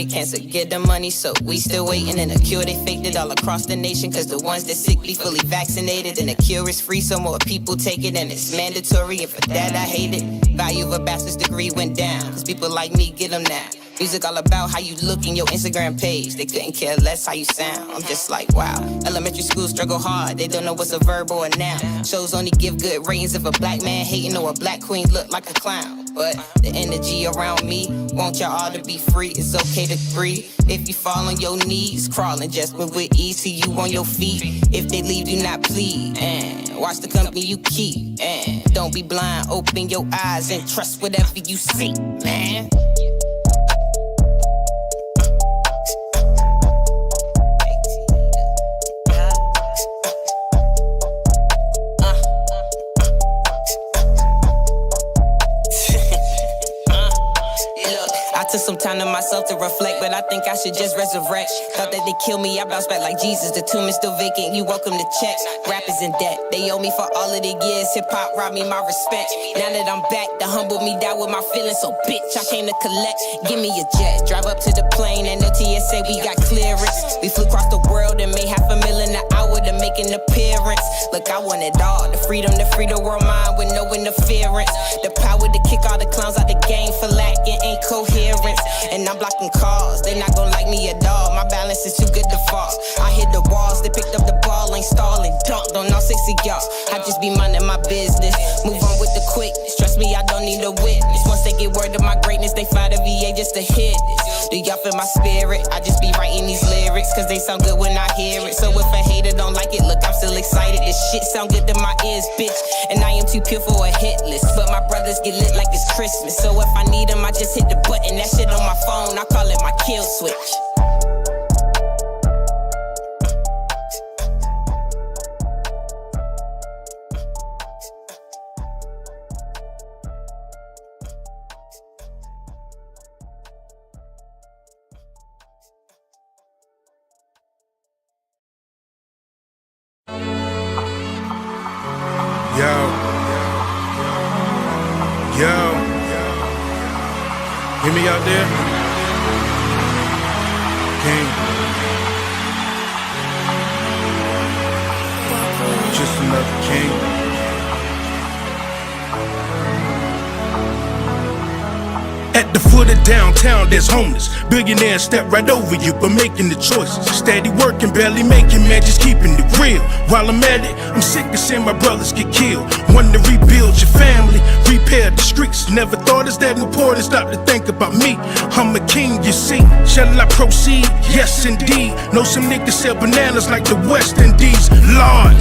cancer, get the money, so we still waiting. And the cure, they faked it all across the nation. Cause the ones that sick be fully vaccinated. And the cure is free, so more people take it. And it's mandatory, and for that I hate it. Value of a bachelor's degree went down. Cause people like me get them now. Music all about how you look in your Instagram page. They couldn't care less how you sound. I'm just like, wow. Elementary school struggle hard. They don't know what's a verb or a noun. Shows only give good ratings if a black man hating or a black queen look like a clown. But the energy around me, want y'all all to be free. It's okay to breathe. If you fall on your knees, crawling just with ease. See you on your feet. If they leave, do not plead. And watch the company you keep. And don't be blind, open your eyes and trust whatever you see, man. Took some time to myself to reflect, but I think I should just resurrect. Thought that they killed me, I bounced back like Jesus. The tomb is still vacant, you welcome to check. Rappers in debt, they owe me for all of the years. Hip-hop robbed me my respect. Now that I'm back, the humble me die with my feelings. So bitch, I came to collect. Give me a jet, drive up to the plane, and the TSA, we got clearance. We flew across the world and made $500,000 an hour to make an appearance. Look, I want it all, the freedom to free the world mind with no interference. The power to kick all the clowns out the game for lacking incoherence. And I'm blocking calls, they not gon' like me at all. My balance is too good to fall. I hit the walls, they picked up the ball, ain't stalling. Dunked on all 6 of y'all. I just be minding my business. Move on with the quickness. Trust me, I don't need a witness. Once they get word of my greatness, they fly to VA just to hit this. Do y'all feel my spirit? I just be writing these lyrics, cause they sound good when I hear it. So if a hater don't like it, look, I'm still excited. This shit sound good to my ears, bitch. And I am too pure for a hit list. But my brothers get lit like it's Christmas. So if I need them, I just hit the button. That shit on my phone, I call it my kill switch. Yo, hear me out there? King. Just another king. At the foot of downtown, there's homeless. Billionaires step right over you, but making the choices. Steady working, barely making, man, just keeping it real. While I'm at it, I'm sick of seeing my brothers get killed. Wanting to rebuild your family, repair the streets. Never thought it's that important, stop to think about me. I'm a king, you see. Shall I proceed? Yes, indeed. Know some niggas sell bananas like the West Indies. Lord,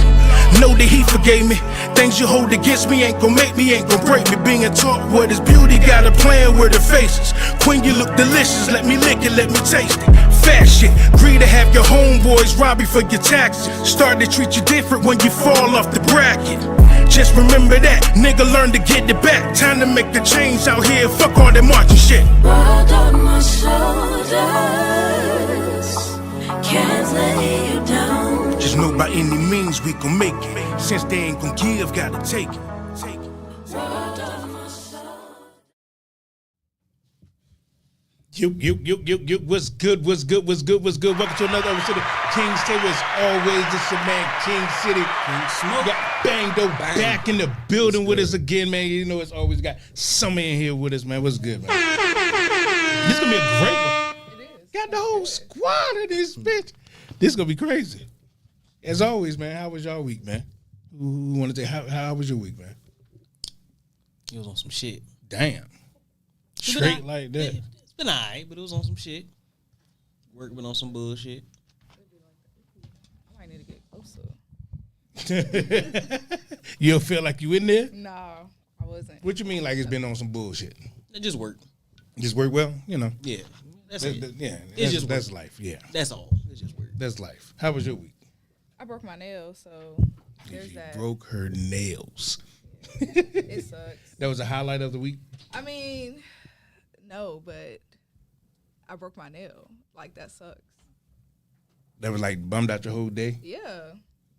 know that he forgave me. Things you hold against me ain't gon' make me, ain't gon' break me. Being taught what is beauty, got a plan where the faces. Queen, you look delicious, let me lick it, let me taste it. Fast shit, greed to have your homeboys rob you for your taxes. Start to treat you different when you fall off the bracket. Just remember that, nigga, learn to get it back. Time to make the change out here, fuck all that marching shit. World on my shoulders, can't lay you down. Just know by any means we gon' make it. Since they ain't gon' give, gotta take it. World on my shoulders. What's good? Welcome to another episode of King's Table. As always, this your man, King City. King Smoke. Got Bang back in the building with us again, man. You know, it's always got someone in here with us, man. What's good, man? This gonna be a great one. It is. Got the whole squad in this bitch. This gonna be crazy. As always, man, how was y'all week, man? Who wanna say how was your week, man? It was on some shit. Damn. Straight like that. Yeah, it's been alright, but it was on some shit. Work been on some bullshit. I might need to get closer. You don't feel like you in there? No, I wasn't. What you mean like it's been on some bullshit? It just worked. Just work well, you know. Yeah. That's it. That's life. Yeah, That's all. It just worked. that's life. How was your week? I broke my nail, so there's She that. broke her nails. It sucks. That was a highlight of the week. I mean, no, but I broke my nail. Like, that sucks. That was like bummed out your whole day. Yeah.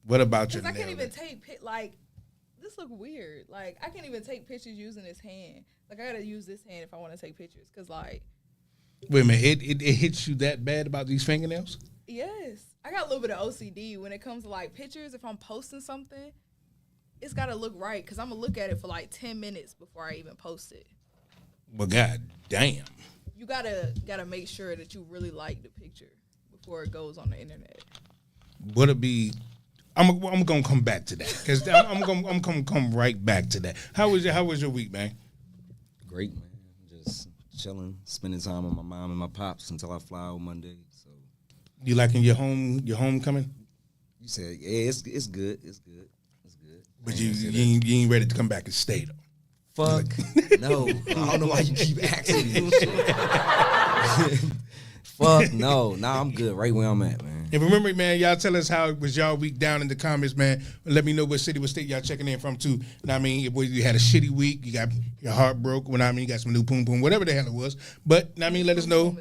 What about your Because I nail? can't even take this look weird. Like, I can't even take pictures using this hand. Like, I gotta use this hand if I want to take pictures. Because, like, Wait a minute, it hits you that bad about these fingernails? Yes. I got a little bit of OCD when it comes to like pictures. If I'm posting something, it's got to look right because I'm going to look at it for like 10 minutes before I even post it. Well, god damn. You gotta make sure that you really like the picture before it goes on the internet. Would it be? I'm gonna come back to that because I'm gonna come right back to that. How was your week, man? Great, man. Just chilling, spending time with my mom and my pops until I fly out Monday. So You liking your homecoming? you said, yeah, it's good, it's good, it's good. But you ain't ready to come back and stay though. Fuck no. I don't know why you keep asking me this shit. Fuck no. Nah, I'm good right where I'm at, man. And remember, man, y'all tell us how it was y'all week down in the comments, man. Let me know what city, what state y'all checking in from too. Know I mean, if you had a shitty week, you got your heart broke. When I mean, you got some new poom poom, whatever the hell it was. But I mean, let us know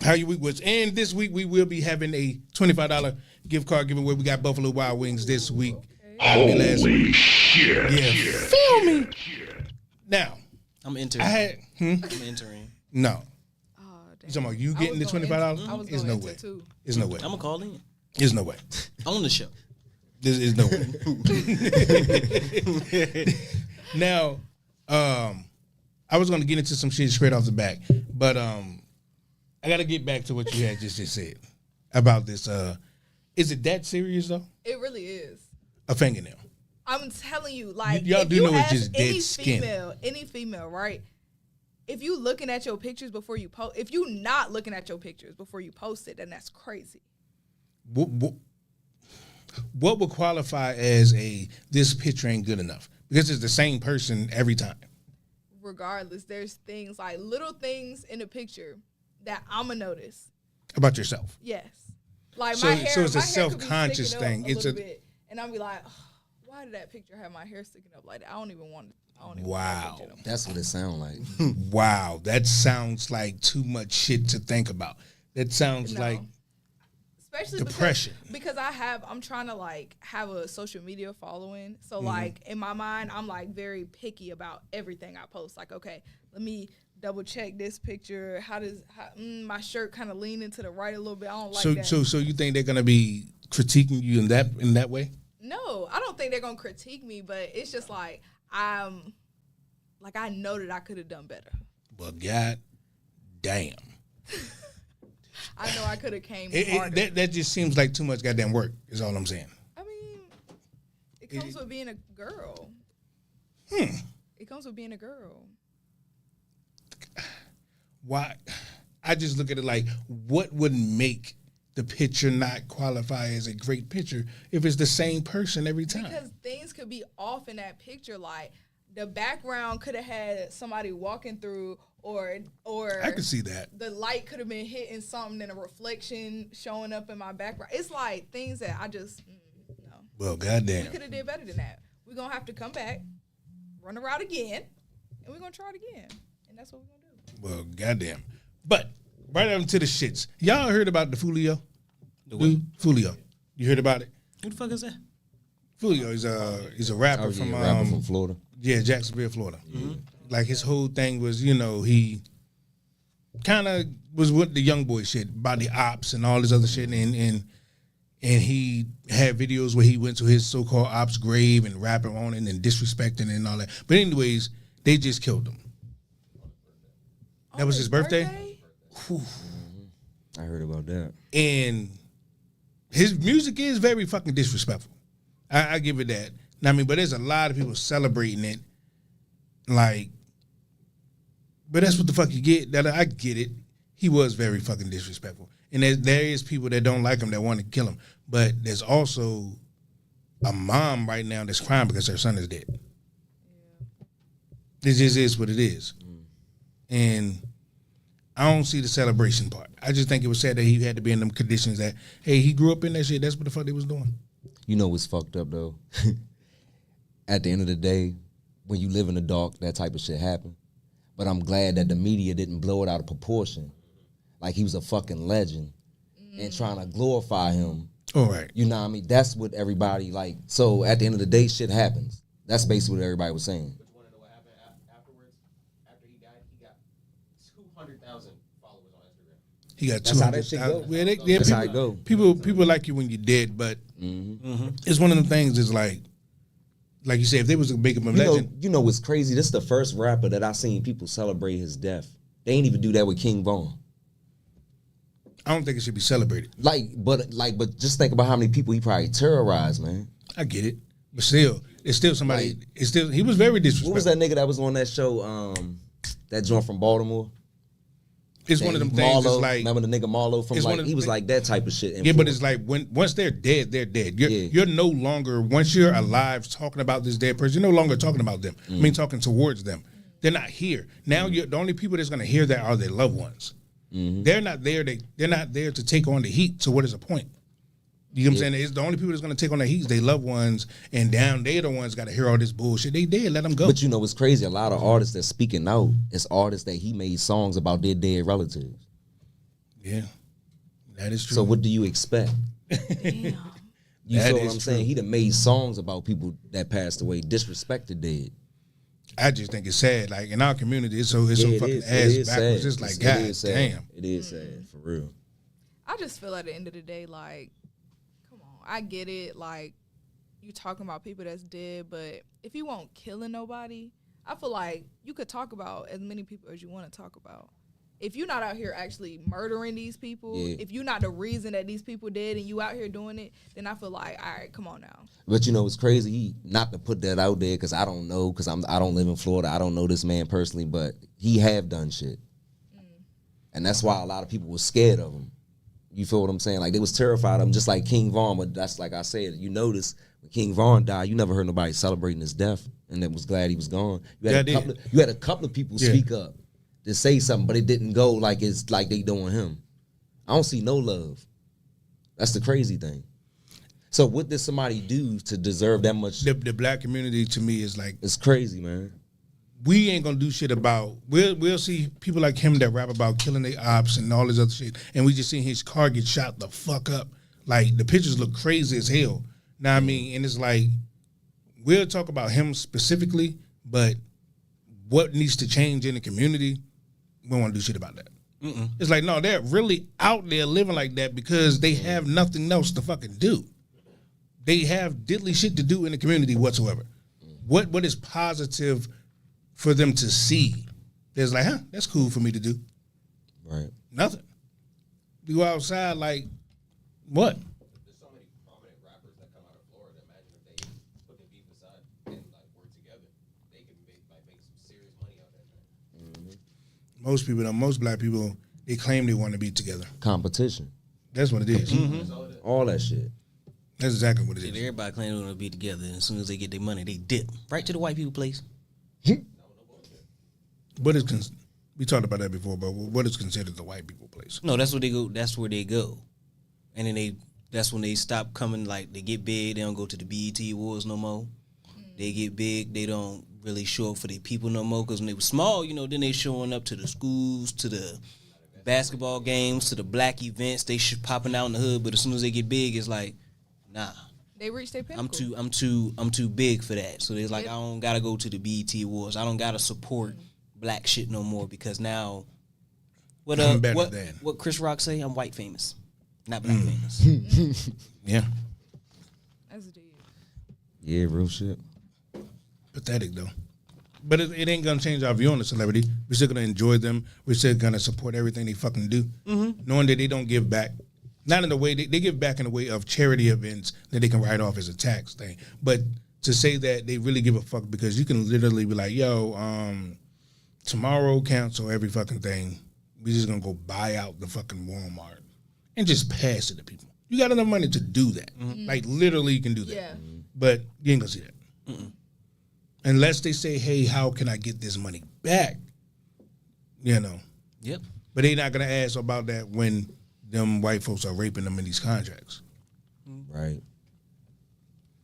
how your week was. And this week we will be having a $25 gift card giveaway. We got Buffalo Wild Wings this week. Holy shit. Yeah, feel me. Now, I'm entering. I'm entering. No. Oh, damn. You talking about you getting the $25? I was There's gonna no enter way. too. There's no way. I'm gonna call in There's no way. on the show. There is no way. Now, I was going to get into some shit straight off the back, but I got to get back to what you had just said about this. Is it that serious though? It really is. A fingernail. I'm telling you, like, Y'all if do you know it's ask just dead skin. Any female, right? If you looking at your pictures before you post, if you not looking at your pictures before you post it, then that's crazy. What would qualify as this picture ain't good enough? Because it's the same person every time. Regardless, there's things like little things in the picture that I'ma notice. About yourself. Yes, like So- my hair. so it's a my hair could be self-conscious sticking up thing. a It's little a- bit, and I'll be like, oh, why did that picture have my hair sticking up like that? I don't even want. Want that Wow. picture no more. That's what it sounds like. Wow, that sounds like too much shit to think about. That sounds No. like Especially depression. because I'm trying to like have a social media following. So like in my mind, I'm like very picky about everything I post. Like, okay, let me double check this picture. How my shirt kind of leaning to the right a little bit? I don't like that. so you think they're gonna be critiquing you in that way? No, I don't think they're gonna critique me, but it's just like I know that I could have done better. Well, god damn. I know I could have came It- harder. that just seems like too much goddamn work, is all I'm saying. I mean, it comes with being a girl. It comes with being a girl. Why? I just look at it like, what would make the picture not qualify as a great picture if it's the same person every time? Because things could be off in that picture. Like the background could have had somebody walking through, or I could see that. the light could have been hitting something and a reflection showing up in my background. It's like things that I just no. Well, We goddamn. could have did better than that. We're gonna have to come back, run around again, and we're gonna try it again. And that's what we're gonna do. Well, goddamn. But right on to the shits. Y'all heard about the Fulio? Dude, Fulio. You heard about it? Who the fuck is that? Fulio is a rapper I was a from rapper from Florida. Yeah, Jacksonville, Florida. Like his whole thing was, he kind of was with the young boy shit about the ops and all this other shit, and he had videos where he went to his so-called ops grave and rapping on it and disrespecting it and all that. But anyways, they just killed him. That was his birthday? I heard about that. And his music is very fucking disrespectful. I give it that. I mean, but there's a lot of people celebrating it. Like, but that's what the fuck you get. That I get it. He was very fucking disrespectful. And there is people that don't like him that want to kill him. But there's also a mom right now that's crying because her son is dead. This just is what it is. And I don't see the celebration part. I just think it was sad that he had to be in them conditions that, hey, he grew up in that shit. That's what the fuck they was doing. You know what's fucked up though? At the end of the day, when you live in the dark, that type of shit happen. But I'm glad that the media didn't blow it out of proportion. Like he was a fucking legend and trying to glorify him. All right. You know what I mean? That's what everybody like. So at the end of the day, shit happens. That's basically what everybody was saying. But you want to know what happened afterwards? After he died, he got 200,000 followers on He got That's how that shit 200,000. go. Yeah, That's people, how it go. People like you when you're dead, but it's one of them things. Is like you say, if they was a big of a legend, You know what's crazy? This is the first rapper that I seen people celebrate his death. They ain't even do that with King Von. I don't think it should be celebrated. But just think about how many people he probably terrorized, man. I get it, but still, it's still somebody. It's still he was very disrespectful. What was that nigga that was on that show? That joint from Baltimore. It's one of them things. Marlo, It's like remember the nigga Marlo from it's one like of he them was things- like that type of shit. yeah, but it's like once they're dead, they're dead. You're no longer once you're alive talking about this dead person. You're no longer talking about them. I mean, talking towards them. They're not here now. You're the only people that's going to hear that are their loved ones. They're not there. They're not there to take on the heat. So what is the point? You know what I'm saying? It's the only people that's going to take on the heat is their loved ones, and down they're the ones got to hear all this bullshit. They dead. Let them go. But you know what's crazy? A lot of artists that's speaking out is artists that he made songs about their dead relatives. Yeah, that is true. So what do you expect? Damn. You That feel what is I'm saying? true. He done made songs about people that passed away, disrespected dead. I just think it's sad. Like in our community, it's so Yeah, it fucking is. It ass is backwards. sad. It's like, It God is sad. damn. It is sad, for real. I just feel at the end of the day, like, come on, I get it. Like, you talking about people that's dead, but if you won't killing nobody, I feel like you could talk about as many people as you want to talk about. If you're not out here actually murdering these people, Yeah. if you're not the reason that these people dead and you out here doing it, then I feel like, all right, come on now. But you know what's crazy? He not to put that out there because I don't know because I don't live in Florida. I don't know this man personally, but he have done shit, and that's why a lot of people were scared of him. You feel what I'm saying? Like they was terrified of him, just like King Von. But that's like I said. You notice when King Von died, you never heard nobody celebrating his death, and that was glad he was gone. You had a couple of people speak up to say something, but it didn't go like it's like they doing him. I don't see no love. That's the crazy thing. So what did somebody do to deserve that much? The black community to me is like It's crazy, man. we ain't gonna do shit about. We'll see people like him that rap about killing their ops and all this other shit, and we just seen his car get shot the fuck up. Like the pictures look crazy as hell. Now I mean, and it's like we'll talk about him specifically, but what needs to change in the community, we don't want to do shit about that. It's like no, they're really out there living like that because they have nothing else to fucking do. They have diddly shit to do in the community whatsoever. What is positive for them to see? There's like, that's cool for me to do. Right. Nothing. You go outside like, what? There's so many prominent rappers that come out of Florida. Imagine if they put their beef aside and like work together, they could make some serious money out of that. Most black people, they claim they want to be together. Competition. That's what it is. All that shit. That's exactly what it And is. everybody claiming they want to be together. And as soon as they get their money, they dip right to the white people place. What is we talked about that before, but what is considered the white people place? No, that's where they go. That's where they go, and then that's when they stop coming. Like they get big, they don't go to the BET Awards no more. They get big, they don't really show up for their people no more. Because when they were small, then they showing up to the schools, to the basketball games, to the black events. They popping out in the hood. But as soon as they get big, it's like, nah. They reached their pinnacle. I'm too big for that. So it's like I don't gotta go to the BET Awards. I don't gotta support black shit no more because now I'm better than. what Chris Rock say? I'm white famous, not black famous. Yeah. That's deep. Yeah, real shit. Pathetic though. But it ain't gonna change our view on the celebrity. We're still gonna enjoy them. We're still gonna support everything they fucking do, knowing that they don't give back. Not in the way they give back in the way of charity events that they can write off as a tax thing. But to say that they really give a fuck because you can literally be like, yo, tomorrow cancel every fucking thing. We just gonna go buy out the fucking Walmart and just pass it to people. You got enough money to do that. Like literally you can do that. Yeah. But you ain't gonna see that. Unless they say, hey, how can I get this money back? Yep. But they not gonna ask about that when them white folks are raping them in these contracts. Right.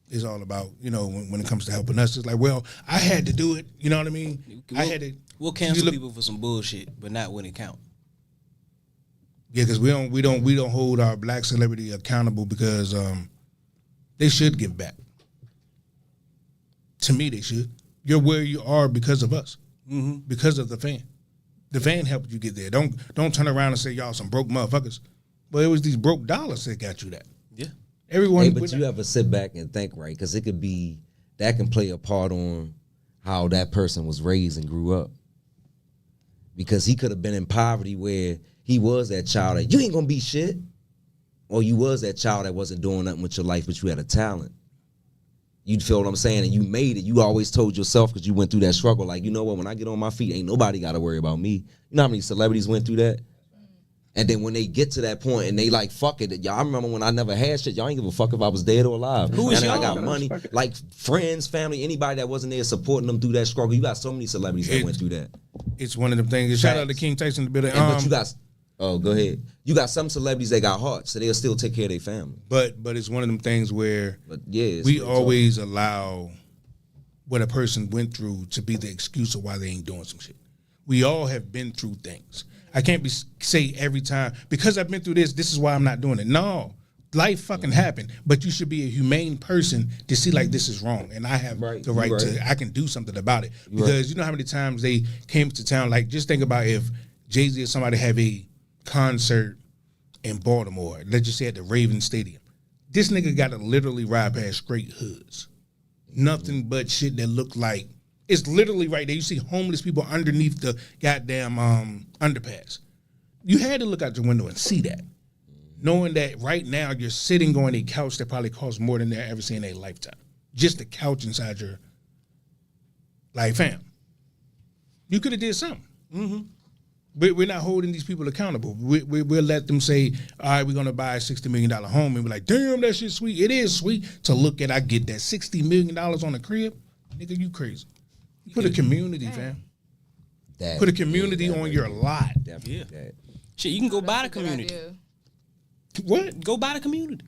It's all about, when it comes to helping us, it's like, well, I had to do it. You know what I mean? I had to. We'll cancel people for some bullshit, but not when it count. Yeah, because we don't hold our black celebrity accountable because they should give back. To me, they should. You're where you are because of us, because of the fan. The van helped you get there. Don't turn around and say y'all some broke motherfuckers. But it was these broke dollars that got you that. Yeah. Everyone. Hey, but you ever sit back and think, right? Because it could be that can play a part on how that person was raised and grew up. Because he could have been in poverty where he was that child that you ain't gonna be shit, or you was that child that wasn't doing nothing with your life, but you had a talent. You feel what I'm saying? And you made it. You always told yourself, because you went through that struggle, like, you know what, when I get on my feet, ain't nobody got to worry about me. You know how many celebrities went through that? And then when they get to that point and they like, fuck it, y'all, I remember when I never had shit, y'all ain't give a fuck if I was dead or alive. Who is and y'all? I got money, like friends, family, anybody that wasn't there supporting them through that struggle. You got so many celebrities that went through that. It's one of them things. Shout out to King Tyson in the building. But you got, oh, go ahead. You got some celebrities that got hearts, so they'll still take care of their family. But it's one of them things where yeah, we always allow what a person went through to be the excuse of why they ain't doing some shit. We all have been through things. I can't say every time, because I've been through this is why I'm not doing it. No, life fucking happened, but you should be a humane person to see like this is wrong, and I have the right to, I can do something about it. Because you know how many times they came to town, like just think about if Jay-Z or somebody have a concert in Baltimore, let's just say at the Ravens Stadium. This nigga got to literally ride past straight hoods. Nothing but shit that looked like, it's literally right there. You see homeless people underneath the goddamn underpass. You had to look out the window and see that. Knowing that right now you're sitting on a couch that probably costs more than they'll ever see in their lifetime. Just the couch inside your, like, fam. You could have did something. Mm-hmm. We're not holding these people accountable. We'll let them say, all right, we're going to buy a $60 million home. And we're like, damn, that shit's sweet. It is sweet to look at. I get that $60 million on a crib. Nigga, you crazy. Put a community, fam. Put a community on your lot. Yeah. Shit, you can go buy the community. What? Go buy the community.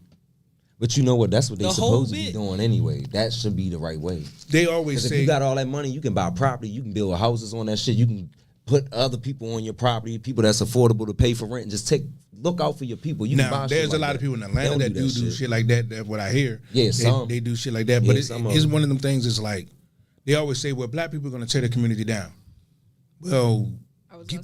But you know what? That's what they The supposed to whole be bit. doing anyway. That should be the right way. They always Because say, if you got all that money, you can buy property, you can build houses on that shit, you can put other people on your property, people that's affordable to pay for rent, and just look out for your people. You can buy now, shit there's like a lot that. of people in They Atlanta don't that do shit like that. That's what I hear. Yeah, they do shit like that. But Yeah, it's one of them things. It's like they always say, well, black people are going to tear the community down. Well,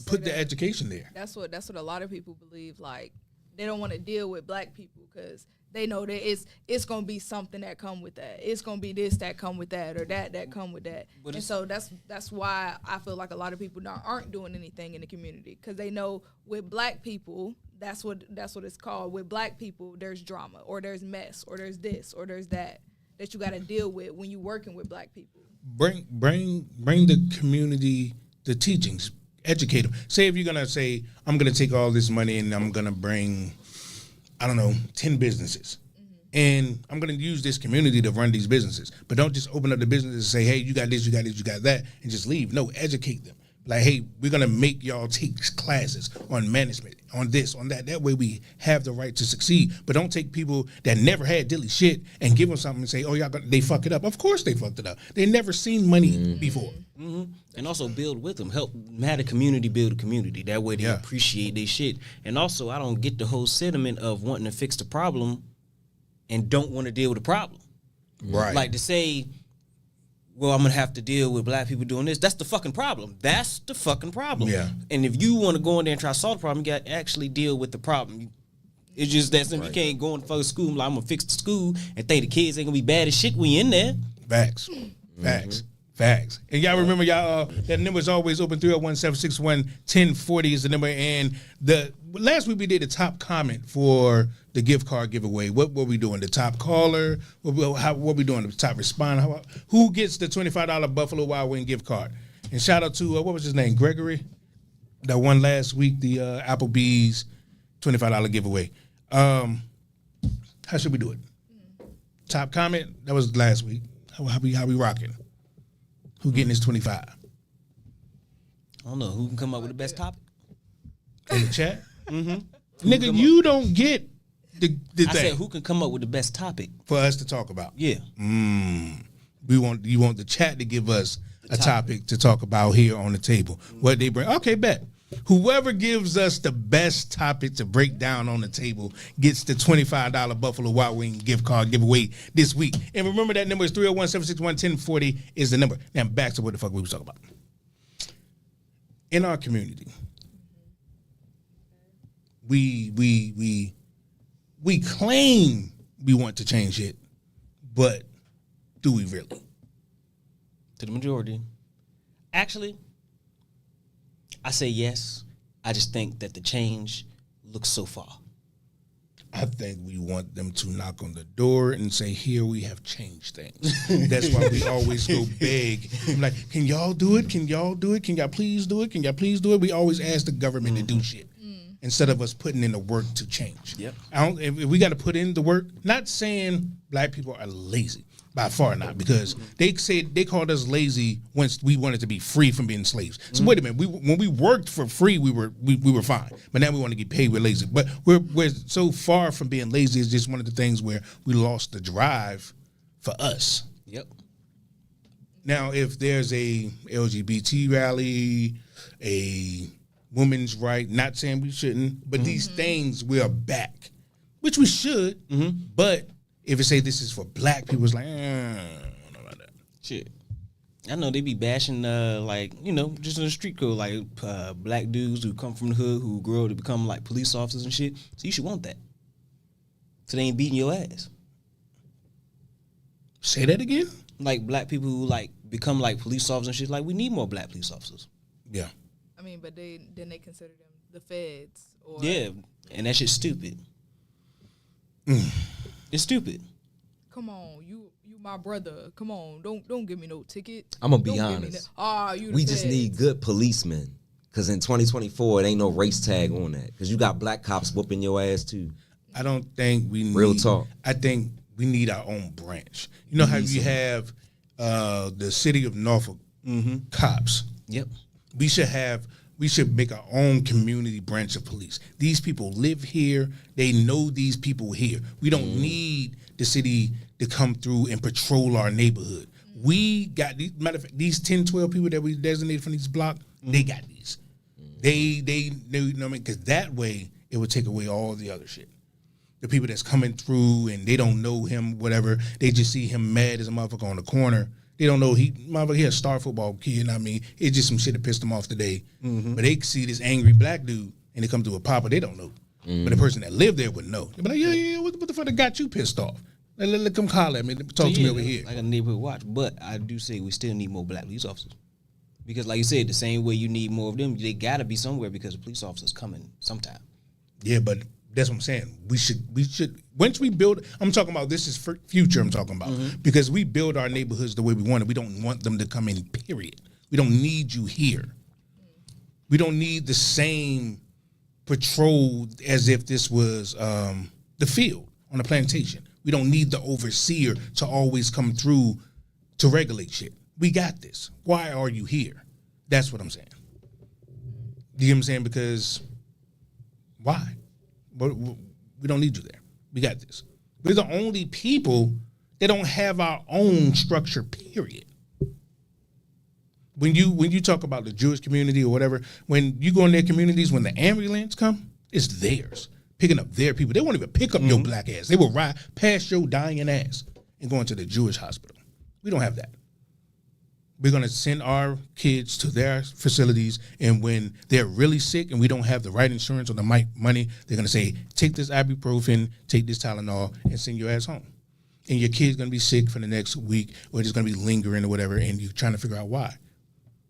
put the education there. That's what a lot of people believe. Like, they don't want to deal with black people because they know that it's gonna be something that come with that. It's gonna be this that come with that, or that come with that. And so that's why I feel like a lot of people aren't doing anything in the community, because they know with black people, that's what it's called. With black people, there's drama, or there's mess, or there's this, or there's that you got to deal with when you're working with black people. Bring the community the teachings. Educate them. Say if you're gonna say, I'm gonna take all this money and I'm gonna bring, I don't know, 10 businesses. And I'm going to use this community to run these businesses. But don't just open up the business and say, hey, you got this, you got this, you got that, and just leave. No, educate them. Like, hey, we're going to make y'all take classes on management, on this, on that. That way we have the right to succeed. But don't take people that never had dilly shit and give them something and say, oh, y'all they fuck it up. Of course they fucked it up. They never seen money before. Mm-hmm. And also build with them. Help have the community build a community. That way they appreciate their shit. And also, I don't get the whole sentiment of wanting to fix the problem and don't want to deal with the problem. Right. Like to say, well, I'm going to have to deal with black people doing this. That's the fucking problem. That's the fucking problem. Yeah. And if you want to go in there and try to solve the problem, you got to actually deal with the problem. It's just that simple. You can't go in for school and like, I'm going to fix the school and think the kids ain't going to be bad as shit when you in there. Facts. Facts. And y'all remember that number is always open. 301-761-1040 is the number. And the last week we did the top comment for the gift card giveaway. What were we doing? The top caller? What we doing? The top responder? Who gets the $25 Buffalo Wild Wing gift card? And shout out to, what was his name? Gregory? That won last week, the Applebee's $25 giveaway. How should we do it? Top comment? That was last week. How we rocking? Who getting this 25? I don't know. Who can come up with the best topic? In the chat? Mm-hmm. Nigga, you don't get the I thing. said, who can come up with the best topic? For us to talk about. Yeah. You want the chat to give us a topic to talk about here on the table. What they bring. Okay, bet. Whoever gives us the best topic to break down on the table gets the $25 Buffalo Wild Wing gift card giveaway this week. And remember, that number is 301-761-1040 is the number. Now back to what the fuck we was talking about. in our community, we claim we want to change it, but do we really? To the majority. Actually, I say yes. I just think that the change looks so far. I think we want them to knock on the door and say, here we have changed things. That's why we always go beg. I'm like, can y'all do it? Can y'all do it? Can y'all please do it? Can y'all please do it? We always ask the government to do shit instead of us putting in the work to change. Yep. If we got to put in the work, not saying black people are lazy, by far not, because they called us lazy once we wanted to be free from being slaves. So wait a minute, when we worked for free, we were fine, but now we want to get paid. We're lazy, but we're so far from being lazy. It's just one of the things where we lost the drive for us. Yep. Now, if there's a LGBT rally, a women's right, not saying we shouldn't, but these things we are back, which we should, but if it say this is for black people, it's like, I don't know about that. Shit. I know they be bashing, just in the street code, like black dudes who come from the hood who grow up to become like police officers and shit. So you should want that. So they ain't beating your ass. Say that again? Like black people who like become like police officers and shit. Like we need more black police officers. Yeah. I mean, but they consider them the feds or Yeah, and that shit's stupid. It's stupid. come on, you my brother. Come on, don't give me no ticket. I'm gonna be Don't give me honest. that. You the We just feds. need good policemen. Cause in 2024, it ain't no race tag on that. Cause you got black cops whooping your ass too. I don't think we need. Real talk. I think we need our own branch. You know how you have the city of Norfolk cops. Yep. We should make our own community branch of police. These people live here. They know these people here. We don't need the city to come through and patrol our neighborhood. We got these, matter of fact, these 10, 12 people that we designated from these blocks, they got these. They you know what I mean? Because that way it would take away all the other shit. The people that's coming through and they don't know him, whatever. They just see him mad as a motherfucker on the corner. They don't know he a star football kid. I mean, it's just some shit that pissed him off today. But they see this angry black dude and they come through a papa. They don't know. But the person that lived there would know. They be like, yeah, what the fuck that got you pissed off? Let come holler at me. Talk to me over here. Like a neighborhood watch. But I do say we still need more black police officers. Because like you said, the same way you need more of them, they gotta be somewhere because the police officers coming sometime. Yeah, but that's what I'm saying. We should once we build. I'm talking about this is for future. I'm talking about because we build our neighborhoods the way we want it. We don't want them to come in. Period. We don't need you here. We don't need the same patrol as if this was the field on a plantation. We don't need the overseer to always come through to regulate shit. We got this. Why are you here? That's what I'm saying. You get what I'm saying? Because why? But we don't need you there. We got this. We're the only people that don't have our own structure, period. When you talk about the Jewish community or whatever, when you go in their communities, when the ambulance come, it's theirs. Picking up their people. They won't even pick up your black ass. They will ride past your dying ass and go into the Jewish hospital. We don't have that. We're going to send our kids to their facilities, and when they're really sick and we don't have the right insurance or the money, they're going to say, take this ibuprofen, take this Tylenol, and send your ass home. And your kid's going to be sick for the next week, or it's going to be lingering or whatever, and you're trying to figure out why.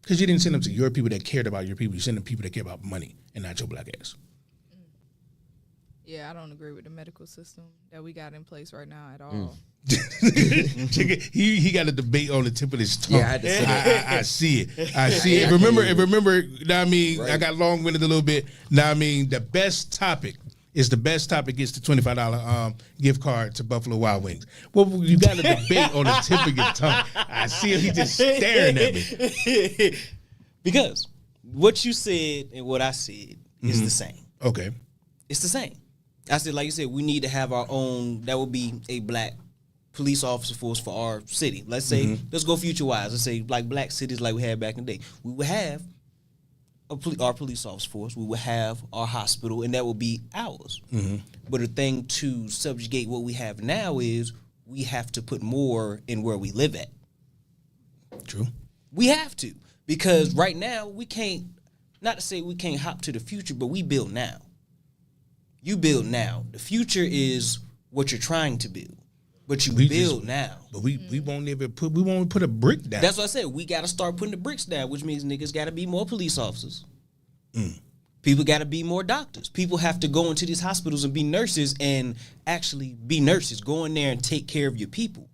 Because you didn't send them to your people that cared about your people. You send them people that care about money and not your black ass. Yeah, I don't agree with the medical system that we got in place right now at all. he got a debate on the tip of his tongue. Yeah, I had to say I see it. I see it. Remember, know what I mean? Right. I got long-winded a little bit. Now, I mean, the best topic is the $25 gift card to Buffalo Wild Wings. Well, you got a debate on the tip of your tongue. I see him. He just staring at me. Because what you said and what I said is the same. Okay. It's the same. I said, like you said, we need to have our own, that would be a black police officer force for our city. Let's say, let's go future-wise. Let's say, like black cities like we had back in the day. We would have our police officer force. We would have our hospital, and that would be ours. But the thing to subjugate what we have now is we have to put more in where we live at. True. We have to. Because right now, we can't not to say we can't hop to the future, but we build now. You build now. The future is what you're trying to build, but you build now. But we won't put a brick down. That's what I said. We got to start putting the bricks down, which means niggas got to be more police officers. People got to be more doctors. People have to go into these hospitals and be nurses and actually be nurses. Go in there and take care of your people.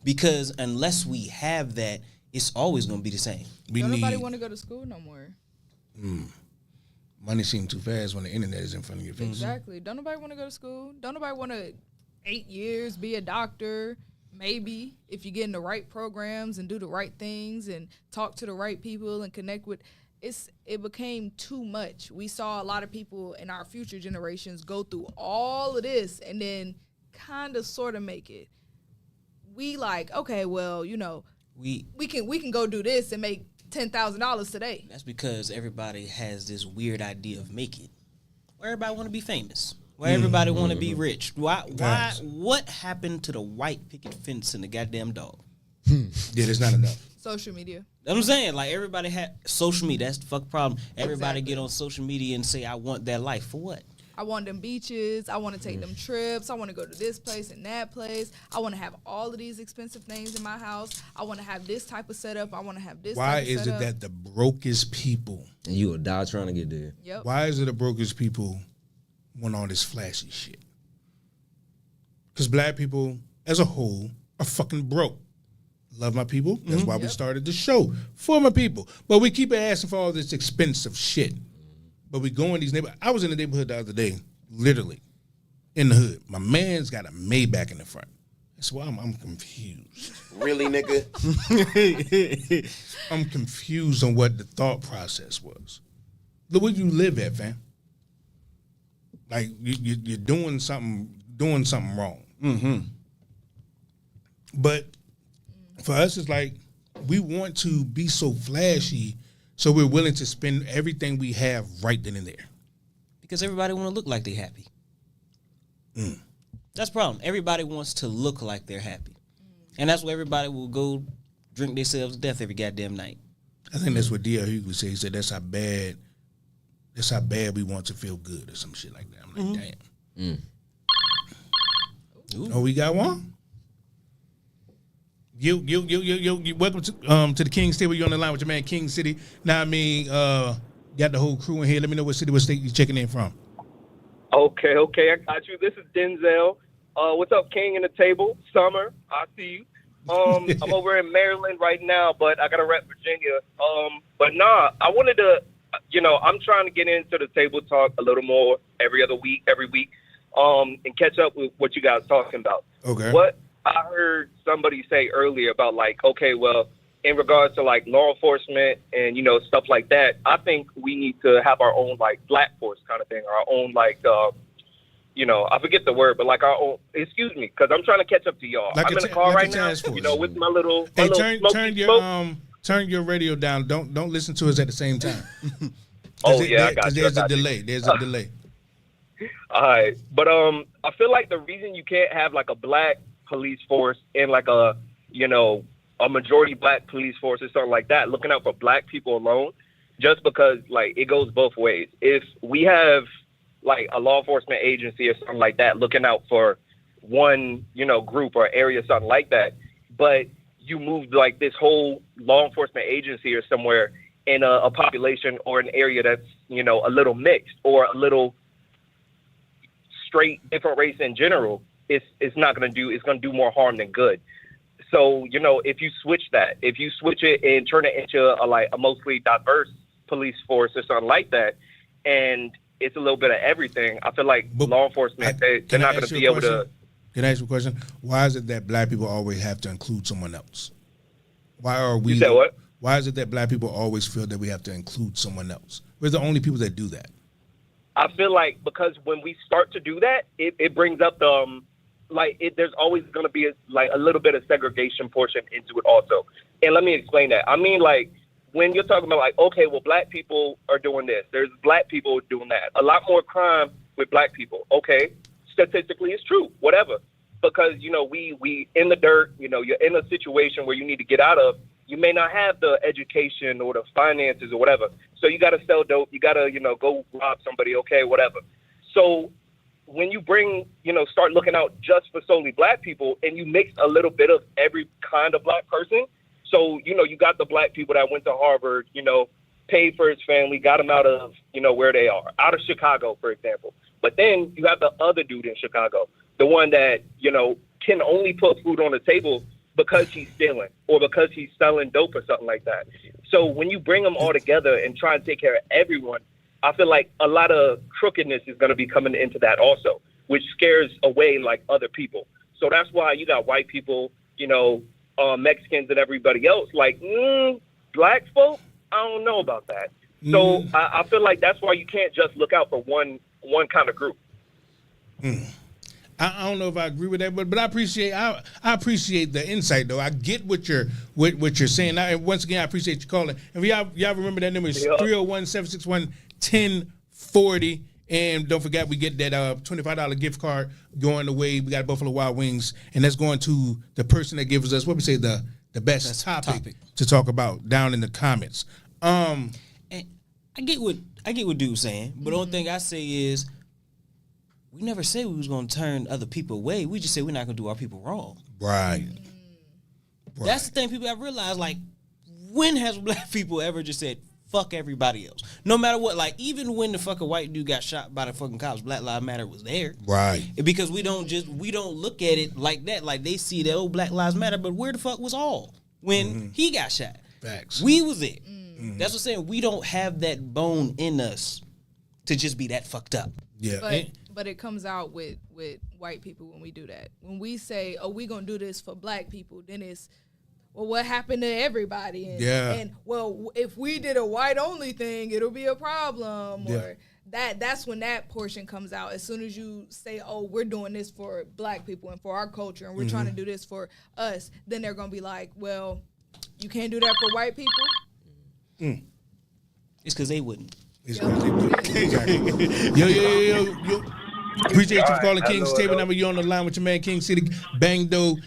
Because unless we have that, it's always going to be the same. Don't nobody want to go to school no more. Money seems too fast when the internet is in front of your face. Exactly. Don't nobody want to go to school. Don't nobody want to 8 years, be a doctor. Maybe if you get in the right programs and do the right things and talk to the right people and connect with, it became too much. We saw a lot of people in our future generations go through all of this and then kind of sort of make it. We like, okay, well, you know, we can go do this and make $10,000 today. That's because everybody has this weird idea of making. Where everybody want to be famous. Where everybody want to be rich. Why? What happened to the white picket fence and the goddamn dog? Yeah, there's not enough. Social media. That's what I'm saying. Like, everybody had social media. That's the fuck problem. Everybody get on social media and say, I want that life. For what? I want them beaches. I want to take them trips. I want to go to this place and that place. I want to have all of these expensive things in my house. I want to have this type of setup. I want to have this Why type of is setup. it that the brokest people, And you will die trying to get there. Yep. why is it the brokest people want all this flashy shit? Because black people as a whole are fucking broke. Love my people. That's why we started the show. For my people. But we keep asking for all this expensive shit. But we go in these neighborhoods. I was in the neighborhood the other day, literally, in the hood. My man's got a Maybach in the front. That's why I'm confused. Really, nigga? I'm confused on what the thought process was. Look where you live at, fam. Like, you're doing something wrong. Mm-hmm. But for us, it's like we want to be so flashy, so we're willing to spend everything we have right then and there. Because everybody want to look like they're happy. That's the problem. Everybody wants to look like they're happy. And that's why everybody will go drink themselves to death every goddamn night. I think that's what D.L. Hughley said. He said that's how bad we want to feel good or some shit like that. I'm like, damn. Oh, we got one? You welcome to the King's Table. You're on the line with your man King City. Now, I mean, got the whole crew in here. Let me know what city, what state you checking in from. Okay, I got you. This is Denzel. What's up, King and the Table? Summer, I see you. I'm over in Maryland right now, but I got to rep Virginia. But nah, I wanted to, I'm trying to get into the table talk a little more every week, and catch up with what you guys talking about. Okay. What I heard somebody say earlier about, like, okay, well, in regards to, like, law enforcement and, stuff like that, I think we need to have our own, like, black force kind of thing, our own, like, I forget the word, but, like, our own, excuse me, because I'm trying to catch up to y'all. Like I'm in the car right now, with my little, Hey, smoke. turn your radio down. Don't listen to us at the same time. Oh, yeah, I got you. There's a delay. There's a delay. All right. But I feel like the reason you can't have, like, a black police force and, like, a majority black police force or something like that, looking out for black people alone, just because, like, it goes both ways. If we have, like, a law enforcement agency or something like that looking out for one, group or area, something like that, but you move, like, this whole law enforcement agency or somewhere in a population or an area that's, a little mixed or a little straight different race in general, it's not going to do, it's going to do more harm than good. So, if you switch it and turn it into a mostly diverse police force or something like that, and it's a little bit of everything, I feel like law enforcement, they're not going to be able to. Can I ask you a question? Why is it that black people always have to include someone else? Why are we? You said what? Why is it that black people always feel that we have to include someone else? We're the only people that do that. I feel like because when we start to do that, it brings up the there's always going to be a little bit of segregation portion into it also. And let me explain that. I mean, like, when you're talking about, like, okay, well, black people are doing this. There's black people doing that. A lot more crime with black people. Okay, statistically, it's true, whatever. Because, we in the dirt, you're in a situation where you need to get out of. You may not have the education or the finances or whatever. So you got to sell dope. You got to, go rob somebody. Okay, whatever. So when you start looking out just for solely black people, and you mix a little bit of every kind of black person. So, you got the black people that went to Harvard, paid for his family, got him out of, where they are, out of Chicago, for example. But then you have the other dude in Chicago, the one that, can only put food on the table because he's stealing or because he's selling dope or something like that. So when you bring them all together and try and take care of everyone, I feel like a lot of crookedness is going to be coming into that also, which scares away like other people. So that's why you got white people, Mexicans and everybody else like, black folk, I don't know about that. So I feel like that's why you can't just look out for one kind of group. I don't know if I agree with that, but I appreciate the insight though. I get what you're saying. And once again, I appreciate you calling. And y'all remember that number is 301-761-1040. And don't forget, we get that $25 gift card going away. We got Buffalo Wild Wings, and that's going to the person that gives us what we say the best topic to talk about down in the comments. And I get what dude's saying, but the only thing I say is we never say we was gonna turn other people away. We just say we're not gonna do our people wrong. Right. That's the thing people have realized. Like, when has black people ever just said fuck everybody else? No matter what. Like, even when the fucking white dude got shot by the fucking cops, Black Lives Matter was there. Right. Because we don't look at it like that. Like, they see that Black Lives Matter, but where the fuck was all when he got shot? Facts. We was it. That's what I'm saying. We don't have that bone in us to just be that fucked up. Yeah. But it comes out with white people when we do that. When we say, oh, we going to do this for black people, then it's, well, what happened to everybody? And, well, if we did a white-only thing, it'll be a problem. Yeah. Or that's when that portion comes out. As soon as you say, oh, we're doing this for black people and for our culture, and we're trying to do this for us, then they're going to be like, well, you can't do that for white people? It's because they wouldn't. Yo. Appreciate you for calling King's Table Number. You on the line with your man King City Bangdo,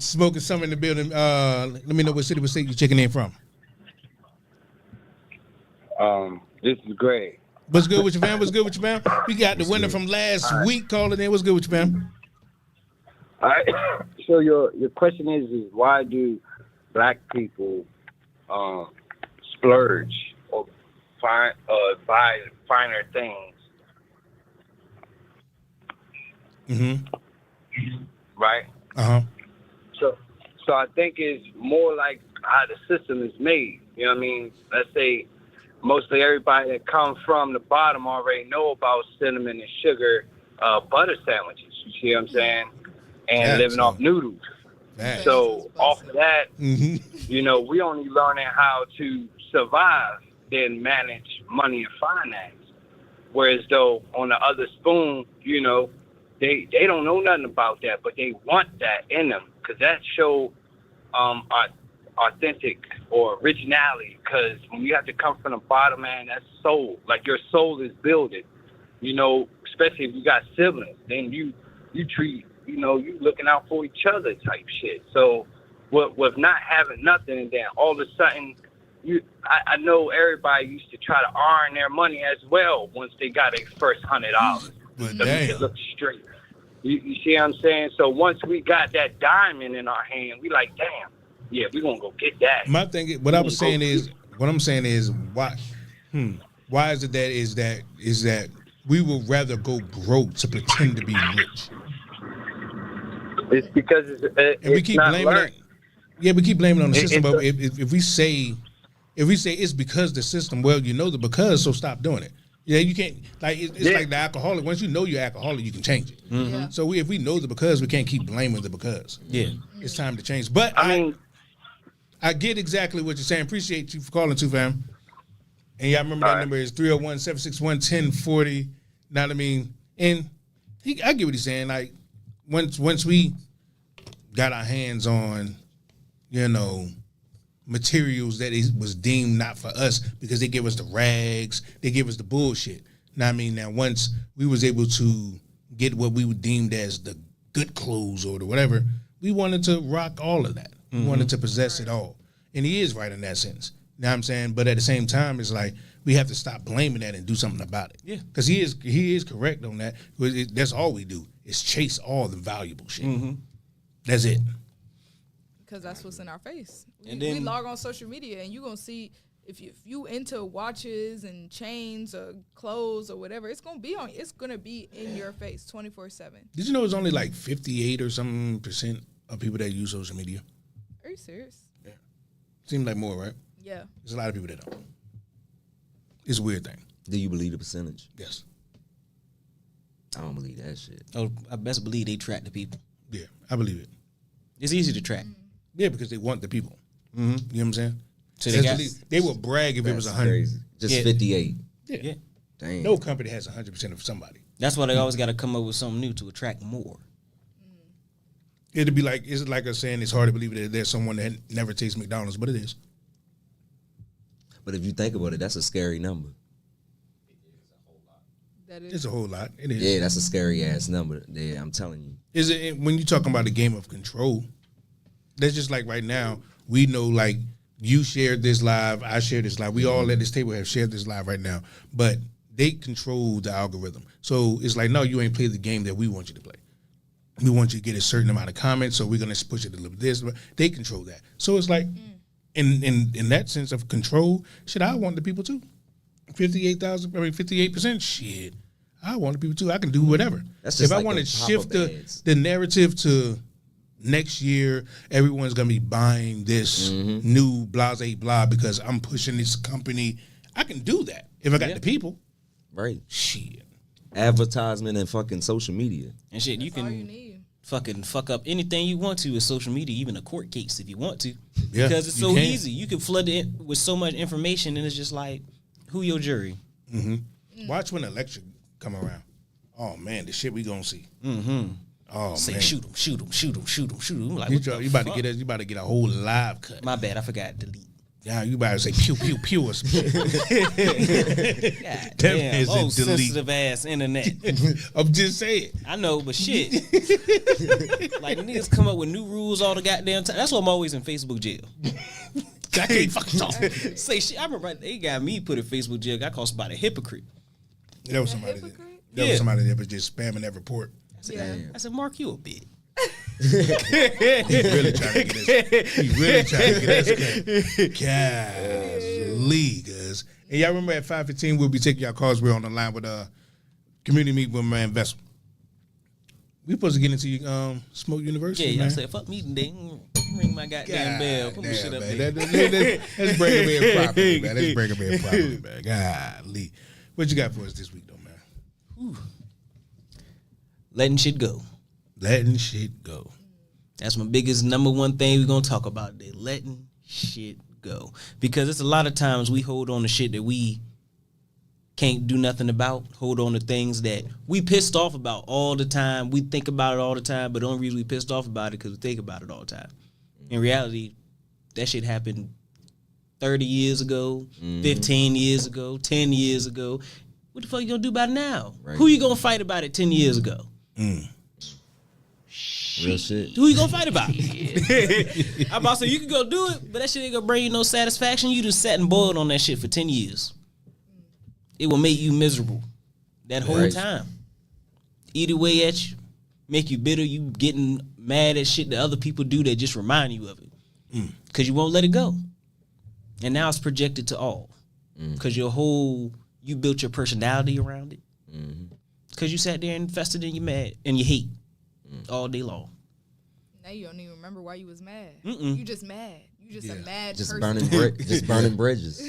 smoking something in the building. Let me know what city, what state you checking in from. This is Greg. What's good with you, fam? We got the winner from last week calling in. What's good with you, fam? All right. So your question is why do black people splurge or buy finer things? Right? So I think it's more like how the system is made. You know what I mean? Let's say mostly everybody that comes from the bottom already know about cinnamon and sugar butter sandwiches. You see what I'm saying? And living off noodles. So off of that, we only learning how to survive, then manage money and finance. Whereas though on the other spoon, they don't know nothing about that, but they want that in them because that show authentic or originality. Because when you have to come from the bottom, man, that's soul. Like your soul is building. Especially if you got siblings, then you treat you looking out for each other type shit. So with not having nothing, and then all of a sudden, I know everybody used to try to earn their money as well once they got their first $100. So it look straight. You see what I'm saying? So once we got that diamond in our hand, we like, damn, yeah, we gonna go get that. My thing, what I'm saying is why is it that we would rather go broke to pretend to be rich? It's because it's we keep not blaming learned. it. Yeah, we keep blaming it on the system. But if we say it's because the system, well, the because, so stop doing it. Yeah, you can't, like, it's like the alcoholic. Once you know you're alcoholic, you can change it. Yeah. So if we know the because, we can't keep blaming the because. Yeah. It's time to change. But I get exactly what you're saying. Appreciate you for calling too, fam. And y'all remember that number is 301-761-1040. Know what I mean? And I get what he's saying. Like, once we got our hands on, materials that was deemed not for us because they give us the rags, they give us the bullshit. Now, I mean, now once we was able to get what we deemed as the good clothes or the whatever, we wanted to rock all of that. We wanted to possess it all. And he is right in that sense. You know what I'm saying? But at the same time, it's like we have to stop blaming that and do something about it. Yeah. Because he is correct on that. That's all we do is chase all the valuable shit. That's it. Because that's what's in our face. And We then- log on social media and you're going to see if you into watches and chains or clothes or whatever, it's going to be in your face 24/7. Did you know it's only like 58 or something % of people that use social media? Are you serious? Seems like more, right? Yeah. There's a lot of people that don't. It's a weird thing. Do you believe the percentage? Yes. I don't believe that shit. Oh, I best believe they track the people. Yeah, I believe it. It's easy to track. Yeah, because they want the people. You know what I'm saying? So They will brag if it was That's 100. crazy. Just Yeah. 58. Yeah. Damn. No company has 100% of somebody. That's why they always got to come up with something new to attract more. It'd be like, it's like us saying it's hard to believe that there's someone that never tastes McDonald's, but it is. But if you think about it, that's a scary number. That is. It's a whole lot. It is. Yeah, that's a scary ass number. Yeah, I'm telling you. Is it when you're talking about a game of control? That's just like right now. We know like you shared this live, I shared this live. We all at this table have shared this live right now, but they control the algorithm. So it's like, no, you ain't played the game that we want you to play. We want you to get a certain amount of comments, so we're gonna push it a little bit this. But they control that. So it's like, in that sense of control, shit, I want the people too. 58%. Shit, I want the people too. I can do whatever. That's If just I like want to the shift pop-up ads. the narrative to next year, everyone's gonna be buying this new blase blah because I'm pushing this company. I can do that if I got the people. Right. Shit. Advertisement and fucking social media. And shit, you That's all you can need. fucking fuck up anything you want to with social media, even a court case if you want to. Yeah, Because it's you so can. easy. You can flood it with so much information and it's just like, who your jury? Watch when the election come around. Oh man, the shit we gonna see. Oh Say man, shoot him, shoot him, shoot him, shoot him, shoot him. Like, you, what the you about fuck? to get us. You about to get a whole live cut. My bad, I forgot to delete. Yeah, you about to say pew pew pew or some shit. God That damn, man's oh in delete. sensitive ass internet. I'm just saying. I know, but shit. Like niggas come up with new rules all the goddamn time. That's why I'm always in Facebook jail. I can't fucking talk. Say shit. I remember they got me put in Facebook jail. I called somebody a hypocrite. There was somebody. hypocrite? There Yeah. was somebody that was just spamming that report. Yeah. I said, Mark, you a bitch. He really trying to get us. He really trying to get us. Golly, guys. And y'all remember at 5:15 we'll be taking y'all calls. We're on the line with community meet with my man Vessel. We supposed to get into Smoke University. Yeah, I man. said, fuck me today. Ring my goddamn bell. Put my Damn, shit up man. there. Let's bring him in properly, man. Let's bring him in properly, man. Golly. What you got for us this week, though, man? Letting shit go. Letting shit go. That's my biggest number one thing we're gonna talk about today. Letting shit go. Because it's a lot of times we hold on to shit that we can't do nothing about. Hold on to things that we pissed off about all the time. We think about it all the time, but the only reason we pissed off about it because we think about it all the time. In reality, that shit happened 30 years ago, 15 years ago, 10 years ago. What the fuck you gonna do about it now? Right. Who you gonna fight about it 10 years ago? Real shit. Who you gonna fight about? I'm about to say you can go do it, but that shit ain't gonna bring you no satisfaction. You just sat and boiled on that shit for 10 years. It will make you miserable that whole Right. time. Eat away at you, make you bitter. You getting mad at shit that other people do that just remind you of it, because you won't let it go. And now it's projected to all, because you built your personality around it, because you sat there and invested in your mad and your hate all day long. Now you don't even remember why you was mad. Mm-mm. You just mad. You just a mad Just person. burning bridges. Burning bridges.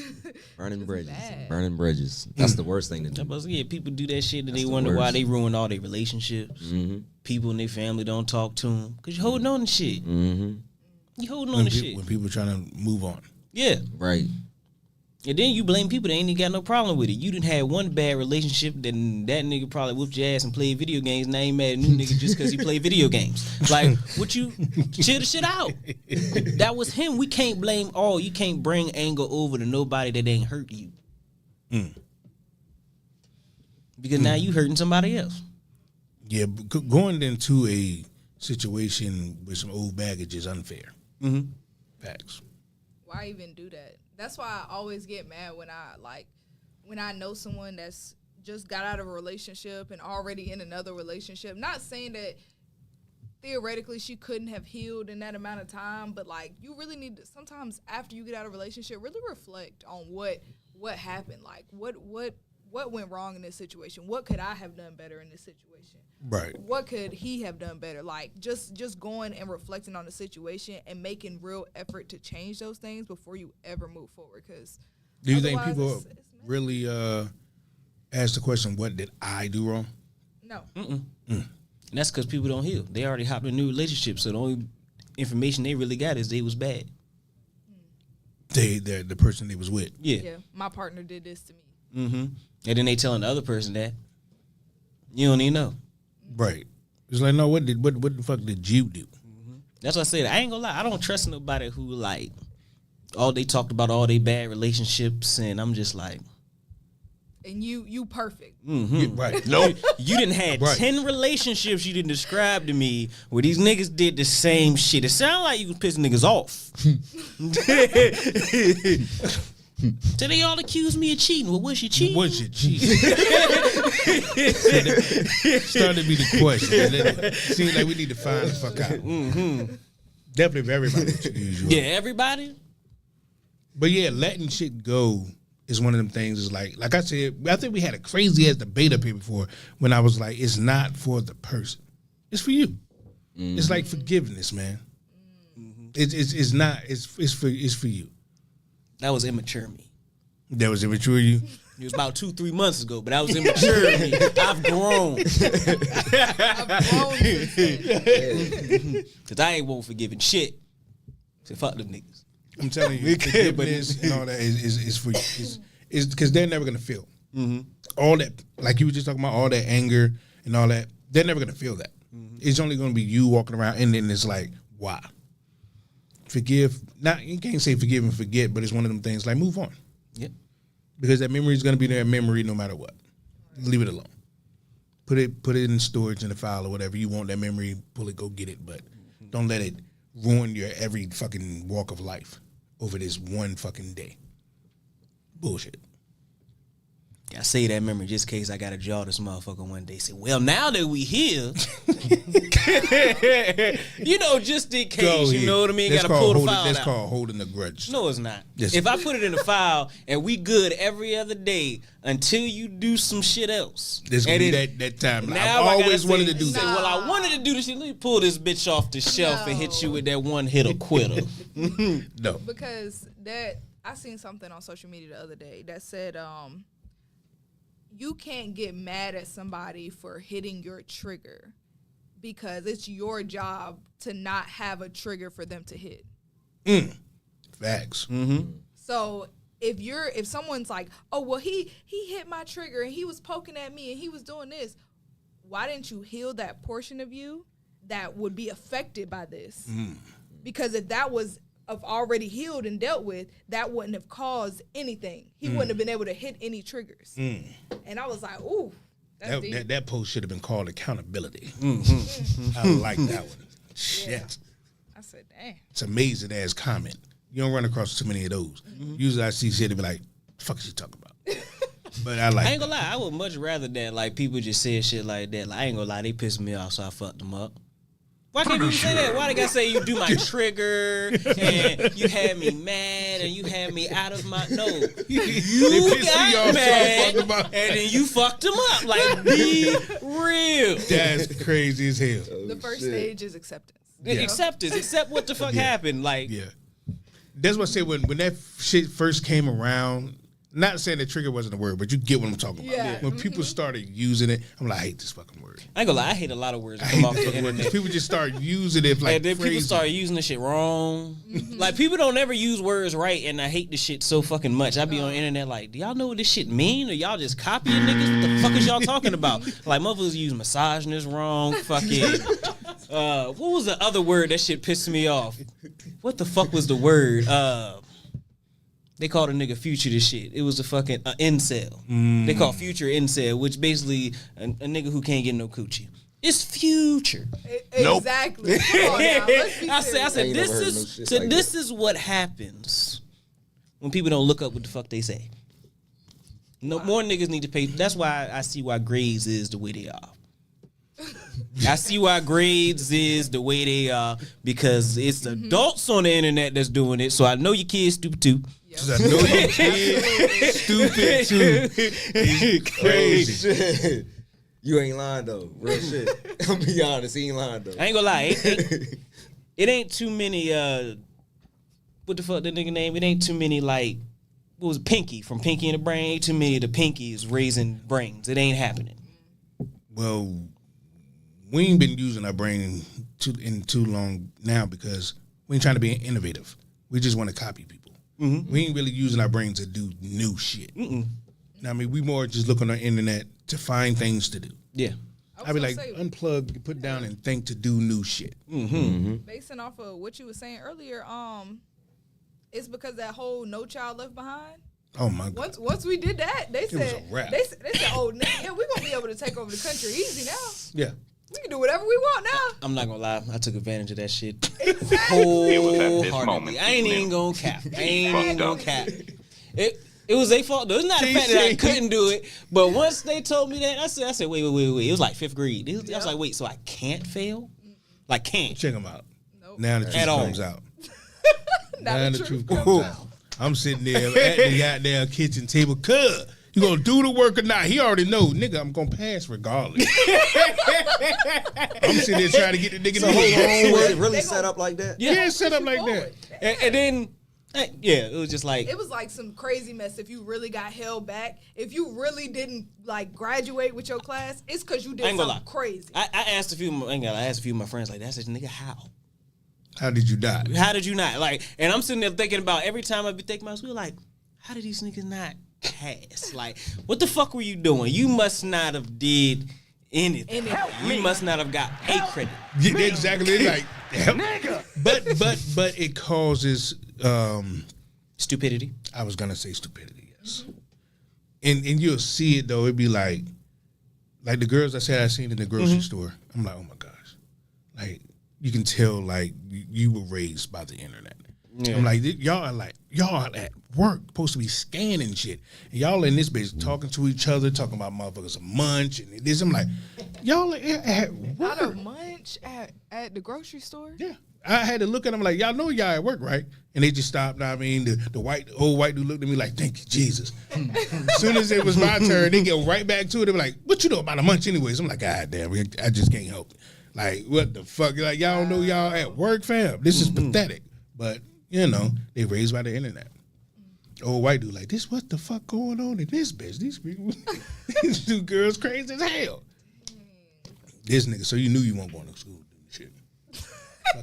mad. Burning bridges. That's the worst thing to do. But yeah, people do that shit and That's they the wonder why worst. they ruin all their relationships. People in their family don't talk to them because you're holding on to shit. You holding on to shit. When people trying to move on. Yeah. Right. And then you blame people that ain't even got no problem with it. You didn't have one bad relationship, then that nigga probably whooped your ass and played video games. Now you mad at new nigga just because he played video games. Like, what you chill the shit out. That was him. We can't blame all. You can't bring anger over to nobody that ain't hurt you. Because now you hurting somebody else. Yeah, but going into a situation with some old baggage is unfair. Facts. Why even do that? That's why I always get mad when I like when I know someone that's just got out of a relationship and already in another relationship, not saying that theoretically she couldn't have healed in that amount of time, but like you really need to sometimes after you get out of a relationship really reflect on what happened, like what went wrong in this situation, what could I have done better in this situation, Right. what could he have done better, like just going and reflecting on the situation and making real effort to change those things before you ever move forward. Because Do you think people really ask the question, what did I do wrong? No. And that's because people don't heal. They already hopped in a new relationship, so the only information they really got is they was bad. The person they was with. Yeah. My partner did this to me. Mm-hmm. And then they telling the other person that. You don't even know. Right. It's like, no, what the fuck did you do? That's what I said. I ain't gonna lie. I don't trust nobody who like all they talked about all they bad relationships, and I'm just like. And you perfect. Mm-hmm. Yeah, right. Nope. You didn't had Right. 10 relationships you didn't describe to me where these niggas did the same shit. It sounded like you was pissing niggas off. So they all accused me of cheating. Well, was she cheating? Was she cheating? Started to be the question. It seems like we need to find the fuck out. Mm-hmm. Definitely for everybody. Usually. Yeah, everybody. But yeah, letting shit go is one of them things. Is like I said, I think we had a crazy ass debate up here before when I was like, it's not for the person, it's for you. It's like forgiveness, man. It's not. It's for you. That was immature me. That was immature you. It was about 2-3 months ago, but that was immature me. I've grown. Cause I ain't won't forgiving shit. So fuck them niggas. I'm telling you, forgiveness and all that is for you. Is because they're never gonna feel all that. Like you were just talking about, all that anger and all that. They're never gonna feel that. It's only gonna be you walking around, and then it's like, why? Forgive. Not you can't say forgive and forget, but it's one of them things like move on. Yep. Because that memory is gonna be there, memory no matter what. Leave it alone. Put it in storage in the file or whatever you want that memory. Pull it, go get it, but don't let it ruin your every fucking walk of life over this one fucking day. Bullshit. I say that memory just in case I got to jaw this motherfucker one day. Say, well, now that we here, you know, just in case, you know what I mean? Got to pull the file That's out. called holding a grudge. No, it's not. Yes. If I put it in the file and we good every other day until you do some shit else. There's going to be that time. I've always wanted to do that. Well, I wanted to do this shit. Let me pull this bitch off the shelf and hit you with that one hitter quitter. No. Because I seen something on social media the other day that said, you can't get mad at somebody for hitting your trigger because it's your job to not have a trigger for them to hit. Facts. So if someone's like, oh, well, he hit my trigger and he was poking at me and he was doing this, why didn't you heal that portion of you that would be affected by this? Because if that was already healed and dealt with, that wouldn't have caused anything. He wouldn't have been able to hit any triggers. And I was like, ooh, that's deep. That post should have been called accountability. I like that one. Shit. Yeah. I said, dang. It's amazing ass comment. You don't run across too many of those. Usually I see shit and be like, the fuck is she talking about? But I like I ain't gonna lie, I would much rather that like people just say shit like that. Like, I ain't gonna lie, they pissed me off, so I fucked them up. Why can't people say that? Why they gotta say you do my trigger and you had me mad and you had me out of my you got mad and then you fucked them up. Like, be real. That's crazy as hell. The first stage is acceptance. Acceptance. Accept what the fuck happened. Like, that's what I said when that shit first came around. Not saying that trigger wasn't a word, but you get what I'm talking about. When people started using it, I'm like, I hate this fucking word. I ain't gonna lie, I hate a lot of words that come off the internet. People just start using it like and then crazy. people start using the shit wrong. Like, people don't ever use words right, and I hate this shit so fucking much. I be on the internet like, do y'all know what this shit mean? Or y'all just copying niggas? What the fuck is y'all talking about? Like, motherfuckers use misogynist wrong. Fucking, what was the other word that shit pissed me off? What the fuck was the word? They called a nigga Future this shit. It was a fucking incel. They call Future incel, which basically a nigga who can't get no coochie. It's Future. Exactly. Come on now, let's be I serious. said this is what happens when people don't look up what the fuck they say. No more niggas need to pay. That's why I see why grades is the way they are. I see why grades is the way they are because it's adults on the internet that's doing it. So I know your kids stupid too. I know your kids stupid too. It's crazy. Shit. You ain't lying though. Real shit. I'm be honest, he ain't lying though. I ain't gonna lie. It ain't too many. What the fuck the nigga name? It ain't too many like. What was it, Pinky from Pinky and the Brain? Ain't too many of the Pinkies raising brains. It ain't happening. Well, we ain't been using our brain in too long now because we ain't trying to be innovative. We just want to copy people. Mm-hmm. We ain't really using our brain to do new shit. I mean, we more just look on the internet to find things to do. Yeah. I be like, unplug, put down, and think to do new shit. Basing off of what you were saying earlier, it's because that whole No Child Left Behind. Oh my God! Once we did that, they said was a wrap. they said, "Oh, yeah, we're gonna be able to take over the country easy now. Yeah. We can do whatever we want now." I'm not gonna lie, I took advantage of that shit. Exactly. It was at this Wholeheartedly. moment I ain't even gonna cap. I ain't even gonna cap. It was their fault though. It's not the fact that I couldn't do it, but once they told me that, I said, wait. It was like 5th grade. I was like, wait, so I can't fail? Like can't. Check them out. Nope. Now the truth comes out. Now the truth comes out. I'm sitting there at the goddamn kitchen table. Cuz, you gonna do the work or not? He already know, nigga, I'm gonna pass regardless. I'm sitting there trying to get the nigga to do his own Was work. it really set up like that? Yeah, it's set up like that. And then, yeah, it was just like. It was like some crazy mess. If you really got held back, if you really didn't like graduate with your class, it's because you did something crazy. I asked a few of my friends like, that's just nigga how. How did you die? How did you not? Like, and I'm sitting there thinking about every time I be thinking about we like, how did these niggas not pass? Like, what the fuck were you doing? You must not have did anything. You must not have got a credit. Yeah, exactly. It's like, but it causes stupidity. I was gonna say stupidity, yes. And you'll see it though. It'd be like the girls I said I seen in the grocery store. I'm like, oh my gosh, like. You can tell, like, you were raised by the internet. Yeah. I'm like, y'all at work, supposed to be scanning shit. And y'all in this bitch talking to each other, talking about motherfuckers a munch and this. I'm like, y'all at work. Not a munch at the grocery store? Yeah. I had to look at them like, y'all know y'all at work, right? And they just stopped. I mean, the old white dude looked at me like, thank you, Jesus. As soon as it was my turn, they get right back to it. They were like, what you know about a munch anyways? I'm like, God damn, I just can't help it. Like, what the fuck? Like, y'all don't know y'all at work, fam. This is pathetic. But, you know, they raised by the internet. Old white dude like, this what the fuck going on in this bitch? These people, these two girls crazy as hell. This nigga, so you knew you weren't going to school doing shit.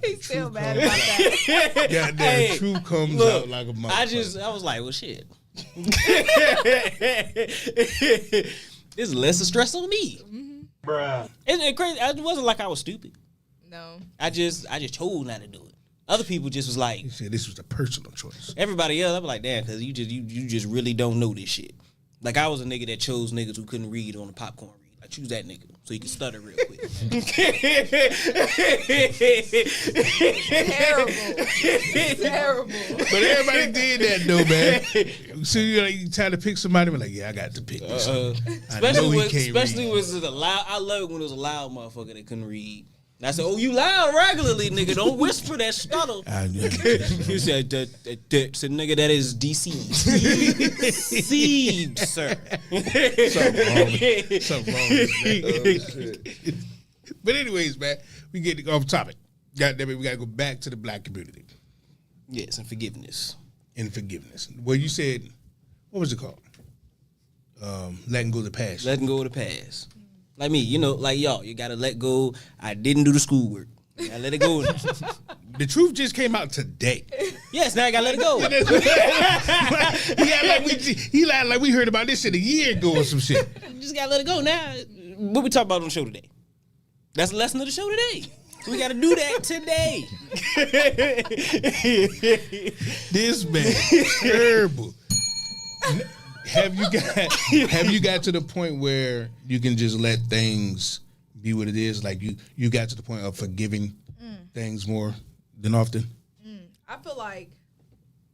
He's still mad about that. Goddamn, truth comes out like a motherfucker. I was like, well, shit. There's less of stress on me. Bruh. It's crazy. It wasn't like I was stupid. No. I just chose not to do it. Other people just was like. He said this was a personal choice. Everybody else, I was like, damn, because you just really don't know this shit. Like I was a nigga that chose niggas who couldn't read on a popcorn read. I choose that nigga so he can stutter real quick. Terrible. But everybody did that though, man. So you try to pick somebody, like, yeah, I got to pick this. Especially was it a loud. I love it when it was a loud motherfucker that couldn't read. And I said, "Oh, you loud regularly, nigga. Don't whisper that stutter." You said, "Said nigga, that is deceived, sir." Something wrong with that. But anyways, man, we get off topic. Goddamn it, we gotta go back to the black community. Yes, and forgiveness. Well, you said, what was it called? Letting go of the past. Letting go of the past. Like me, you know, like y'all, you gotta let go. I didn't do the schoolwork. I gotta let it go. The truth just came out today. Yes, now I gotta let it go. He lied like we heard about this shit a year ago or some shit. You just gotta let it go now. What we talk about on the show today? That's the lesson of the show today. So we gotta do that today. This man is terrible. Have you got to the point where you can just let things be what it is? Like you got to the point of forgiving things more than often? I feel like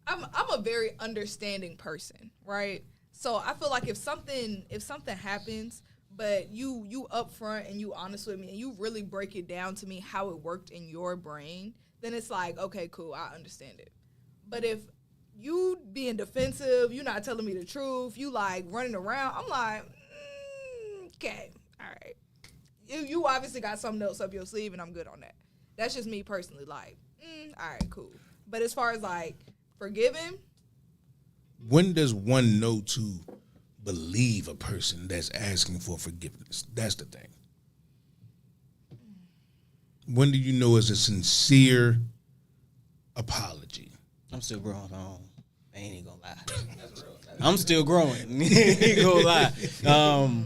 I'm a very understanding person, right? So I feel like if something happens, but you upfront and you honest with me and you really break it down to me how it worked in your brain, then it's like, okay, cool, I understand it. But if you being defensive, you not telling me the truth, you like running around, I'm like, okay, all right. You obviously got something else up your sleeve, and I'm good on that. That's just me personally, like, all right, cool. But as far as like forgiving, when does one know to believe a person that's asking for forgiveness? That's the thing. When do you know it's a sincere apology? I'm still growing. I ain't gonna lie. I'm still growing. Ain't gonna lie.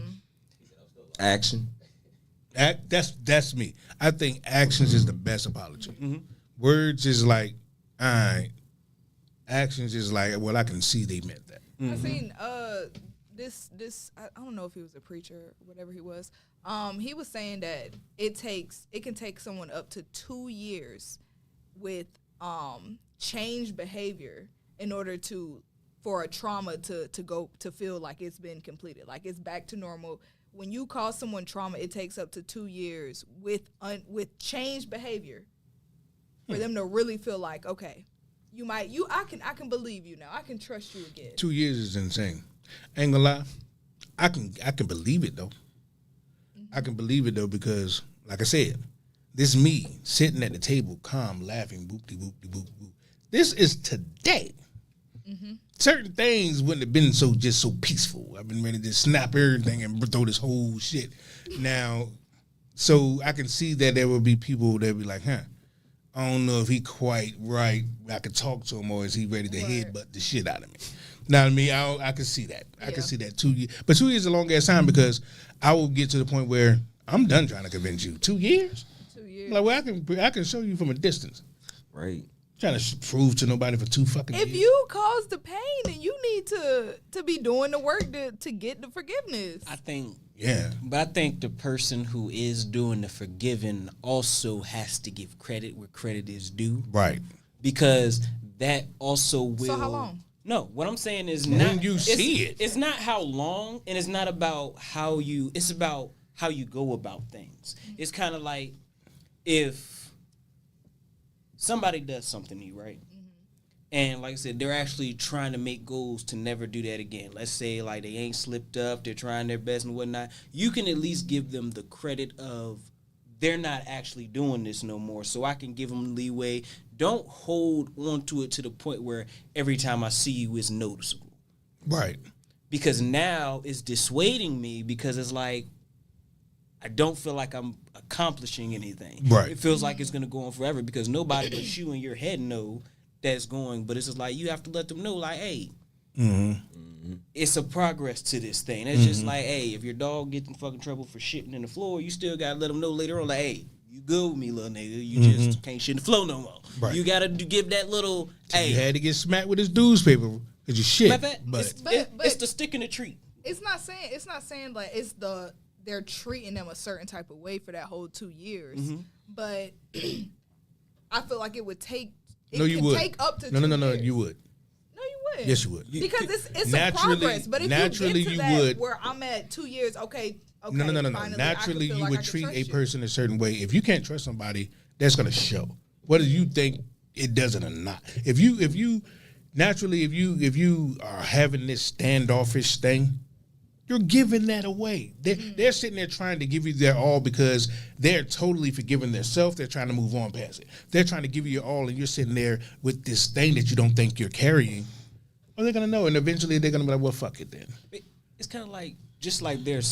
Action. That's me. I think actions is the best apology. Mm-hmm. Words is like, all right. Actions is like, well, I can see they meant that. I seen this I don't know if he was a preacher or whatever he was. He was saying that it can take someone up to 2 years with changed behavior in order for a trauma to feel like it's been completed, like it's back to normal. When you cause someone trauma, it takes up to 2 years with changed behavior for them to really feel like, okay, I can believe you now. I can trust you again. 2 years is insane. Ain't gonna lie. I can believe it though. I can believe it though because, like I said, this me sitting at the table, calm, laughing, boop-de boop-de boop boop. This is today. Certain things wouldn't have been so peaceful. I've been ready to snap everything and throw this whole shit. Now, so I can see that there will be people that be like, I don't know if he quite right. I could talk to him, or is he ready to headbutt the shit out of me? Know what I mean? I can see that. I can see that 2 years. But 2 years is a long ass time because I will get to the point where I'm done trying to convince you. 2 years? 2 years. Like, well, I can show you from a distance. Right. Trying to prove to nobody for 2 fucking years. If you caused the pain, then you need to be doing the work to get the forgiveness. I think. Yeah. But I think the person who is doing the forgiving also has to give credit where credit is due. Right. Because that also will. So how long? No, what I'm saying is When not. you see it. It's not how long, and it's not about how you. It's about how you go about things. It's kind of like if somebody does something to you, right? And like I said, they're actually trying to make goals to never do that again. Let's say like they ain't slipped up, they're trying their best and whatnot. You can at least give them the credit of they're not actually doing this no more. So I can give them leeway. Don't hold on to it to the point where every time I see you it's noticeable. Right. Because now it's dissuading me because it's like I don't feel like I'm accomplishing anything. Right. It feels like it's going to go on forever because nobody but you in your head know that's going. But it's just like you have to let them know, like, hey, it's a progress to this thing. It's just like, hey, if your dog gets in fucking trouble for shitting in the floor, you still got to let them know later on, like, hey, you good with me, little nigga. You just can't shit in the floor no more. Right. You got to give that little, hey. You had to get smacked with this newspaper because you shit. But it's the stick in the treat. It's not saying like they're treating them a certain type of way for that whole 2 years. But I feel like it would take. You would. Take up to no, 2 no, years. you would. No, you wouldn't. Yes, you would. Because it's Naturally- a progress. But if naturally you get to you that would. where I'm at 2 years, okay. No. finally, Naturally, I can feel you like would I can treat trust a you. person a certain way. If you can't trust somebody, that's gonna show. Whether you think it doesn't or not. If you are having this standoffish thing, you're giving that away. They're sitting there trying to give you their all because they're totally forgiving themselves. They're trying to move on past it. They're trying to give you your all, and you're sitting there with this thing that you don't think you're carrying. Well, they're gonna know, and eventually they're gonna be like, "Well, fuck it then." It's kind of like just like their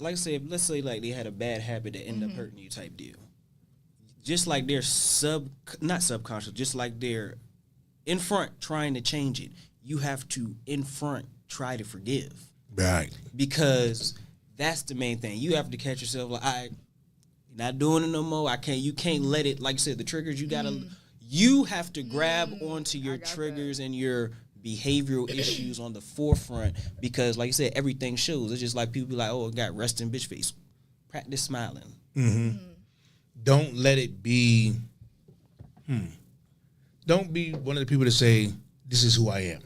let's say like they had a bad habit that ended up hurting you type deal. Just like they're not subconscious, just like they're in front trying to change it. You have to in front try to forgive. Right. Because that's the main thing. You have to catch yourself like, you're not doing it no more. You can't let it, like you said, the triggers, you have to grab onto your triggers and your behavioral issues on the forefront because, like you said, everything shows. It's just like people be like, oh, I got resting bitch face. Practice smiling. Don't let it be. Don't be one of the people that say, "This is who I am."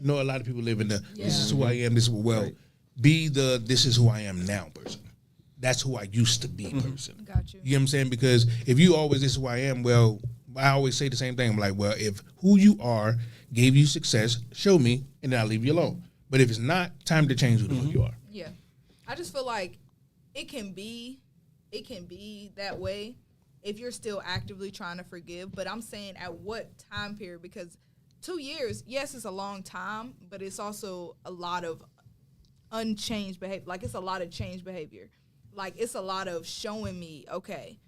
You know, a lot of people live in the this is who I am. This is be the this is who I am now person. That's who I used to be person. Got you. You know what I'm saying? Because if you always this is who I am, well, I always say the same thing. I'm like, well, if who you are gave you success, show me, and then I'll leave you alone. But if it's not, time to change who the fuck you are. Yeah. I just feel like it can be that way if you're still actively trying to forgive. But I'm saying at what time period? Because 2 years, yes, it's a long time, but it's also a lot of unchanged behavior. Like, it's a lot of changed behavior. Like, it's a lot of showing me, okay,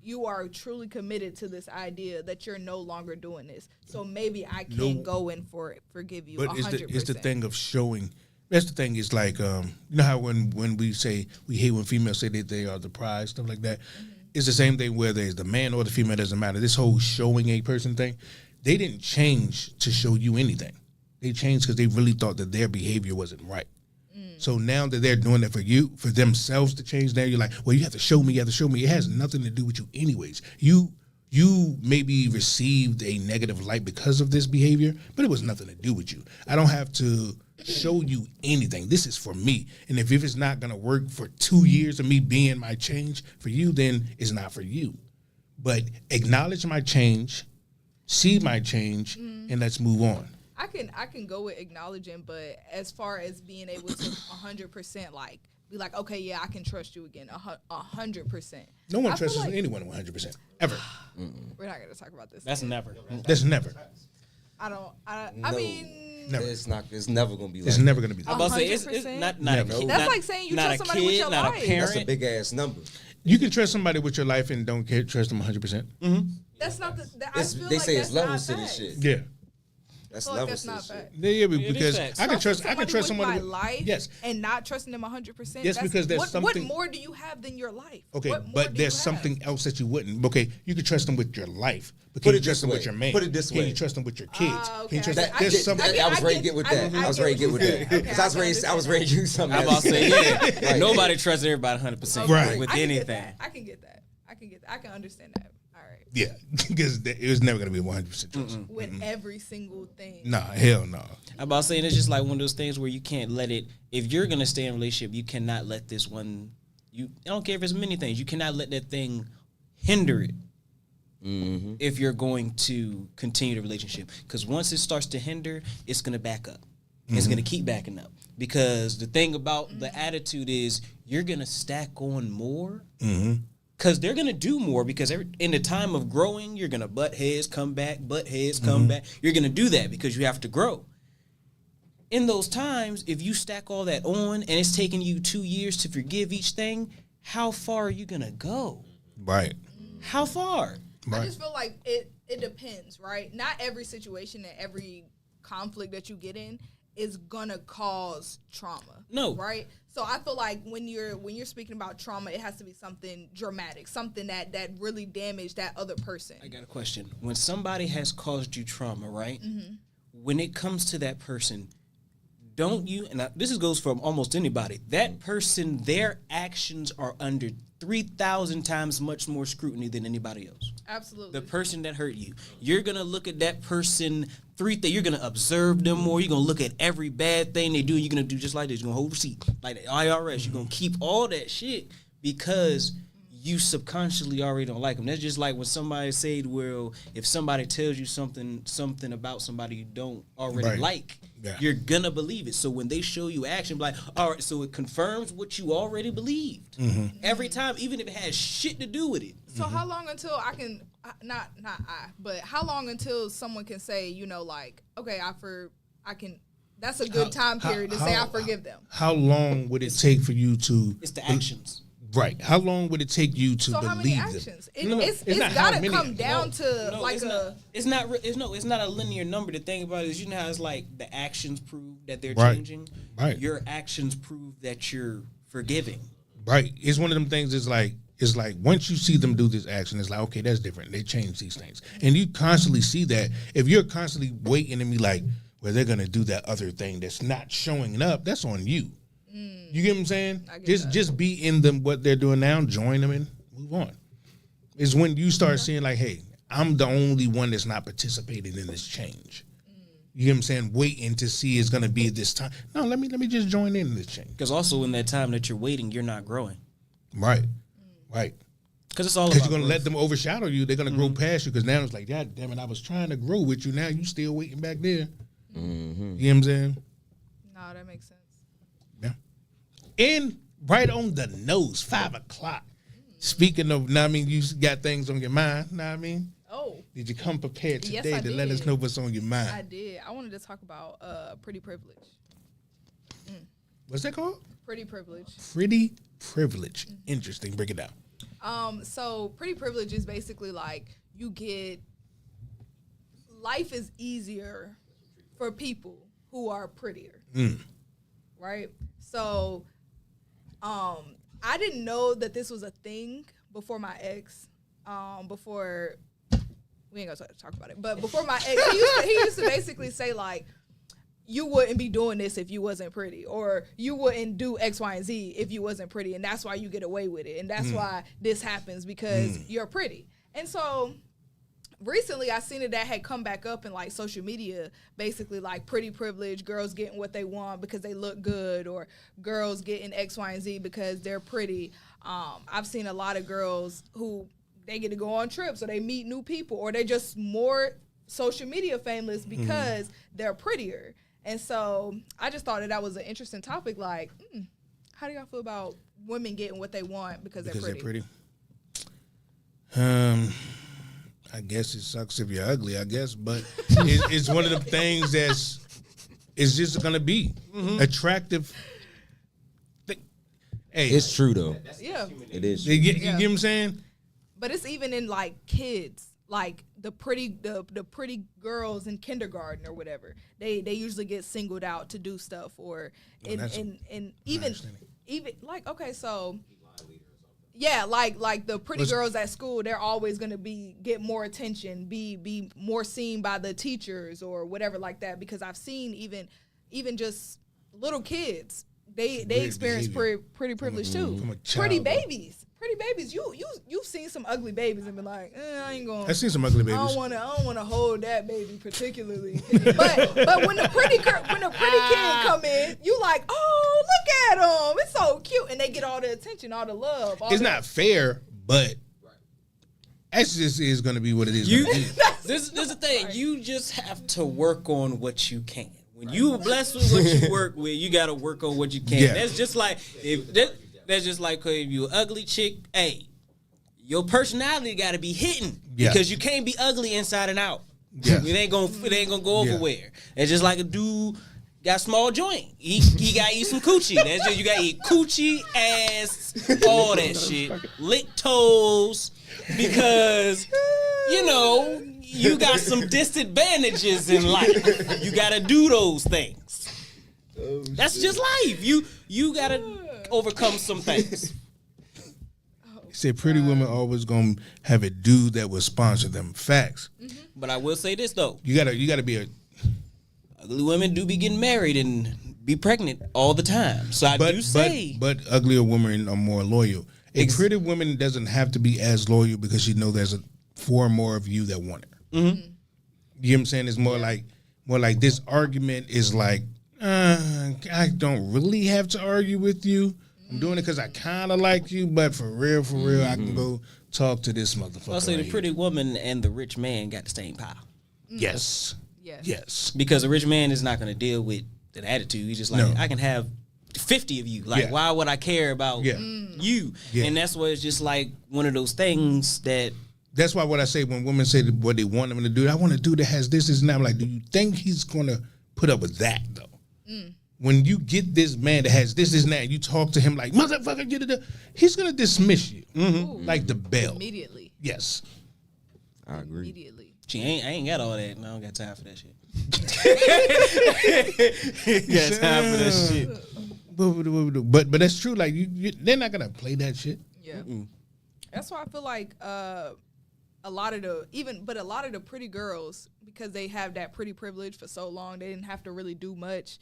you are truly committed to this idea that you're no longer doing this. So maybe I can go and forgive you 100%. It's the thing of showing. That's the thing is like, you know how when we say, we hate when females say that they are the prize, stuff like that. It's the same thing whether it's the man or the female, doesn't matter. This whole showing a person thing, they didn't change to show you anything. They changed because they really thought that their behavior wasn't right. So now that they're doing it for you, for themselves to change, now you're like, well, you have to show me, you have to show me. It has nothing to do with you anyways. You maybe received a negative light because of this behavior, but it was nothing to do with you. I don't have to show you anything. This is for me. And if it's not going to work for 2 years of me being my change for you, then it's not for you. But acknowledge my change, see my change, and let's move on. I can go with acknowledging, but as far as being able to 100% like be like, okay, yeah, I can trust you again, 100%. No one trusts anyone 100% ever. We're not gonna talk about this. That's never. That's never. I mean, Never. It's never gonna be. It's never gonna be. I'm about to say it's 100%? not Never. a kid. That's not- like saying you not trust a somebody kid, with your not life. a parent. That's a big ass number. You can trust somebody with your life and don't trust them 100%. that's not the. They say it's levels to this shit. Yeah. That's I feel like levels that's to not this fact. shit. Yeah, is because facts. I can trust someone with my with life. Yes. And not trusting them 100%. Yes, because there's what something- more do you have than your life? Okay, What more but do there's you something have? else that you wouldn't. Okay, you can trust them with your life, but Put can you it trust this them way. with your man? Put it this Can way. you trust them with your kids? Okay, Can you trust I them? get- There's I something. get- I was ready to get with that. I was ready to get with that. Okay, Because I was ready to use something. I'm about to say, yeah. Right. Nobody trusts everybody 100% Right. with I can get anything. that. I can get that. I can understand that. All right. Yeah, because it was never gonna be 100% trust. With every single thing. Nah, hell no. I'm about to say it's just like one of those things where you can't let it. If you're gonna stay in a relationship, you cannot let this one. I don't care if it's many things. You cannot let that thing hinder it. If you're going to continue the relationship, because once it starts to hinder, it's gonna back up. It's gonna keep backing up. Because the thing about the attitude is you're gonna stack on more. Because they're gonna do more. Because in the time of growing, you're gonna butt heads, come back, butt heads, come back. You're gonna do that because you have to grow. In those times, if you stack all that on and it's taking you 2 years to forgive each thing, how far are you gonna go? Right. How far? I just feel like it depends, right? Not every situation and every conflict that you get in is gonna cause trauma. No. Right? So I feel like when you're speaking about trauma, it has to be something dramatic, something that really damaged that other person. I got a question. When somebody has caused you trauma, right? When it comes to that person, don't you, and this goes for almost anybody, that person, their actions are under 3,000 times much more scrutiny than anybody else. Absolutely. The person that hurt you. You're going to look at that person, you're going to observe them more. You're going to look at every bad thing they do. You're going to do just like this. You're going to hold receipt. Like the IRS. You're going to keep all that shit because you subconsciously already don't like them. That's just like when somebody said, well, if somebody tells you something about somebody you don't already like, you're going to believe it. So when they show you action, like, all right, so it confirms what you already believed. Every time, even if it has shit to do with it. So how long until I can but how long until someone can say, like, okay, I can that's a good time period to say I forgive them. How long would it take for you to? It's the actions. Right. How long would it take you to So believe how many them? actions? It's not It's how gotta many. come down to like it's not a linear number. The thing about it is, you know how it's like the actions prove that they're Right. changing. Right. Your actions prove that you're forgiving. Right. It's one of them things. It's like once you see them do this action, it's like, okay, that's different. They change these things, and you constantly see that. If you're constantly waiting and be like, well, they're gonna do that other thing that's not showing up, that's on you. You get what I'm saying? Just be in them what they're doing now, join them and move on. It's when you start seeing like, hey, I'm the only one that's not participating in this change. You get what I'm saying? Waiting to see it's gonna be this time. No, let me just join in this change. Because also in that time that you're waiting, you're not growing. Right. Because it's all Because about you're gonna growth. let them overshadow you. They're gonna grow past you. Because now it's like, God damn it, I was trying to grow with you. Now you still waiting back there. You know what I'm saying? No, that makes sense. Yeah. And right on the nose, 5 o'clock. Speaking of, know what I mean, you got things on your mind. Know what I mean? Oh, Did you come prepared Yes, today I to let us did. know what's on your mind? I did. I wanted to talk about pretty privilege. What's that called? Pretty privilege. Pretty privilege. Interesting. Break it down. So pretty privilege is basically like life is easier for people who are prettier. Right? So I didn't know that this was a thing before my ex. Before we ain't gonna talk about it, but before my ex, he used to basically say like, you wouldn't be doing this if you wasn't pretty, or you wouldn't do X, Y, and Z if you wasn't pretty, and that's why you get away with it, and that's why this happens because you're pretty. And so recently I seen that had come back up in like social media, basically like pretty privilege, girls getting what they want because they look good, or girls getting X, Y, and Z because they're pretty. I've seen a lot of girls who they get to go on trips, or they meet new people, or they're just more social media famous because they're prettier. And so I just thought that was an interesting topic. Like, how do y'all feel about women getting what they want because they're pretty? I guess it sucks if you're ugly, I guess, but it's one of the things it's just gonna be attractive. Hey, It's true though. Yeah. It is. you get what I'm saying? But it's even in like kids, like the pretty girls in kindergarten or whatever. They usually get singled out to do stuff, or and even like, okay, so yeah, like the pretty girls at school, they're always gonna get more attention, be more seen by the teachers or whatever like that. Because I've seen even just little kids, they experience pretty privilege too. From a child, Pretty bro. babies. You've seen some ugly babies and been like, I ain't gonna. I've seen some ugly I babies. don't wanna hold that baby particularly. but when the pretty kid come in, you like, oh, look at him, it's so cute, and they get all the attention, all the love. It's not fair, but that's just is gonna be what it is. gonna be. This is the thing. You just have to work on what you can. When you blessed with what you work with, you got to work on what you can. Yeah. That's just like that's just like if you an ugly chick, hey, your personality got to be hitting Yeah. because you can't be ugly inside and out. Yeah. It ain't gonna go Yeah. everywhere. It's just like a dude got small joint. He got to eat some coochie. That's just, you got to eat coochie, ass, all that shit. Lick toes, because you got some disadvantages in life. You got to do those things. That's just life. You got to overcome some things. He said pretty women always gonna have a dude that will sponsor them. Facts. But I will say this though. You gotta be a. Ugly women do be getting married and be pregnant all the time. So I do say. But uglier women are more loyal. A pretty woman doesn't have to be as loyal because she knows there's four more of you that want her. You know what I'm saying? It's more like this argument is like, I don't really have to argue with you. I'm doing it because I kind of like you, but for real, I can go talk to this motherfucker. I'll say right the here. pretty woman and the rich man got the same power. Yes. Yes. Because a rich man is not going to deal with an attitude. He's just like, I can have 50 of you. Like, why would I care about you? Yeah. And that's why it's just like one of those things that. That's why what I say when women say what they want them to do, I want a dude that has this and that. I'm like, do you think he's going to put up with that, though? When you get this man that has this and that, and you talk to him like, motherfucker, he's going to dismiss you. Like the bell. Immediately. Yes. I agree. Immediately. I ain't got all that. I don't got time for that shit. got time for that shit. But that's true. Like they're not gonna play that shit. Yeah. That's why I feel like a lot of the pretty girls, because they have that pretty privilege for so long, they didn't have to really do much,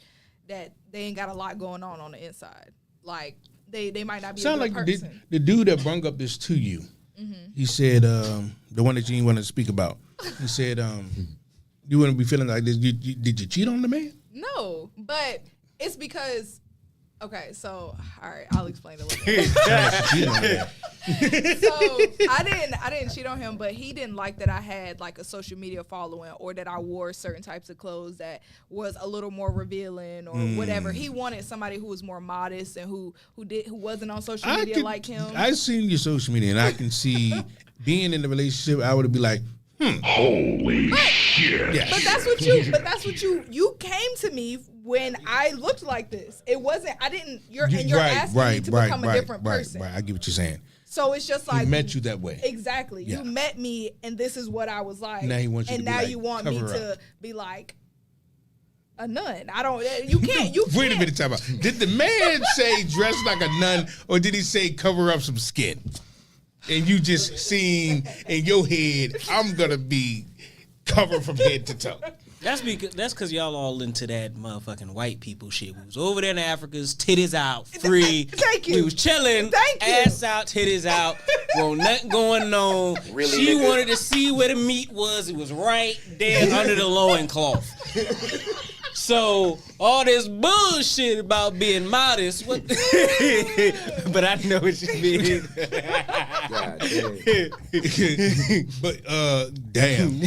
that they ain't got a lot going on the inside. Like they might not be Sound a good like person. the dude that brung up this to you. He said the one that you didn't want to speak about. He said You wouldn't be feeling like this. Did you cheat on the man? No, but it's because. Okay, so all right, I'll explain a little bit. So I didn't cheat on him, but he didn't like that I had like a social media following or that I wore certain types of clothes that was a little more revealing or whatever. He wanted somebody who was more modest and who wasn't on social media like him. I've seen your social media, and I can see being in the relationship. I would be like, Holy shit. yes. But that's what you came to me when I looked like this. It wasn't. I didn't. You're asking me to become a different person. Right. I get what you're saying. So it's just like He met you that way. Exactly. Yeah. You met me, and this is what I was like. Now he wants you and to be now like, you want me cover to up. be like a nun. I don't. You can't. You Wait a can't. minute, time out. Did the man say dress like a nun, or did he say cover up some skin? And you just seen in your head, I'm gonna be covered from head to toe. That's because y'all all into that motherfucking white people shit. We was over there in Africa's, titties out, free. Thank you. We was chilling, Thank you. ass out, titties out. Well, nothing going on. Really, she nigga? wanted to see where the meat was. It was right there under the loincloth. So all this bullshit about being modest, what? But I know what you mean. God damn. But damn.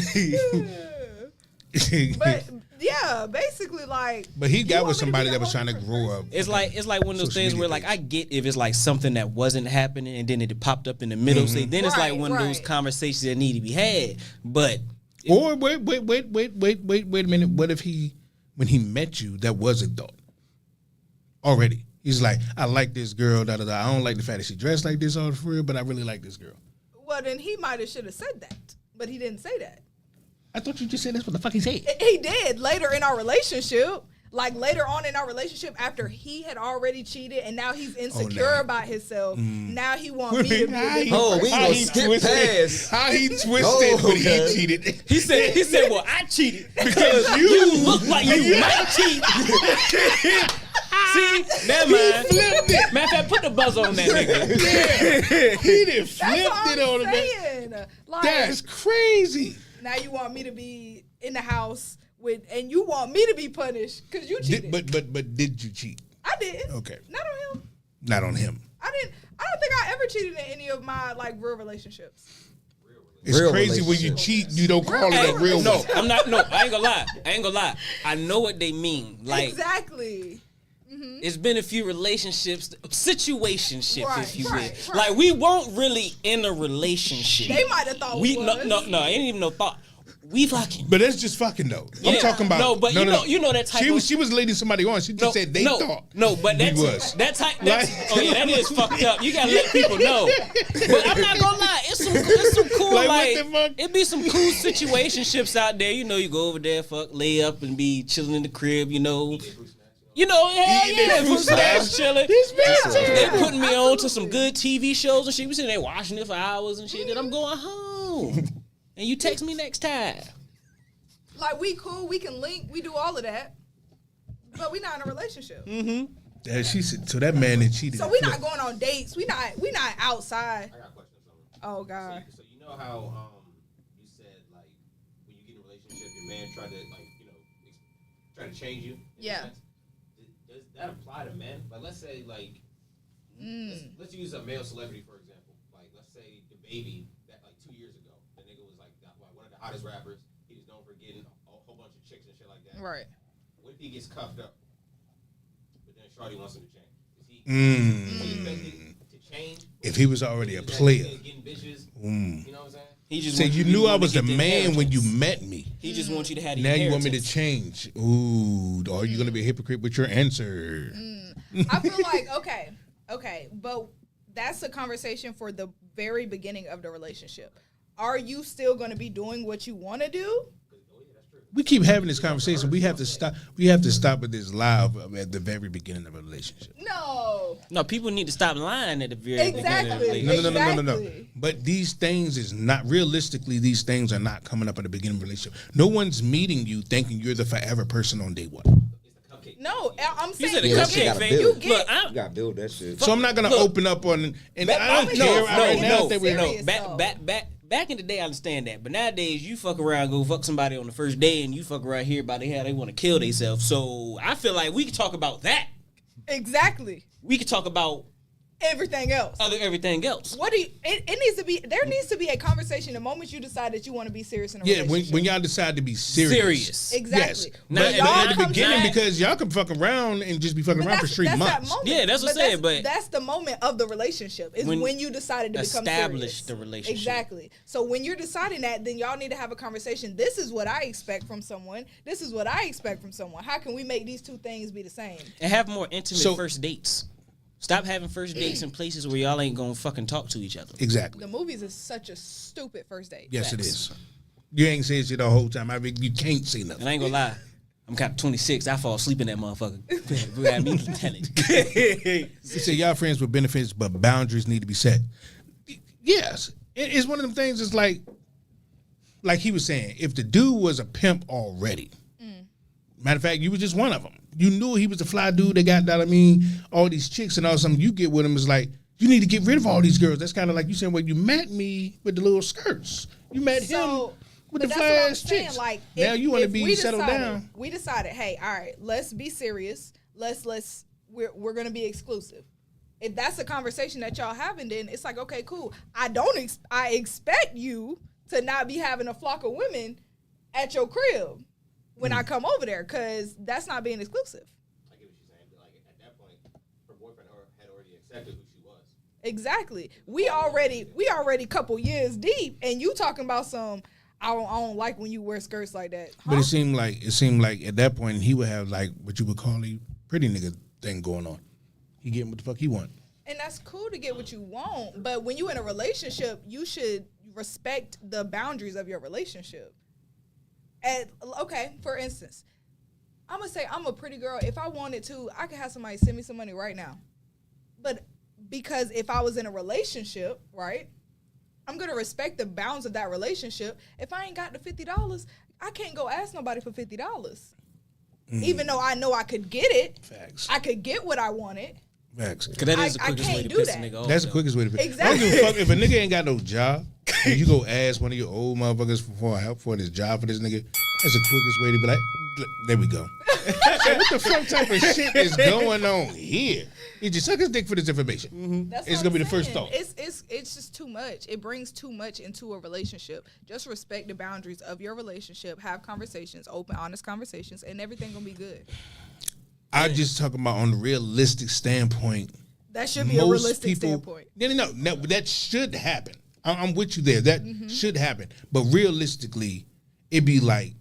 But yeah, basically like. But he you got want with me to somebody be a that was whole trying to different grow up. It's like one of those Social things media where like days. I get if it's like something that wasn't happening and then it popped up in the middle. So then it's like Right, one of those right. conversations that need to be had. But Or wait a minute. What if when he met you, that was a thought already? He's like, I like this girl. Da da da. I don't like the fact that she dressed like this all for real, but I really like this girl. Well, then he might have should have said that, but he didn't say that. I thought you just said that's what the fuck he said. He did later in our relationship. Like later on in our relationship, after he had already cheated and now he's insecure now. about himself. Now he want me to be a different Oh, we How gonna he skip twisted- past. How he twisted Oh, when he okay. cheated. he said, well, I cheated because you look like you might cheat. See, never mind. Flipped it. Matter of fact, put the buzzer on that nigga. Yeah. He done That's flipped what it on I'm him. saying. Like, That's crazy. now you want me to be in the house with, and you want me to be punished because you cheated. But did you cheat? I didn't. Okay. Not on him. Not on him. I don't think I ever cheated in any of my like real relationships. It's Real crazy when you relationship. cheat, you don't call it a real No, one. I'm not. No, I ain't gonna lie. I know what they mean. Like, Exactly. it's been a few relationships, situationships, Right, if you will. right. Like, we weren't really in a relationship. They might have thought we was. No, ain't even no thought. We fucking. But that's just fucking though. I'm Yeah. talking about No, but you know that type she of- she was leading somebody on. She just said they thought. No, but we that's was. that type. That's, Like- oh yeah, that is fucked up. You gotta let people know. But I'm not gonna lie, it's some cool Like, like, what the fuck? it be some cool situationships out there. You know, you go over there, fuck, lay up and be chilling in the crib. You know, hell Eating yeah, their fruit snacks, chilling. They Yeah. putting me on to some good TV shows and shit. We sitting there watching it for hours and shit. Then I'm going home, and you text me next time. Like we cool, we can link, we do all of that, but we not in a relationship. Yeah, she said so that man that cheated. So we not going on dates. We not outside. I got questions on it. Oh God. So you know how you said like when you get in a relationship, your man tried to try to change you. in a Yeah. sense? Does that apply to men? Like let's say like let's use a male celebrity for example. Like let's say the baby that like 2 years ago, the nigga was like one of the hottest rappers. He was known for getting a whole bunch of chicks and shit like that. Right. What if he gets cuffed up? But then Shorty wants him to change. Is he expected to change? If he was already a Is that player. nigga getting bitches? Mm. You know what I'm saying? He just So wants you knew I want to was a get the man when you inheritance. met me. He just wants you to have the Now you want me to inheritance. change. Ooh, are you gonna be a hypocrite with your answer? I feel like okay, but that's a conversation for the very beginning of the relationship. Are you still going to be doing what you want to do? We keep having this conversation. We have to stop. We have to stop with this live at the very beginning of a relationship. No. No, people need to stop lying at the very beginning of the Exactly. relationship. No. Exactly. But these things is not realistically. These things are not coming up at the beginning of a relationship. No one's meeting you thinking you're the forever person on day one. No, I'm You saying said the Yeah, you that shit cupcake gotta thing. build. You get- Look, I'm, You gotta build that shit. So I'm not gonna Look. open up on. And I don't care right now. no, That we're serious. back back in the day, I understand that. But nowadays, you fuck around, go fuck somebody on the first day, and you fuck around here about how they want to kill themselves. So I feel like we could talk about that. Exactly. We could talk about everything else. Everything else. What do you? It needs to be. There needs to be a conversation the moment you decide that you want to be serious in a relationship. when y'all decide to be serious. Exactly. Yes. But But at the beginning, because y'all can fuck around and just be fucking around for 3 months. Yeah, that's what I'm saying. But that's the moment of the relationship. Is when you decided to become establish serious. the relationship. Exactly. So when you're deciding that, then y'all need to have a conversation. This is what I expect from someone. This is what I expect from someone. How can we make these two things be the same? And have more intimate first dates. Stop having first dates in places where y'all ain't gonna fucking talk to each other. Exactly. The movies is such a stupid first date. Yes, it is. You ain't saying shit the whole time. I mean, you can't say nothing. And I ain't gonna lie. I'm kind of 26. I fall asleep in that motherfucker. I mean, lieutenant. You say y'all friends with benefits, but boundaries need to be set. Yes. It's one of them things. It's like he was saying, if the dude was a pimp already, matter of fact, you was just one of them. You knew he was a fly dude that got that. I mean, all these chicks and all something you get with him is like, you need to get rid of all these girls. That's kind of like you saying, well, you met me with the little skirts. You met him with the fly ass chicks. Like, now you want to be settled down. We decided, hey, all right, let's be serious. We're gonna be exclusive. If that's the conversation that y'all having, then it's like, okay, cool. I expect you to not be having a flock of women at your crib when I come over there, because that's not being exclusive. I get what you're saying. But like at that point, her boyfriend had already accepted who she was. Exactly. We already couple years deep, and you talking about some. I don't like when you wear skirts like that. Huh? But it seemed like at that point he would have like what you would call a pretty nigga thing going on. He getting what the fuck he want. And that's cool to get what you want, but when you in a relationship, you should respect the boundaries of your relationship. And okay, for instance, I'm gonna say I'm a pretty girl. If I wanted to, I could have somebody send me some money right now. But because if I was in a relationship, right, I'm gonna respect the bounds of that relationship. If I ain't got the $50, I can't go ask nobody for $50. Even though I know I could get it. Facts. I could get what I wanted. Facts. Because that is the quickest way to piss a nigga off. That's the quickest way to piss. Exactly. I don't give a fuck if a nigga ain't got no job and you go ask one of your old motherfuckers for help for this job for this nigga. That's the quickest way to be like, there we go. So what the fuck type of shit is going on here? He just suck his dick for this information. That's It's what gonna be I'm the first saying. thought. It's just too much. It brings too much into a relationship. Just respect the boundaries of your relationship. Have conversations, open, honest conversations, and everything gonna be good. I just talking about on the realistic standpoint. That should be a realistic standpoint. No, that should happen. I'm with you there. That should happen. But realistically, it'd be like,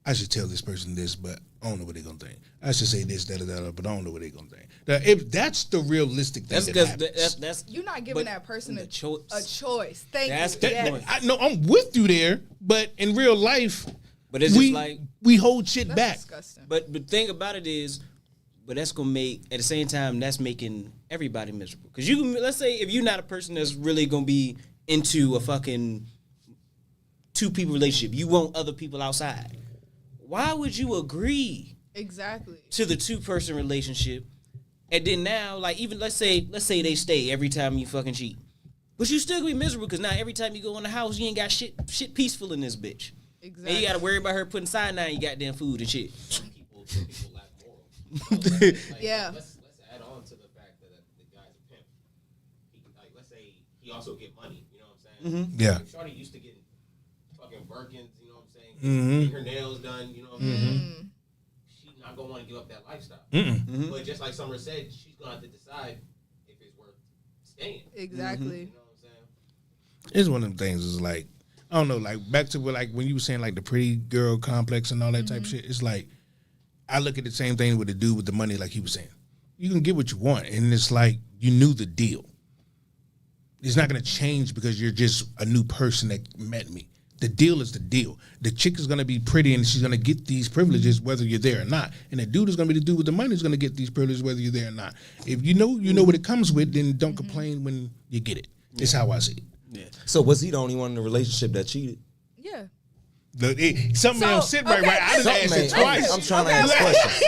I should tell this person this, but I don't know what they're gonna think. I should say this, but I don't know what they're gonna think. Now, if that's the realistic thing, that's you're not giving that person a choice. Thank you. I know I'm with you there, but in real life, but it's just like we hold shit back. Disgusting. But the thing about it is, but that's gonna make at the same time that's making everybody miserable. Because you can, let's say if you're not a person that's really gonna be into a fucking 2-people relationship, you want other people outside. Why would you agree exactly to the 2-person relationship? And then now, like, even let's say they stay every time you fucking cheat, but you still gonna be miserable because now every time you go in the house, you ain't got shit peaceful in this bitch. Exactly. And you gotta worry about her putting cyanide in your goddamn food and shit. Some people lack morals. Yeah. Let's add on to the fact that the guy's a pimp. Let's say he also get money. You know what I'm saying? Yeah. Shorty used to getting fucking Birkins. You know what I'm saying? Getting her nails done. You know what I'm saying? She's not gonna want to give up that lifestyle. But just like Summer said, she's gonna have to decide if it's worth staying. Exactly. You know what I'm saying? It's one of them things. Is like, I don't know, like back to like when you were saying like the pretty girl complex and all that type of shit. It's like I look at the same thing with the dude with the money, like he was saying. You can get what you want, and it's like you knew the deal. It's not gonna change because you're just a new person that met me. The deal is the deal. The chick is gonna be pretty and she's gonna get these privileges whether you're there or not. And the dude is gonna be the dude with the money is gonna get these privileges whether you're there or not. If you know what it comes with, then don't complain when you get it. It's how I see it. Yeah. So was he the only one in the relationship that cheated? Yeah. Some man sitting right. I didn't ask it twice. I'm trying to ask questions.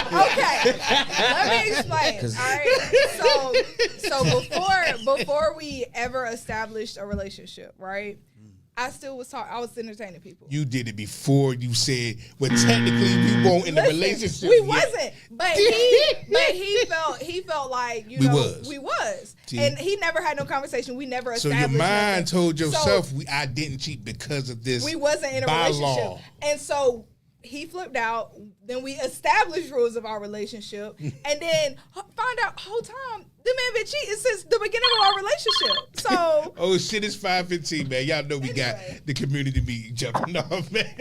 Okay, let me explain. All right, so before we ever established a relationship, right? I still was talking. I was entertaining people. You did it before you said, well, technically we won't in the relationship. We yet. wasn't, but he felt like we was, See? and he never had no conversation. We never So established. your mind nothing. told yourself, So, I didn't cheat because of this. we wasn't in a by relationship, law. and so he flipped out. Then we established rules of our relationship, and then find out whole time the man been cheating since the beginning of our relationship. So Oh shit, it's 5:15, man. Y'all know we got the community meeting jumping off, man.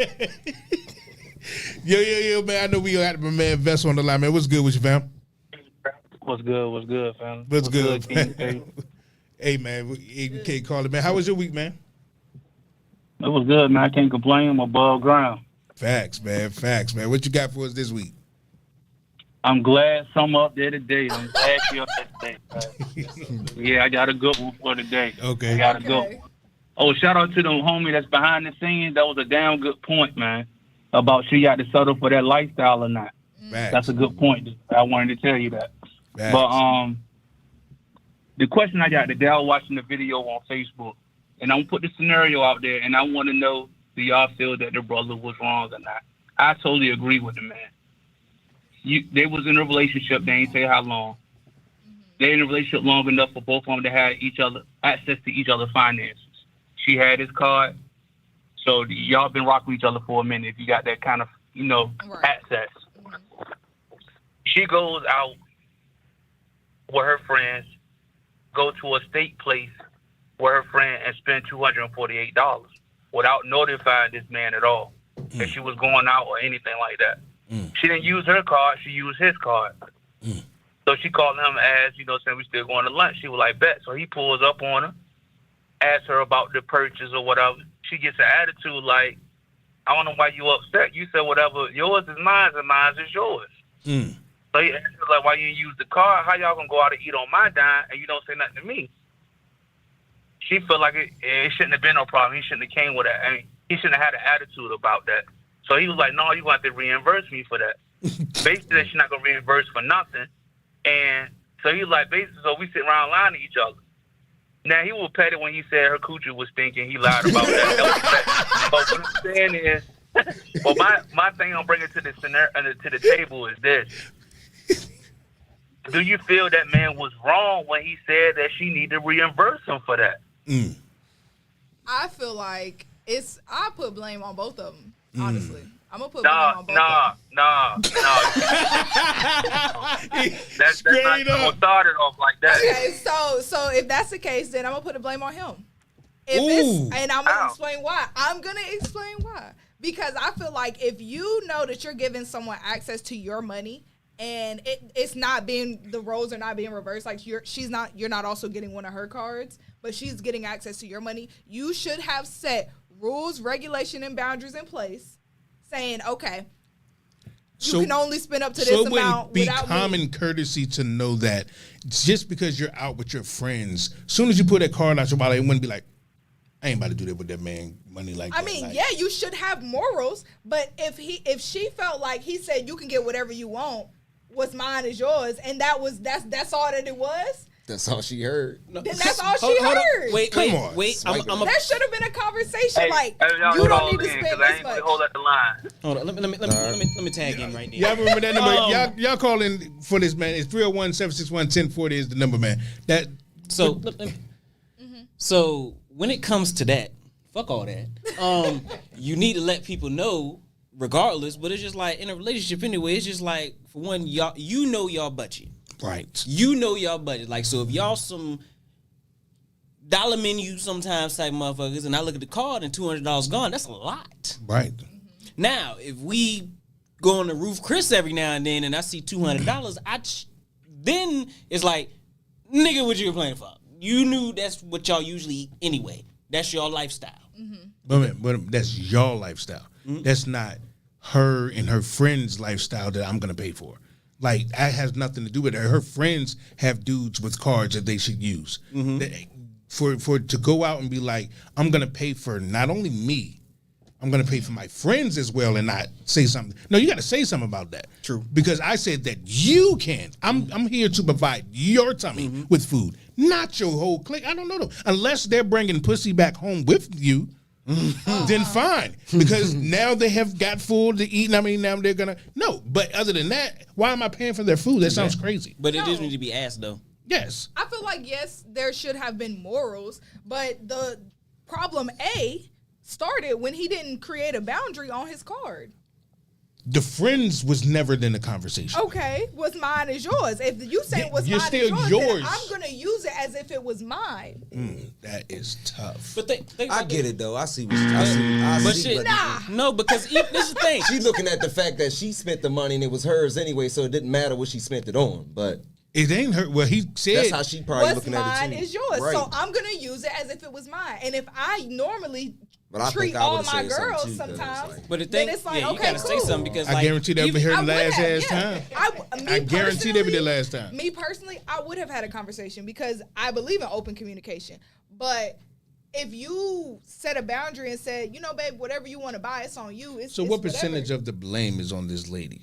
yo, man. I know we got my man Vessel on the line, man. What's good with you, fam? What's good, fam? What's good, King? man? Hey, man, we can't call it, man. How was your week, man? It was good, man. I can't complain. I'm above ground. Facts, man. What you got for us this week? I'm glad some up there today. I'm glad you're up there today. Yeah, I got a good one for today. Okay. I got a good one. Oh, shout out to the homie that's behind the scenes. That was a damn good point, man, about she got to settle for that lifestyle or not. Facts. That's a good point. I wanted to tell you that. Facts. But the question I got today, I was watching the video on Facebook, and I'm gonna put the scenario out there, and I want to know, do y'all feel that the brother was wrong or not? I totally agree with the man. They was in a relationship. They ain't say how long. They in a relationship long enough for both of them to have each other access to each other's finances. She had his card, so y'all been rocking with each other for a minute. If you got that kind of, access. She goes out with her friends, go to a steak place with her friend and spend $248 without notifying this man at all that she was going out or anything like that. She didn't use her card, she used his card. So she called him, asked, saying we still going to lunch. She was like, bet. So he pulls up on her, asks her about the purchase or whatever. She gets an attitude like, I don't know why you upset. You said whatever, yours is mine and mine is yours. So he asked her, like, why you didn't use the card? How y'all gonna go out and eat on my dime and you don't say nothing to me? She felt like it shouldn't have been no problem. He shouldn't have came with that. I mean, he shouldn't have had an attitude about that. So he was like, no, you're going to have to reimburse me for that. Basically, she's not going to reimburse for nothing. And so he was like, basically, so we sit around lying to each other. Now, he was petty when he said her coochie was stinking. He lied about that. That was petty. But what I'm saying is, well, my thing I'm bringing to the to the table is this. Do you feel that man was wrong when he said that she needed to reimburse him for that? I feel like I put blame on both of them. Honestly, I'm gonna put blame on both of them. No. That's not gonna start it off like that. Okay, so if that's the case, then I'm gonna put the blame on him. And I'm gonna explain why. Because I feel like if you know that you're giving someone access to your money and it's not being, the roles are not being reversed, like you're not also getting one of her cards, but she's getting access to your money, you should have set rules, regulation, and boundaries in place saying, okay, you can only spend up to this amount without me. So it would be common courtesy to know that just because you're out with your friends, as soon as you put that card out your wallet, it wouldn't be like, I ain't about to do that with that man money like that. I mean, yeah, you should have morals, but if she felt like he said you can get whatever you want, what's mine is yours, and that's all that it was. That's all she heard. Then that's all she heard. Wait. That should have been a conversation. Hey, You don't need to spend this much. Hold at the line. Hold on, let me tag in right there. Y'all remember that number? Y'all call in for this, man. It's 301-761-1040 is the number, man. So when it comes to that, fuck all that. You need to let people know, regardless. But it's just like in a relationship anyway. It's just like, for one, y'all, y'all budget. Right. Y'all budget. Like, so if y'all some dollar menu sometimes type motherfuckers, and I look at the card and $200 gone, that's a lot. Right. Now, if we go on the roof Chris every now and then and I see $200, then it's like, nigga, what you playing for? You knew that's what y'all usually eat anyway. That's your lifestyle. But that's your lifestyle. That's not her and her friends' lifestyle that I'm going to pay for. Like, that has nothing to do with her. Her friends have dudes with cards that they should use. For to go out and be like, I'm going to pay for not only me, I'm going to pay for my friends as well and not say something. No, you got to say something about that. True. Because I said that you can't. I'm here to provide your tummy with food, not your whole clique. I don't know, though. Unless they're bringing pussy back home with you, then fine. Because now they have got food to eat. And I mean, now they're gonna no. But other than that, why am I paying for their food? That sounds crazy. But it does need to be asked though. Yes. I feel like yes, there should have been morals, but the problem started when he didn't create a boundary on his card. The friends was never in the conversation. Okay, what's mine is yours. If you say what's you're mine still is yours. then I'm gonna use it as if it was mine. That is tough. But I get it though. I see. I But see. shit, but no, because this is the thing. she looking at the fact that she spent the money and it was hers anyway, so it didn't matter what she spent it on. But it ain't her. Well, he said that's how she probably What's looking at mine it too. is yours. Right. So I'm gonna use it as if it was mine. And if I normally But I treat think I all would've my said something girls too, 'cause it's sometimes, like- But the then thing, it's like, you okay, gotta say cool. something because I like, guarantee that be her I would last have, ass yeah. time. Me I guarantee that be the personally- last time. Me personally, I would have had a conversation because I believe in open communication. But if you set a boundary and said, you know, babe, whatever you want to buy, it's on you. It's, So it's what whatever. percentage of the blame is on this lady?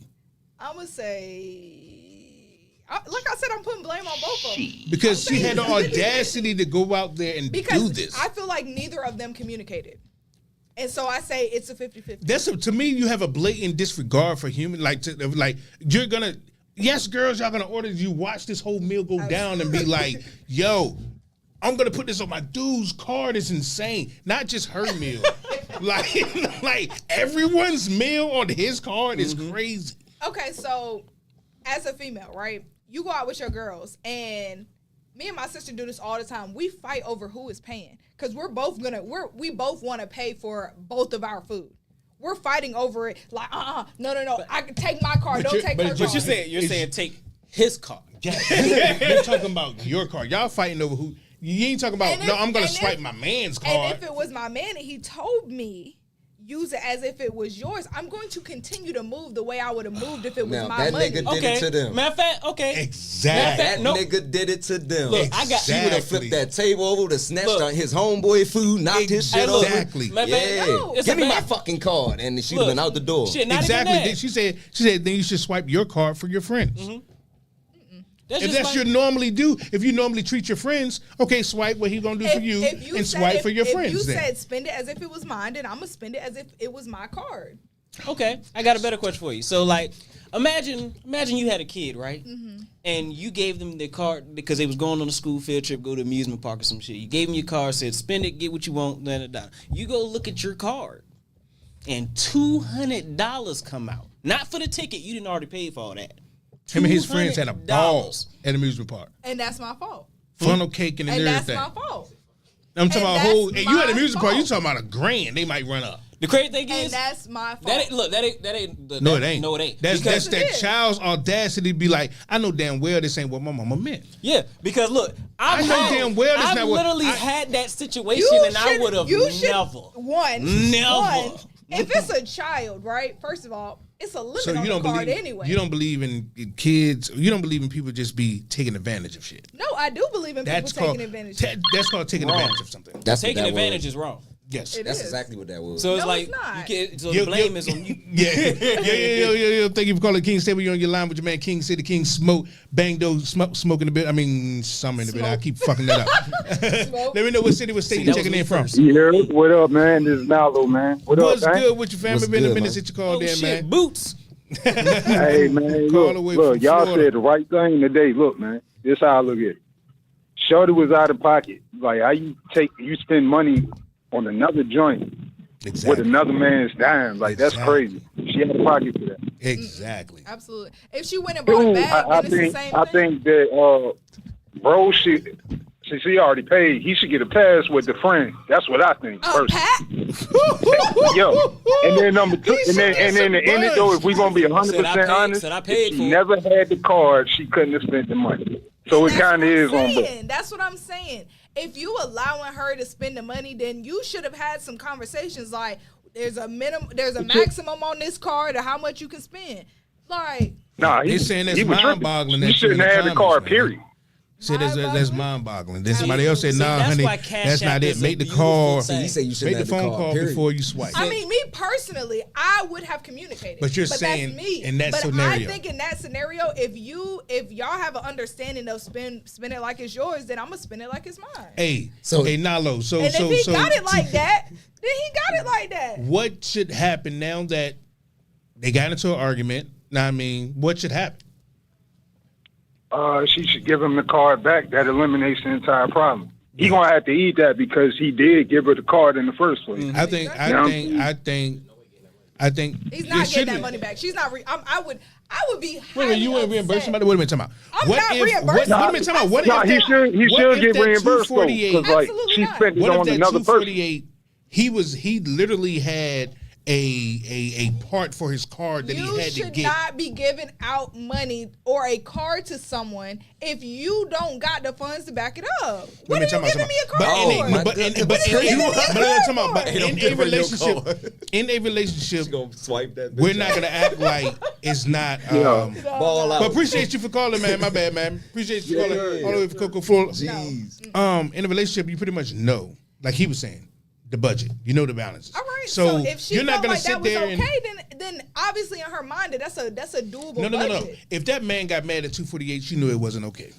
I'm gonna say, like I said, I'm putting blame on both of them. Because she had the audacity to go out there and Because do this. I feel like neither of them communicated. And so I say it's a 50-50. That's to me, you have a blatant disregard for human. Like you're gonna. Yes, girls, y'all gonna order you watch this whole meal go down and be like, yo, I'm gonna put this on my dude's card. It's insane. Not just her meal. like everyone's meal on his card is crazy. Okay, so as a female, right? You go out with your girls, and me and my sister do this all the time. We fight over who is paying because we both want to pay for both of our food. We're fighting over it. Like, no. I can take my card. Don't take her card. But you're saying take his card. You're talking about your card. Y'all fighting over who. You ain't talking about, I'm going to swipe my man's card. And if it was my man and he told me, use it as if it was yours, I'm going to continue to move the way I would have moved if it was Now, my that money. nigga did it to them. Matter of fact, okay. Exactly. That nigga did it to them. Look, I got- She would have flipped that table over, would have snatched Look. on his homeboy food, knocked his shit over. Exactly. Matter of fact, Yeah. no, it's Give a me my bad- fucking card. And she would have Look, been out the door. Shit, not Exactly. even that. She said then you should swipe your card for your friends. That's If just that's like- your normally do, if you normally treat your friends, okay, swipe what he gonna do for you, and swipe for your friends. If you then. said spend it as if it was mine, then I'm gonna spend it as if it was my card. Okay, I got a better question for you. So, like, imagine you had a kid, right? And you gave them their card because they was going on a school field trip, go to amusement park or some shit. You gave them your card, said spend it, get what you want, da. You go look at your card, and $200 come out. Not for the ticket, you didn't already pay for all that. Him and his friends had a ball $200. at amusement park, And that's my fault. funnel cake and, And that's everything. my fault. I'm talking and about whole. that's And you at my amusement park, you fault. talking about $1,000? They might run up. The crazy thing And is, that's my fault. that ain't. No, it ain't. No, it ain't. That's Because- that is. child's audacity to be like, I know damn well this ain't what my mama meant. Yeah, because look, I know damn well that's I've not what- literally I- had that situation, You and I should- would have you should- never. One, if it's a child, right? First of all, it's a limit So on you the don't card believe anyway. you don't believe in kids. You don't believe in people just be taking advantage of shit. No, I do believe in That's people called taking advantage. that's called taking advantage of something. That's what Taking that advantage was. is wrong. Yes, It That's is. exactly what that was. So it's No, like it's not. you can't. So the blame is on you. Yeah. Thank you for calling King Stable. You're on your line with your man King City King Smoke. Bang those smoking a bit. I mean, some in a bit. I keep fucking that up. Let me know what city, what state you that checking was in me from. first. Yeah, what up, man? This is Mallow, man. What's good with your family? What's Been a good, minute man? since you called Oh in, shit, man. boots. Hey, man, Call away from look, y'all Florida. said the right thing today. Look, man, this how I look at it. Shorty was out of pocket. Like, how you spend money on another joint with another man's dime. Like, that's crazy. She out of pocket for that. Exactly. Absolutely. If she went and bought a Dude, bag, I then it's the same I thing. think that bro should, since he already paid, he should get a pass with the friend. That's what I think. Oh, personally. Pat? Yo, and then number two, and then the end it though, if we gonna be 100% honest, Said I paid if for she it. never had the card, she couldn't have spent the money. So it That's kind of what I'm is on both. saying. That's what I'm saying. If you allowing her to spend the money, then you should have had some conversations like, there's a maximum on this card or how much you can spend. Like, Nah, They saying that's he was tripping. mind-boggling You that shouldn't you in have the the card. comments, man. Period. See, that's mind-boggling. Then somebody else said, See, "Nah, that's honey, why Cash that's App not it. is a Make the beautiful call. thing. You say you shouldn't Make the have the phone call, call period. before you swipe." I mean, me personally, I would have communicated. But you're that's saying me. in that but scenario. I think in that scenario, if y'all have an understanding of spend it like it's yours, then I'm gonna spend it like it's mine. Hey, So- hey, Nalo. and if he got it like that, then he got it like that. what should happen now that they got into an argument? Now, I mean, what should happen? She should give him the card back. That eliminates the entire problem. He gonna have to eat that because he did give her the card in the first place. I think He's it not getting should that be. money back. She's not. I would be. Wait a minute, you wouldn't reimburse somebody? Wait a minute, time out. I'm not reimbursing Wait a minute, time out. What No, if he that- should what if get that reimbursed though, 248 because like Absolutely she not. spent it What if on that another person. 248? He literally had a part for his card that You he had to should get. not be giving out money or a card to someone if you don't got the funds to back it up. What are you giving me a card for? But in a relationship, gonna swipe that. we're not gonna act like it's not. Ball out. But appreciate you for calling, man. My bad, man. Appreciate you for calling all the way from Cocoa Floor. Jeez. In a relationship, you pretty much know, like he was saying, the budget. You know the balances. All right. So, if she you're not felt gonna like sit that was there okay, and then obviously in her mind that's a doable no. budget. If that man got mad at 248, she knew it wasn't okay.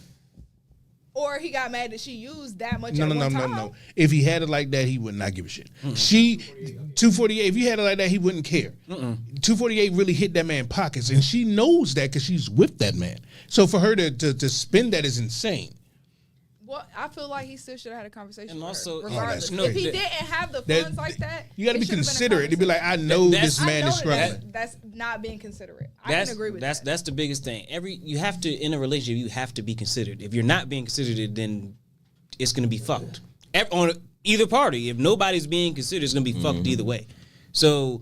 Or he got mad that she used that much No. at one time. If he had it like that, he would not give a shit. 248. If he had it like that, he wouldn't care. 248 really hit that man's pockets, and she knows that because she's with that man. So for her to spend that is insane. Well, I feel like he still should have had a conversation. And with also- her, Oh, regardless, that's if he crazy. didn't have the That- funds like that, You got to it be should have been a considerate. To be like, I know That's- this man is struggling. That's not being considerate. I That's can agree with that's that. that's the biggest thing. You have to, in a relationship, you have to be considered. If you're not being considered, then it's gonna be fucked on either party. If nobody's being considered, it's gonna be fucked either way. So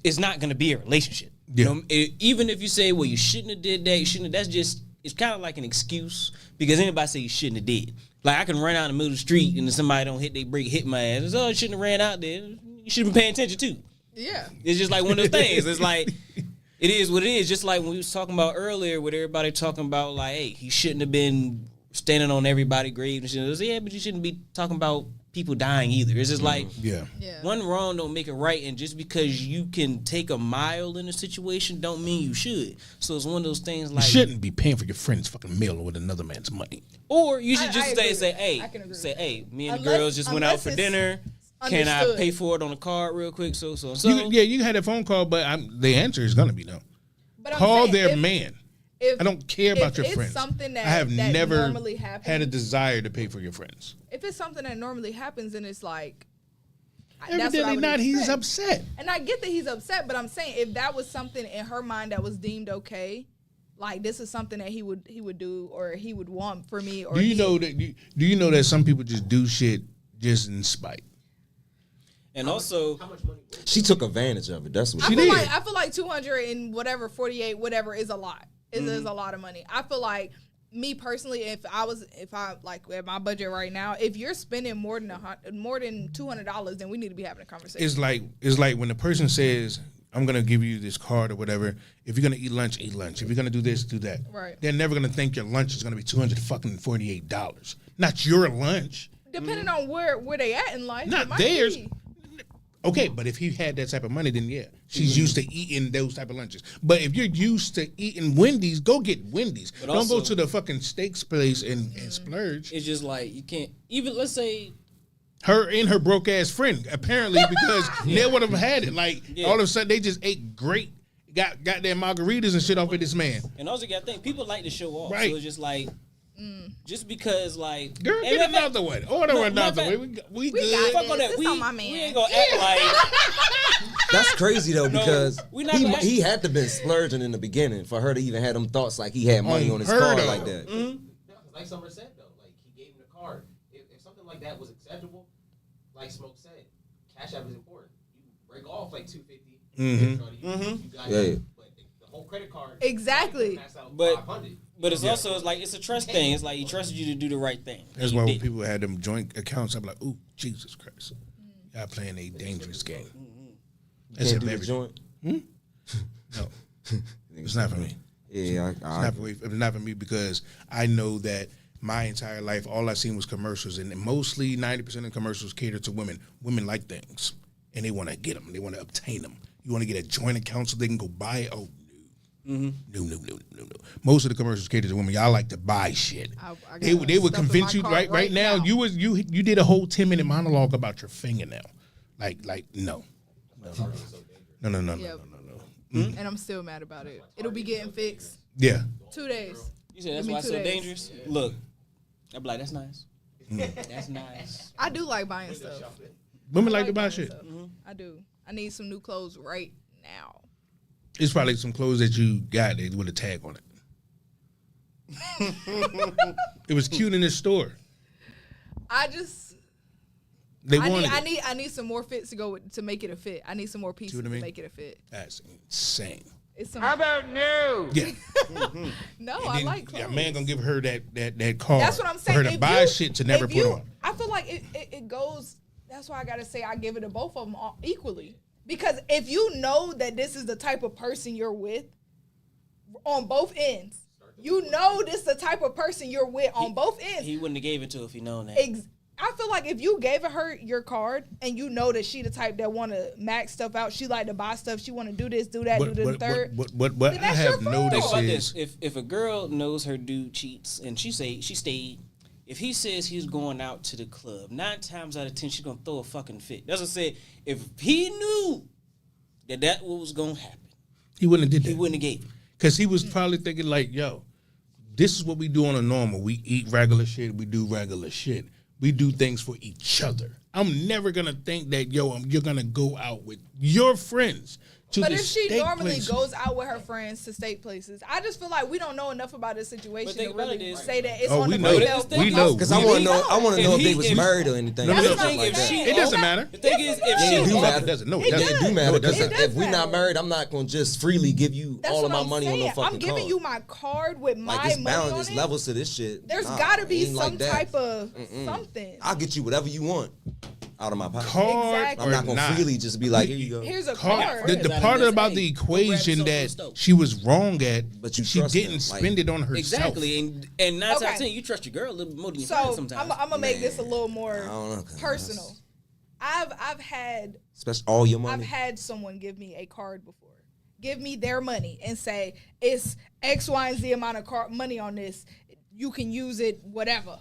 it's not gonna be a relationship. Yeah. Even if you say, well, you shouldn't have did that, you shouldn't have, that's just, it's kind of like an excuse because anybody say you shouldn't have did. Like I can run out in the middle of the street and then somebody don't hit their brake, hit my ass. It's, oh, you shouldn't have ran out there. You should have been paying attention too. Yeah. It's just like one of those things. It's like, it is what it is. Just like when we was talking about earlier with everybody talking about like, hey, he shouldn't have been standing on everybody's grave and shit. It was, yeah, but you shouldn't be talking about people dying either. It's just like, Yeah. one wrong don't make it right, and just because you can take a mile in a situation don't mean you should. So it's one of those things You like, shouldn't be paying for your friend's fucking meal with another man's money. or you should I just agree say, with hey, that. I can agree say, with hey, me and the Unless- girls just went out unless for it's dinner. Can I understood. pay for it on a card real quick? So. You can have that phone call, but the answer is gonna be no. But I'm Call saying their if- man. if- I don't care about if your it's friends. something that- I have that never normally happens- had a desire to pay for your friends. If it's something that normally happens, then it's like. that's what I Evidently would not. He's expect. upset. And I get that he's upset, but I'm saying if that was something in her mind that was deemed okay, like this is something that he would do or he would want for me. Or Do you know that some people just do shit just in spite? And also, She took advantage of it. That's what I she feel did. like 200 and whatever 48 whatever is a lot. It is a lot of money. I feel like me personally, if I like at my budget right now, if you're spending more than $200, then we need to be having a conversation. It's like when the person says, "I'm gonna give you this card or whatever. If you're gonna eat lunch, eat lunch. If you're gonna do this, do that." Right. They're never gonna think your lunch is gonna be $248. Not your lunch. Depending on where they at in life, Not it might theirs. be. Okay, but if he had that type of money, then yeah, she's used to eating those type of lunches. But if you're used to eating Wendy's, go get Wendy's. But Don't go also- to the fucking steaks place and splurge. it's just like you can't even. Let's say Her and her broke ass friend, apparently, because they would have had it. Like all of a sudden, they just ate great, got their margaritas and shit off of this man. And also, you got to think people like to show off. Right. So it's just like, just because like, Girl, Hey, get matter another one. Order No, another matter one. of We We good. got fuck this. on that. It's We, on my we man. ain't gonna act like. That's crazy though because we not he gonna- he had to been splurging in the beginning for her to even have them thoughts like he had money on his Unheard card of. like that. Like Summer said though, like he gave him the card. If something like that was acceptable, like Smoke said, Cash App is important. You break off like $250. You got Yeah. it. But the whole credit card. Exactly. Max out But- 500. But it's also it's like it's a trust thing. It's like he trusted you to do the right thing. That's And why you when didn't. people had them joint accounts, I'm like, ooh, Jesus Christ. Y'all playing a dangerous game. You That's can't a do the very joint. No. It's not for me. Yeah, It's not for me because I know that my entire life, all I seen was commercials, and mostly 90% of commercials cater to women. Women like things, and they want to get them. They want to obtain them. You want to get a joint account so they can go buy it? Oh, no. No. Most of the commercials cater to women. Y'all like to buy shit. They would convince you right now. You did a whole 10-minute monologue about your fingernail. Like no. And I'm still mad about it. It'll be getting fixed. Yeah. 2 days. You said that's why it's so dangerous? Look, I'd be like, that's nice. That's nice. I do like buying stuff. Women like to buy shit. I do. I need some new clothes right now. It's probably some clothes that you got with a tag on it. It was cute in the store. I need some more fits to make it a fit. I need some more pieces to make it a fit. That's insane. How about new? Yeah. No, I like clothes. Yeah, a man gonna give her that card. That's what I'm saying. For her to buy shit to never put on. I feel like it goes. That's why I gotta say I give it to both of them equally. Because if you know that this is the type of person you're with on both ends, you know this is the type of person you're with on both ends. He wouldn't have gave it to her if he known that. I feel like if you gave her your card and you know that she the type that want to max stuff out, she like to buy stuff, she want to do this, do that, do the third. What I have noticed is if a girl knows her dude cheats and she stayed, if he says he's going out to the club, 9 times out of 10 she's gonna throw a fucking fit. That's what I said. If he knew that what was gonna happen, he wouldn't have did that. He wouldn't have gave it. Because he was probably thinking like, yo, this is what we do on a normal. We eat regular shit. We do regular shit. We do things for each other. I'm never gonna think that, you're gonna go out with your friends to but the if she steak normally places. goes out with her friends to steak places, I just feel like we don't know enough about this situation to really say that it's on the female. We know because I want to know. I want to know if they was married or anything. No, it doesn't matter. The thing is, if it do matter. It doesn't. No, it do matter. It doesn't. If we're not married, I'm not gonna just freely give you all of my money on no fucking card. I'm giving you my card with my money on it. There's levels to this shit. There's gotta be some type of something. I'll get you whatever you want out of my pocket. Card I'm not gonna freely just be like, here you go. Here's a card. The part about the equation that she was wrong at, but she didn't spend it on herself. Exactly, and 9 times out of 10, you trust your girl a little bit more than your friends sometimes. I'm gonna make this a little more personal. I've had, especially all your money. I've had someone give me a card before. Give me their money and say it's X, Y, and Z amount of money on this. You can use it, whatever.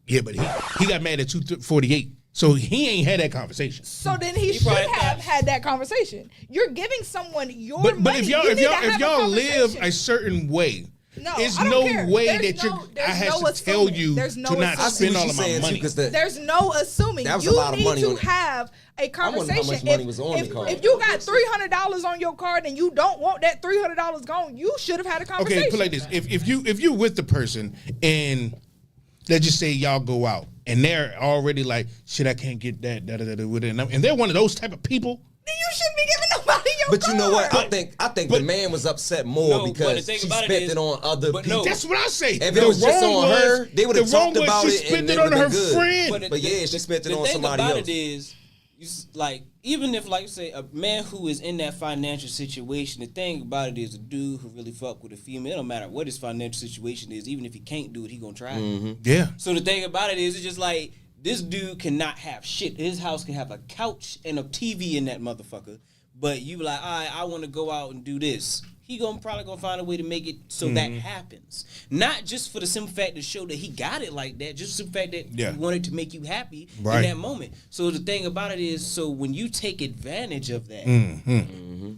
Yeah, but he got mad at 248. So he ain't had that conversation. So then he should have had that conversation. You're giving someone your money. But if y'all live a certain way, there's no way that I have to tell you to not spend all of my money. There's no assuming. That was a lot of money. You need to have a conversation. I wonder how much money was on the card. If you got $300 on your card and you don't want that $300 gone, you should have had a conversation. Okay, put like this: if you're with the person and let's just say y'all go out and they're already like, shit, I can't get that, with it, and they're one of those type of people. Then you shouldn't be giving nobody your card. But you know what? I think the man was upset more because she spent it on other people. That's what I say. If it was just on her, they would have talked about it and it would have been good. Friend. But yeah, she spent it on somebody else. The thing about it is, like, even if, like you say, a man who is in that financial situation, the thing about it is a dude who really fuck with a female, it don't matter what his financial situation is, even if he can't do it, he gonna try it. Yeah. So the thing about it is, it's just like, this dude cannot have shit. His house can have a couch and a TV in that motherfucker, but you be like, all right, I want to go out and do this. He probably gonna find a way to make it so that happens. Not just for the simple fact to show that he got it like that, just the fact that he wanted to make you happy in that moment. So the thing about it is, so when you take advantage of that,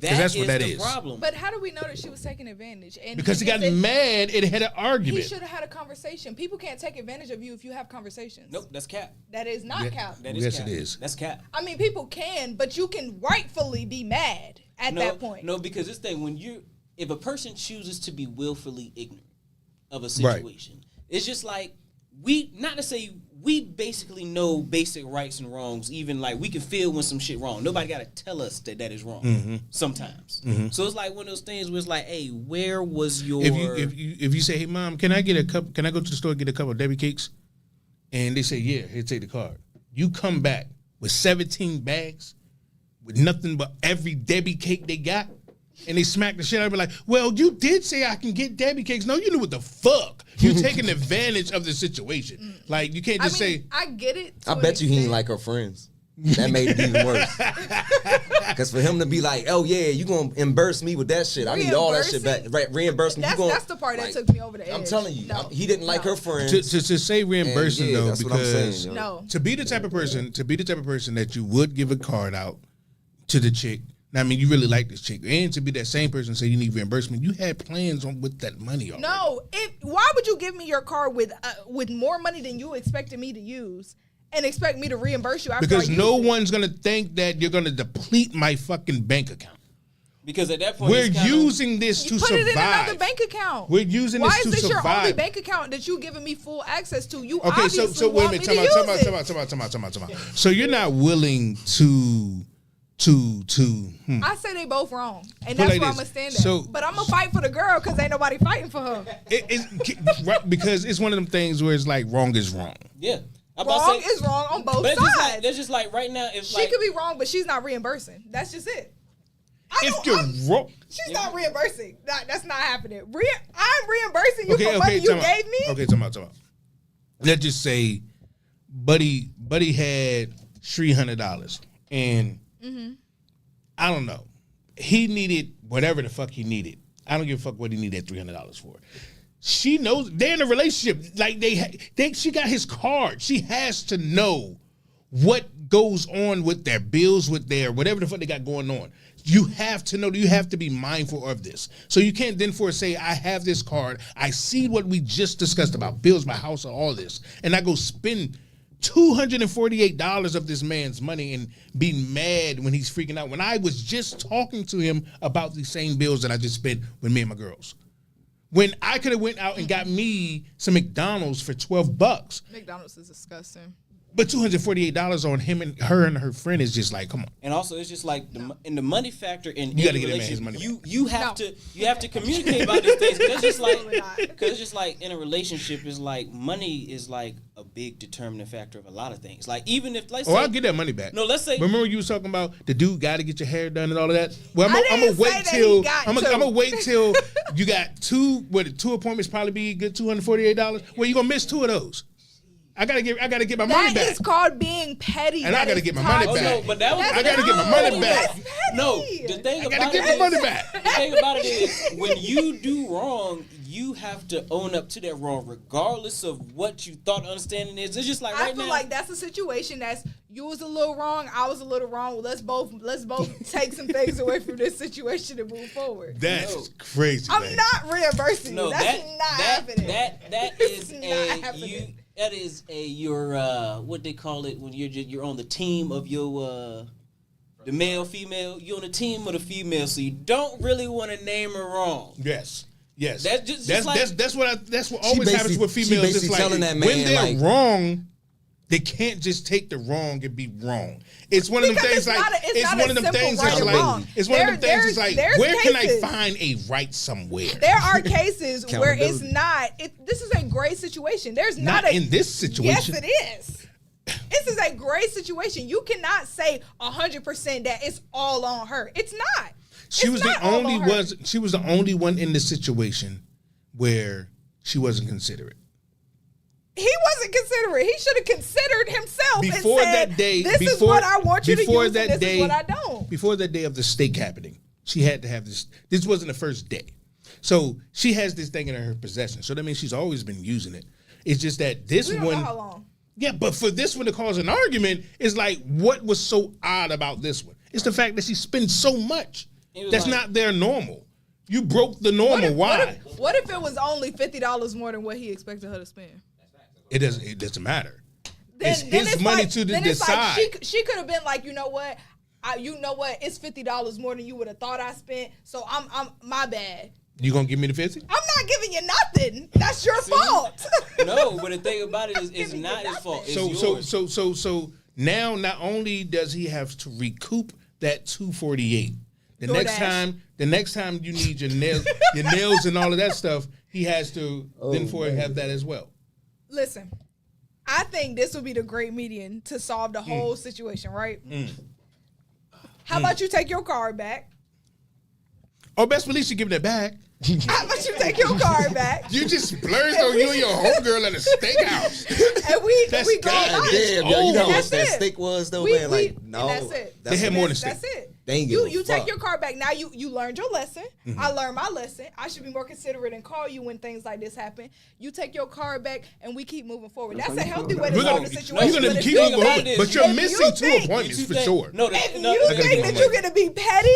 that's what that the is. problem. But how do we know that she was taking advantage? And because he got mad and had an argument. He should have had a conversation. People can't take advantage of you if you have conversations. Nope, that's cap. That is not cap. That is yes, cap. it is. That's cap. I mean, people can, but you can rightfully be mad at that point. No, because this thing, if a person chooses to be willfully ignorant of a situation, it's just like not to say we basically know basic rights and wrongs. Even like we can feel when some shit wrong. Nobody got to tell us that is wrong. Sometimes, so it's like one of those things where it's like, hey, where was your? If you say, hey mom, can I get a cup? Can I go to the store and get a couple of Debbie cakes? And they say, yeah, here, take the card. You come back with 17 bags with nothing but every Debbie cake they got. and they smack the shit out of me like, well, you did say I can get Debbie cakes. No, you knew what the fuck. You taking advantage of the situation. Like, you can't just say. I get it. I bet you he ain't like her friends. That made it even worse. Because for him to be like, oh yeah, you gonna reimburse me with that shit. I need all that shit back. Right, reimburse me. That's the part that took me over the edge. I'm telling you, he didn't like her friends. To say reimbursing though, that's what I'm because saying, no. to be the type of person that you would give a card out to the chick. Now, I mean, you really like this chick, and to be that same person say you need reimbursement, you had plans on with that money already. No, why would you give me your card with more money than you expected me to use? And expect me to reimburse you after because I use no it? one's gonna think that you're gonna deplete my fucking bank account. Because at that point, we're using this to put survive. it in another bank account. We're using Why this to is this survive. your only bank account that you giving me full access to? You Okay, obviously so wait a want minute. me to use it. Time out. So you're not willing to. I say they both wrong, and that's like where I'm this. gonna stand at. So- But I'm gonna fight for the girl because ain't nobody fighting for her. Right, because it's one of them things where it's like wrong is wrong. Yeah. Wrong is wrong on both but sides. That's just like right now. If She could be wrong, but she's not reambusing. That's just it. If you're wrong, she's not reimbursing. That's not happening. I'm reimbursing you for money you time out. gave me. Okay, time out. Let's just say, Buddy had $300, and I don't know. He needed whatever the fuck he needed. I don't give a fuck what he needed $300 for. She knows they're in a relationship. Like she got his card. She has to know what goes on with their bills, with their whatever the fuck they got going on. You have to know. You have to be mindful of this. So you can't then say, I have this card. I see what we just discussed about bills, my house, and all this, and I go spend $248 of this man's money and be mad when he's freaking out. When I was just talking to him about the same bills that I just spent with me and my girls. When I could have went out and got me some McDonald's for $12. McDonald's is disgusting. But $248 on him and her friend is just like, come on. And also, it's just like in the money factor in You gotta any get that man his relationship, money you have to communicate about these things. Because it's just like in a relationship, it's like money is like a big determining factor of a lot of things. Like even if I'll get that money back. No, let's say. Remember you was talking about the dude got to get your hair done and all of that. Well, I I'm didn't gonna wait say that till he got I'm to. gonna wait till you got two appointments probably be good $248. Well, you gonna miss two of those. I gotta get my money back. That is called being petty. And I gotta get my money back. Oh, no, but that was, I gotta get my money back. No, the thing I gotta about get it my is- money back. The thing about it is, when you do wrong, you have to own up to that wrong, regardless of what you thought understanding is. It's just like I right feel now. like that's a situation that's you was a little wrong, I was a little wrong. Well, let's both take some things away from this situation and move forward. That's crazy. I'm man. not reimbursing No, you. That's not happening. That is not happening. your what they call it when you're on the team of your the male female. You're on the team of the female, so you don't really want to name her wrong. Yes. Yes. That's what always happens with females. It's like telling that man, when they're like, wrong, they can't just take the wrong and be wrong. It's one of them Because things it's like not a- it's it's not one a of them simple things right that's or like wrong. it's one of them things that's like where can I cases. find a right somewhere? There are cases where it's Accountability. not. This is a great situation. There's Not not, in this situation. Yes, it is. This is a great situation. You cannot say 100% that it's all on her. It's not. She was the only one in the situation where she wasn't considerate. He wasn't considerate. He should have considered himself Before and said, that day, this is what I want you to before use that and this day, is what I don't. Before that day of the steak happening, she had to have this. This wasn't the first day. So she has this thing in her possession. So that means she's always been using it. It's just that this We don't one. know how long. Yeah, but for this one to cause an argument is like, what was so odd about this one? It's the fact that she spends so much. That's like- not their normal. You broke the normal. Why? What if it was only $50 more than what he expected her to spend? It doesn't matter. Then It's his money to then decide. It's like she could have been like, you know what? It's $50 more than you would have thought I spent. So I'm my bad. You gonna give me the 50? I'm not giving you nothing. That's your fault. No, but the thing about it is, it's not his fault. It's yours. So now not only does he have to recoup that $248, the next time you need your nails and all of that stuff, he has to have that as well. Listen, I think this would be the great median to solve the whole situation, right? How about you take your card back? Or best believe she giving it back. How about you take your card back? You just splurged on you and your homegirl at a steakhouse. And we That's we go God out. Damn, yo, you know how much That's that it. steak was though, We- man. Like, we- no, and that's it. They had more than steak. That's it. They ain't give a You take fuck. your car back. Now you learned your lesson. Mm-hmm. I learned my lesson. I should be more considerate and call you when things like this happen. You take your car back and we keep moving forward. That's a healthy way to We're solve gonna, the situation. we're But gonna if keep you moving think- forward. But you're if missing you two think- appointments for think- sure. No, If no, you I think gotta that give you're away. gonna be petty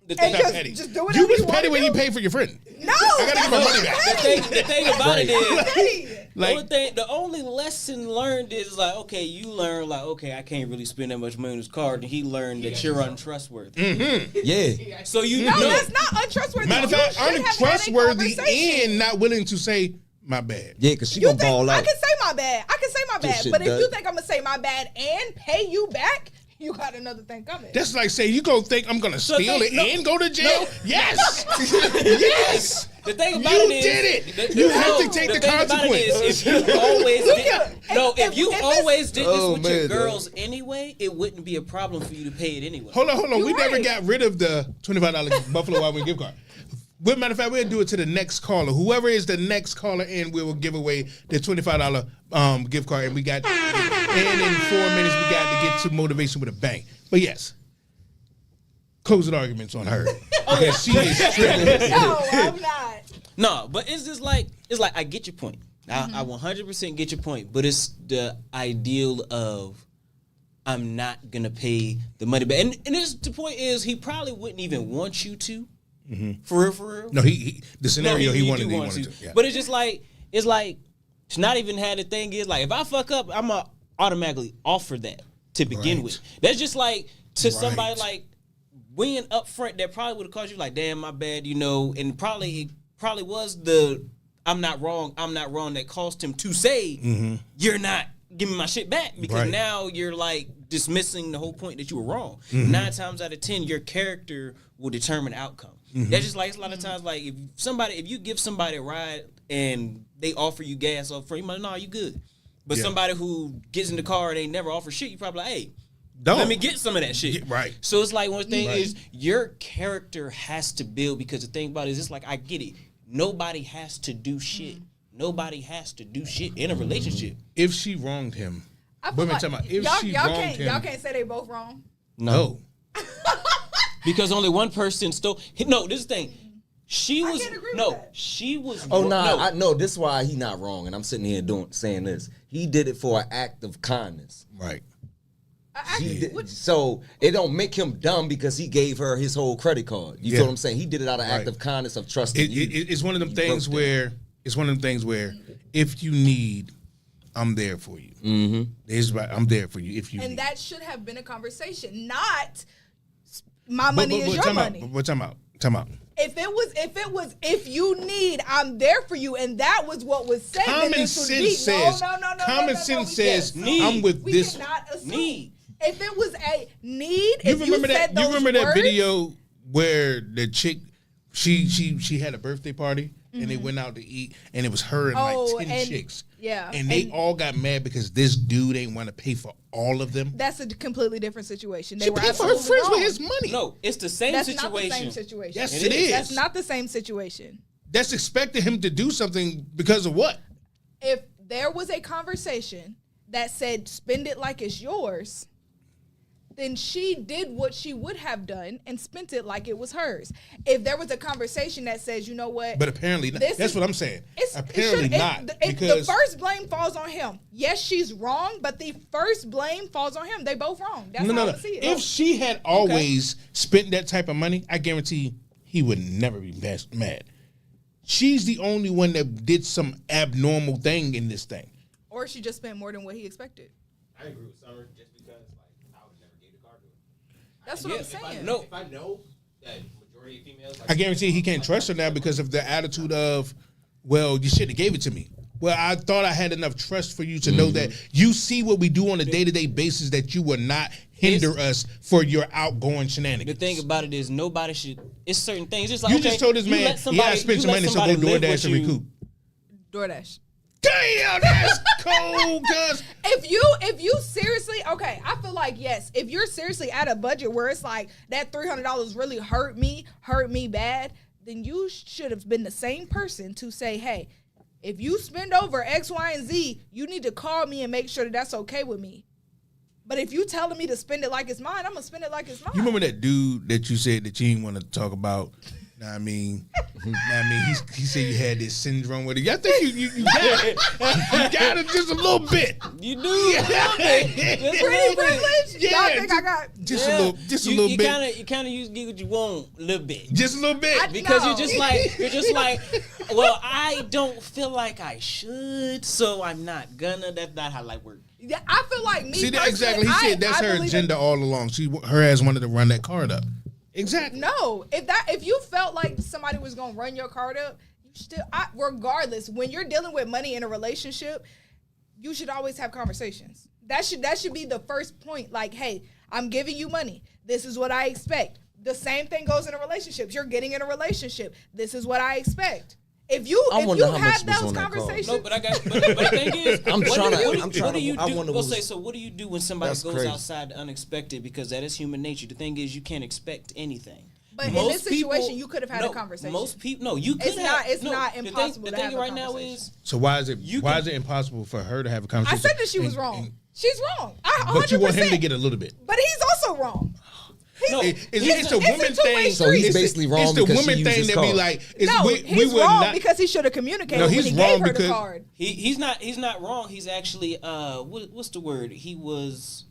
The and Not just, petty. just do whatever You was want petty to when do. you paid for your friend. No, I gotta give my money back. The thing about it is, petty. the only lesson learned is like, okay, you learn like, okay, I can't really spend that much money on this card, and he learned that you're untrustworthy. Mm-hmm. Yeah. So you No, know, that's not untrustworthy. Matter of You fact, should have had a untrustworthy conversation. and not willing to say my bad. Yeah, because she You gonna think ball I out. can say my bad? I can say my Get bad. shit But if done. you think I'm gonna say my bad and pay you back, you got another thing coming. That's like saying you gonna think I'm gonna steal it and go to jail. Yes, yes. the thing about You it is, did it. the- You no, have to take the thing about it is, consequence. if you always did, no, if if you it's- always did this Oh, with your man, girls anyway, it wouldn't be a problem for you to pay it anyway. Hold on. You We never right. got rid of the $25 Buffalo Wild Wing gift card. Well, matter of fact, we'll do it to the next caller. Whoever is the next caller in, we will give away the $25 gift card. And we got, and in 4 minutes, we got to get to motivation with a bang. But yes, closing arguments on her. Because she is stripping. No, I'm not. No, but it's just like I get your point. I 100% get your point, but it's the ideal of I'm not gonna pay the money back, and it's, the point is he probably wouldn't even want you to, for real. No, he the scenario he wanted do to. want He wanted to. Yeah. But it's just like it's not even how the thing is. Like if I fuck up, I'm gonna automatically offer that to begin Right. with. That's just like to somebody Right. like winning up front that probably would have cost you like, damn, my bad, and it probably was the I'm not wrong that caused him to say you're not giving my shit back, because Right. now you're like dismissing the whole point that you were wrong. Mm-hmm. 9 times out of 10 your character will determine the outcome. Mm-hmm. That's just like it's a lot of times like if you give somebody a ride and they offer you gas up front, you might you good. But Yeah. somebody who gets in the car and they never offer shit, you probably like, hey, Don't. let me get some of that shit. Yeah, right. So it's like one thing Right. is your character has to build, because the thing about it is it's like I get it. Nobody has to do shit. Nobody has to do shit in a relationship. If she wronged him, I feel women like talking about if y'all, she y'all wronged can't him. y'all can't say they both wrong. No. Because only one person stole. No, this thing. She was can't agree with no. that. She was. Oh no. I know this is why he not wrong, and I'm sitting here saying this. He did it for an act of kindness. Right. He did, so it don't make him dumb because he gave her his whole credit card. You Yeah. feel what I'm saying? He did it out of act Right. of kindness of trusting you. It's one of them You things broke that. where if you need, I'm there for you. Mm-hmm. I'm there for you if you And need. that should have been a conversation, not my money is your time money. Out. But time out. If it was if you need, I'm there for you, and that was what was said. then Common this would sense be, says. no, Common we sense can't. says. Need. I'm with We this. cannot assume. Need. If it was a need, You if remember you that? said You those remember that words, video where the chick, she had a birthday party and they went out to eat and it was her and Oh, like 10 and- chicks. yeah, And they and- all got mad because this dude ain't want to pay for all of them. That's a completely different situation. They She were paid for her absolutely friends wrong. with his money. No, it's the same That's situation. not the same situation. Yes, it is. That's not the same situation. That's expecting him to do something because of what? If there was a conversation that said spend it like it's yours, then she did what she would have done and spent it like it was hers. If there was a conversation that says, you know what, But apparently not. This That's is- what I'm saying. It's, Apparently not. Because the first blame falls on him. Yes, she's wrong, but the first blame falls on him. They both wrong. That's how I see it. If she had always spent that type of money, I guarantee he would never be mad. She's the only one that did some abnormal thing in this thing. Or she just spent more than what he expected. I agree with Summer just because like I would never give the car to her. That's what I'm saying. If I know that majority of females, like, I guarantee he can't trust her now because of the attitude of, well, you should have gave it to me. Well, I thought I had enough trust for you to know that you see what we do on a day-to-day basis, that you will not hinder us for your outgoing The shenanigans. thing about it is nobody should. It's certain things. It's like You okay, just told this you man, let somebody- yeah, I spent you some let money, so go somebody live DoorDash with and you. recoup. DoorDash. Damn, that's cold, cuz. If you seriously, okay, I feel like yes, if you're seriously at a budget where it's like that $300 really hurt me bad, then you should have been the same person to say, hey, if you spend over X, Y, and Z, you need to call me and make sure that that's okay with me. But if you telling me to spend it like it's mine, I'm going to spend it like it's mine. You remember that dude that you said that you didn't want to talk about? Know what I mean, he said you had this syndrome with it. I think you got it. You got it just a little bit. You do. Pretty privileged? Yeah, Y'all think I got... Just a little bit. You kind of get what you want a little bit. Just a little bit. Because you're just like, well, I don't feel like I should, so I'm not gonna. That's not how life works. Yeah, I feel like me. See that exactly? He said that's her agenda all along. Her ass wanted to run that card up. Exactly. No, if you felt like somebody was gonna run your card up, you still, regardless, when you're dealing with money in a relationship, you should always have conversations. That should be the first point. Like, hey, I'm giving you money. This is what I expect. The same thing goes in a relationship. You're getting in a relationship. This is what I expect. If you have those conversations, no, but the thing is, what do you do? So what do you do when somebody goes outside the unexpected? Because that is human nature. The thing is, you can't expect anything. But in this situation, you could have had a conversation. Most people, you could have. It's not impossible. The thing right now is, so why is it impossible for her to have a conversation? I said that she was wrong. She's wrong. But you want him to get a little bit. But he's also wrong. It's a woman thing. So he's basically wrong. It's the woman thing that be like. He's wrong because he should have communicated when he gave her the card. He's not wrong. He's actually what's the word? He was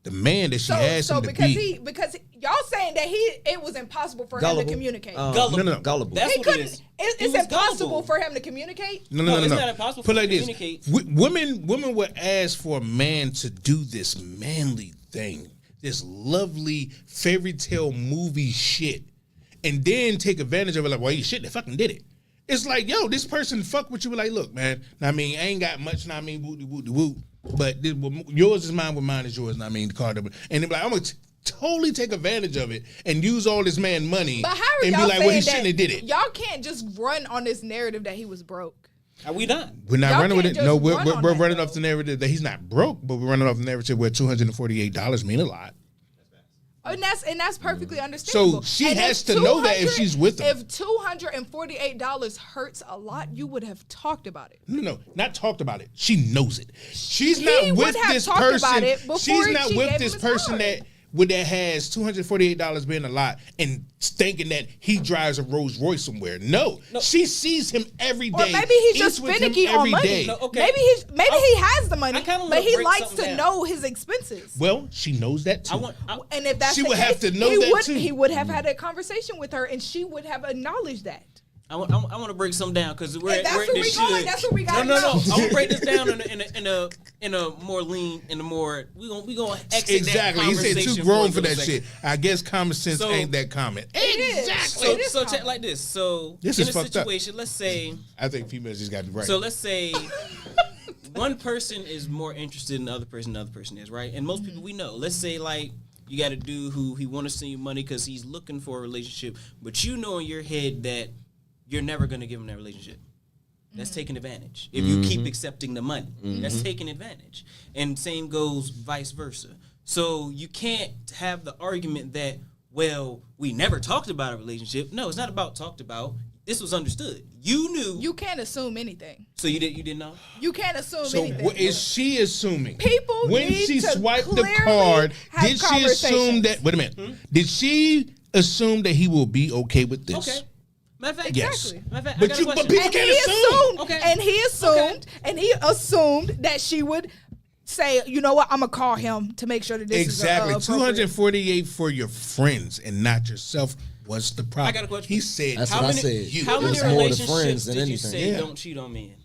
the man that she asked him to be. Because y'all saying that it was impossible for him to communicate. Gullible. That's he what couldn't. it is. It's impossible for him to communicate. No. It's not impossible for him to communicate. Women would ask for a man to do this manly thing. This lovely fairy tale movie shit, and then take advantage of it. Like, well, you shouldn't have fucking did it. It's like, yo, this person fuck with you. Like, look, man. I mean, I ain't got much. I mean, woo. But yours is mine. What mine is yours. I mean, the card. And they be like, I'm gonna totally take advantage of it and use all this man money. But how are and y'all be like, well, he saying shouldn't have did it. Y'all can't just run on this narrative that he was broke. Are we not? We're not Y'all running with it. can't No, just we're run on running that, off the narrative that he's not broke, but we're running off the narrative where $248 mean a lot. And that's perfectly understandable. So she and has to know that if she's with him. If $248 hurts a lot, you would have talked about it. No, not talked about it. She knows it. She's not with this person. She's not with this person that has $248 being a lot and thinking that he drives a Rolls Royce somewhere. No, she sees him every day. Or maybe he's just finicky on money. No, okay. Maybe he has the money, but he likes to know his expenses. Well, she knows that too. And if that's she the would case, have to know that too. He would have had a conversation with her, and she would have acknowledged that. I want to break something down because we're that's where we going. That's what we got. No. I want to break this down in a more lean, in a more we gonna exit exactly. That he said too grown for that shit. I guess common sense ain't that common. Exactly. So check like this. So this in is a fucked situation, up. let's say I think females just got it right. So let's say one person is more interested in the other person than the other person is, right? And most people we know. Let's say like you got a dude who he want to send you money because he's looking for a relationship, but you know in your head that you're never going to give him that relationship. That's taking advantage. If you keep accepting the money, that's taking advantage. And same goes vice versa. So you can't have the argument that, well, we never talked about a relationship. No, it's not about talked about. This was understood. You knew. You can't assume anything. So you didn't know? You can't assume anything. So what is she assuming? People when need she to swiped the card, did she assume that, wait a minute, did she assume that he will be okay with this? Okay. Matter of fact, exactly. Yes. Matter of fact, But people can't assume. Okay. And he assumed that she would say, you know what, I'm gonna call him to make sure that this exactly. is appropriate. $248 for your friends and not yourself. What's the problem? I got a question. He said, "That's what I said." How many relationships friends than did you anything. say don't cheat on me?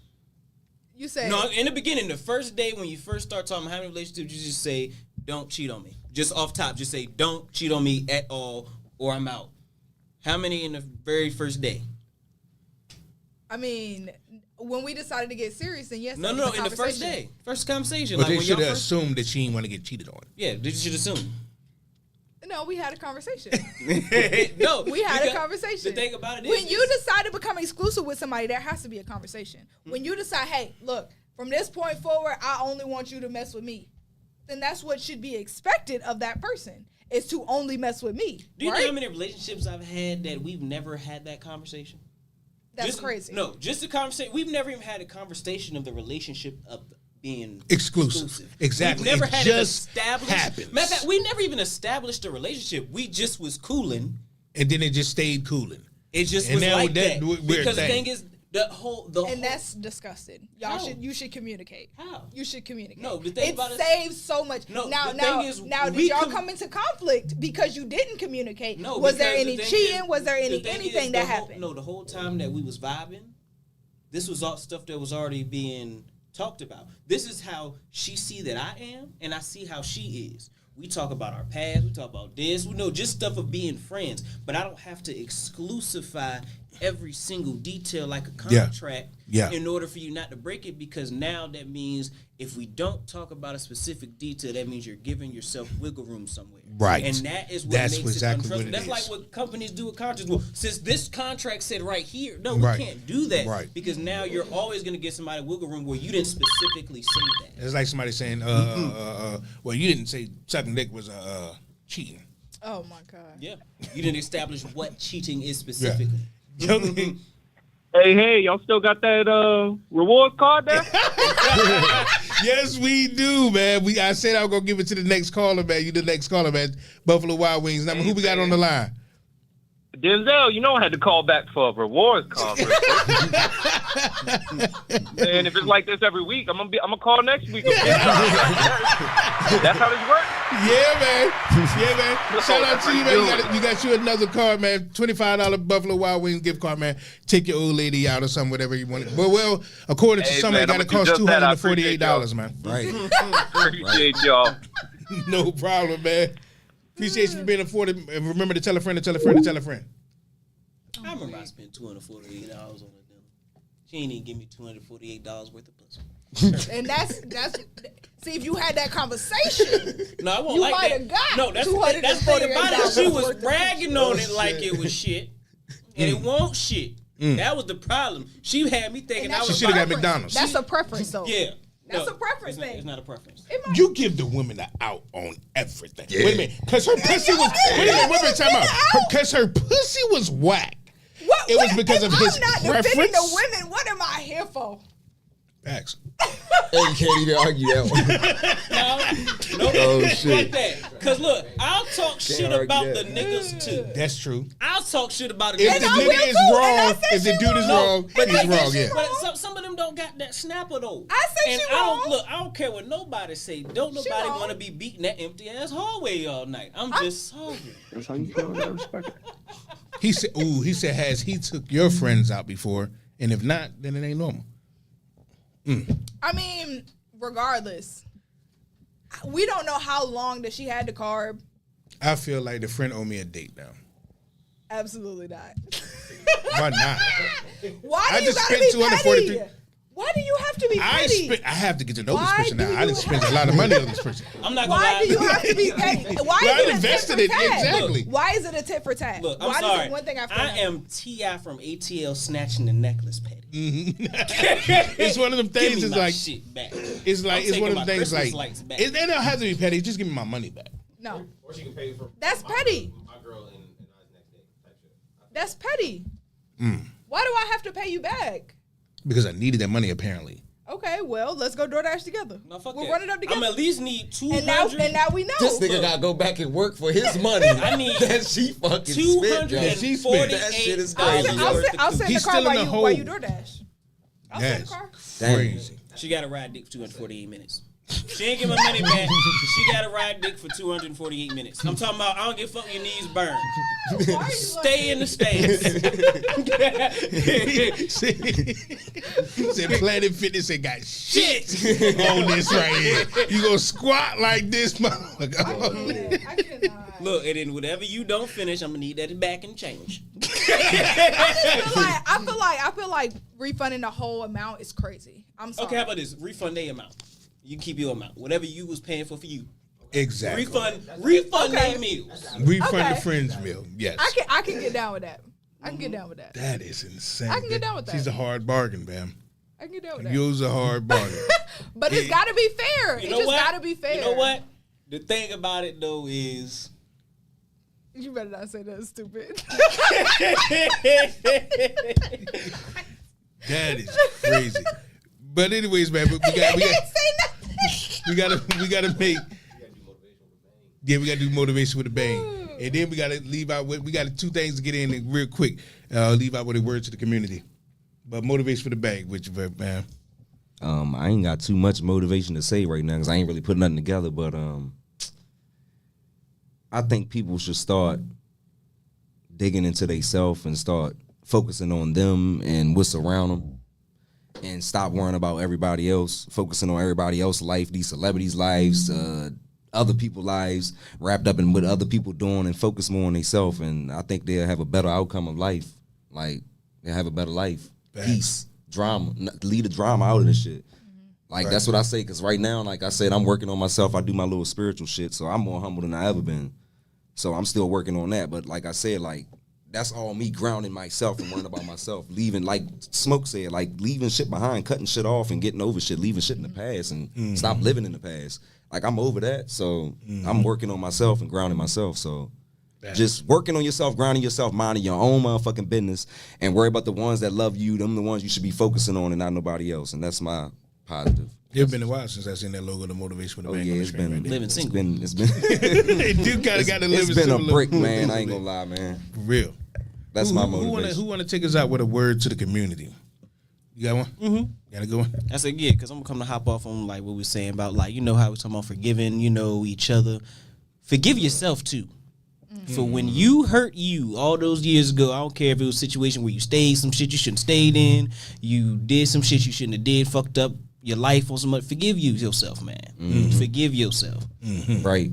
You say no. In the beginning, the first day when you first start talking about having a relationship, you just say, "Don't cheat on me." Just off top, just say, "Don't cheat on me at all, or I'm out." How many in the very first day? I mean, when we decided to get serious, then yes. No, in the first day. First conversation. But like they should have assumed that she didn't want to get cheated on. Yeah, they should assume. No, we had a conversation. No. We had a conversation. The thing about it is, when you decide to become exclusive with somebody, there has to be a conversation. When you decide, hey, look, from this point forward, I only want you to mess with me, then that's what should be expected of that person. is to only mess with me. Do you right? know how many relationships I've had that we've never had that conversation? That's crazy. No, just the conversation. We've never even had a conversation of the relationship of being Exclusive. Exactly. We've never It had just it established. happens. Matter of fact, we never even established a relationship. We just was cooling. And then it just stayed cooling. It just And was now like that that. weird Because the thing. thing is, the that's disgusting. You should communicate. How? You should communicate. No, the thing it about it- saves so much. No, now, the now, thing is, now, did we y'all com- come into conflict because you didn't communicate? No, was there because any the thing cheating? is- Was there the thing anything is that the whole- happened? No, the whole time that we was vibing, this was all stuff that was already being talked about. This is how she see that I am, and I see how she is. We talk about our past. We talk about this. We know just stuff of being friends, but I don't have to exclusify every single detail like a contract in order for you not to break it, because now that means if we don't talk about a specific detail, that means you're giving yourself wiggle room somewhere. Right. And that is what That's makes exactly it what untrustworthy. it That's is. like what companies do with contracts. Well, since this contract said right here, no, Right. we can't do that. Right. Because now you're always going to get somebody wiggle room where you didn't specifically say that. It's like somebody saying, well, you didn't say sucking dick was cheating. Oh my God. Yeah. You didn't establish what cheating is specifically. Hey, y'all still got that reward card there? Yes, we do, man. I said I was gonna give it to the next caller, man. You the next caller, man. Buffalo Wild Wings. Now, who we got on the line? Denzel, you know I had to call back for a rewards conference. And if it's like this every week, I'm gonna call next week. That's how this works. Yeah, man. Shout out to you, man. You got you another card, man. $25 Buffalo Wild Wings gift card, man. Take your old lady out or something, whatever you want. But well, according to somebody, it got to cost $248, man. Right. Appreciate y'all. No problem, man. Appreciate you for being afforded. And remember to tell a friend to tell a friend to tell a friend. I remember I spent $248 on a dinner. She ain't even give me $248 worth of pussy. And that's see, if you had that conversation, No, I won't you like might that. have got No, that's the thing about it. She was worth of bragging on it like it was shit, and it won't shit. That was the problem. She had me thinking I was. She should have got McDonald's. That's a preference, though. Yeah. That's a preference It's thing. not a preference. You give the women the out on everything. Yeah. Wait a minute, because her pussy was. Wait a minute, time out. Because her pussy was whack. It was because of his I'm not preference. defending the women. What am I here for? Facts. You can't even argue that one. No, Oh, shit. like that. Cause look, I'll talk shit argue about that. the niggas too. That's true. I'll talk shit about a If nigga. the nigga is wrong, if the dude is wrong, But he's wrong. she- Yeah. But some of them don't got that snapper though. I say and she I don't wrong. look. I don't care what nobody say. Don't nobody wrong. want to be beating that empty ass hallway all night. I'm just sorry. That's how you feel. I respect it. He said, "Ooh." He said, "Has he took your friends out before? And if not, then it ain't normal." I mean, regardless, we don't know how long that she had the carb. I feel like the friend owe me a date now. Absolutely not. Why not? Why do I you just gotta spent be $243. petty? Why do you have to be petty? I have to get to know Why this person do now. I you done spent have- a lot of money on this person. I'm not gonna Why lie. do you have to be petty? Why Well, I is it invested a it tit for tat? exactly. Why is it a tit for tat? Look, I'm Why sorry. Does it one thing after I another? am T.I. from ATL snatching the necklace, petty. It's one of them Give things. me It's my like shit back. it's like I'm it's one taking of my them things Christmas like lights back. it don't have to be petty. Just give me my money back. No, Or she can pay for that's petty. my girl and I's next day. Type shit. That's petty. Mm. Why do I have to pay you back? Because I needed that money apparently. Okay, well, let's go DoorDash together. No, fuck We'll that. run it up together. I'm at least need 200. and now we know. This nigga gotta go back and work for his money. I need that she fucking spent, yo. That shit is I'll crazy. I'll send the He's car still in while the while you hole. DoorDash. I'll send the That's car. crazy. She got to ride dick for 248 minutes. She ain't give my money back. She got to ride dick for 248 minutes. I'm talking about I don't give a fuck your knees burn. Stay in the stands. He said Planet Fitness ain't got shit on this right here. You gonna squat like this, motherfucker. I cannot. Look, and then whatever you don't finish, I'm gonna need that back and change. I feel like refunding the whole amount is crazy. I'm sorry. Okay, how about this? Refund their amount. You can keep your amount. Whatever you was paying for you. Exactly. Refund Okay. their meals. Refund Okay. the friend's meal. Yes. I can get down with that. I can get down with that. That is insane. I can get down with that. She's a hard bargain, man. I can get down with that. You's a hard bargain. But it's got to be fair. You It know just what? got to be fair. You know what? The thing about it though is You better not say that stupid. That is crazy. But anyways, man, we gotta make. Yeah, we gotta do motivation with a bang, and then we gotta leave out. We got two things to get in real quick. Leave out with a word to the community. But motivation for the bang, which man. I ain't got too much motivation to say right now because I ain't really put nothing together. But I think people should start digging into themselves and start focusing on them and what's around them, and stop worrying about everybody else, focusing on everybody else's life, these celebrities' lives, other people's lives, wrapped up in what other people doing, and focus more on themselves. And I think they'll have a better outcome of life. Like, they'll have a better life. Peace, drama, leave the drama out of this shit. Like, that's what I say, because right now, like I said, I'm working on myself. I do my little spiritual shit, so I'm more humble than I ever been. So I'm still working on that. But like I said, like, that's all me grounding myself and worrying about myself. Leaving, like Smoke said, like, leaving shit behind, cutting shit off and getting over shit, leaving shit in the past and stop living in the past. Like, I'm over that. So I'm working on myself and grounding myself. So just working on yourself, grounding yourself, minding your own motherfucking business, and worry about the ones that love you. Them the ones you should be focusing on and not nobody else. And that's my positive. It's been a while since I seen that logo, the motivation for the bang. Yeah, it's been living single. It's been they do kind of got to live. It's been a brick, man. I ain't gonna lie, man. For real. That's my motivation. Who want to take us out with a word to the community? You got one? Mm-hmm. Got a good one? I said, yeah, because I'm going to hop off on like what we're saying about, like, you know how we're talking about forgiving, you know, each other. Forgive yourself, too. For when you hurt you all those years ago, I don't care if it was a situation where you stayed some shit you shouldn't stayed in, you did some shit you shouldn't have did, fucked up your life or something. Forgive yourself, man. Forgive yourself. Right.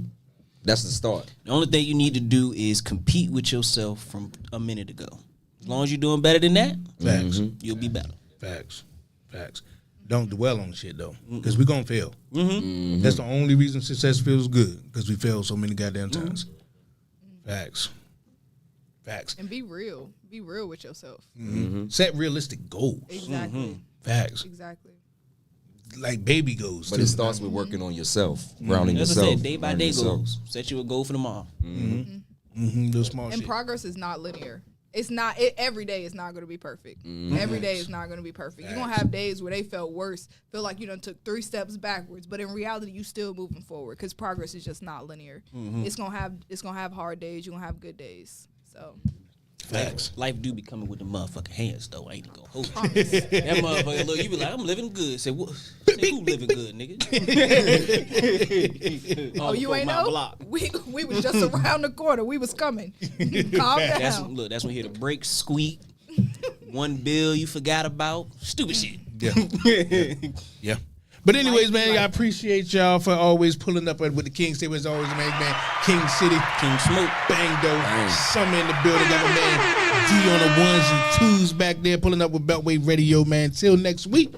That's the start. The only thing you need to do is compete with yourself from a minute ago. As long as you're doing better than that, you'll be better. Facts. Don't dwell on shit, though, because we're going to fail. That's the only reason success feels good, because we fail so many goddamn times. Facts. And be real. Be real with yourself. Set realistic goals. Exactly. Facts. Exactly. Like baby goals. But it starts with working on yourself, grounding As yourself. I said, day by day goals. Set you a goal for tomorrow. Those small And shit. progress is not linear. It's not. Every day is not going to be perfect. Every day is not going to be perfect. You're going to have days where they felt worse, feel like you done took 3 steps backwards, but in reality, you still moving forward because progress is just not linear. It's gonna have hard days. You're gonna have good days. So. Facts. Life do be coming with the motherfucking hands, though. I ain't gonna hold you. That motherfucker, look, you be like, I'm living good. Say, what? Say, who living good, nigga? Oh, you ain't know? Block. We was just around the corner. We was coming. Calm down. That's when you hear the brakes squeak. One bill you forgot about. Stupid shit. Yeah. But anyways, man, I appreciate y'all for always pulling up with the King City. As always, man, King City, King Smoke, Bang Summer in the building. Got my man D on the ones and twos back there, pulling up with Beltway Radio, man. Till next week.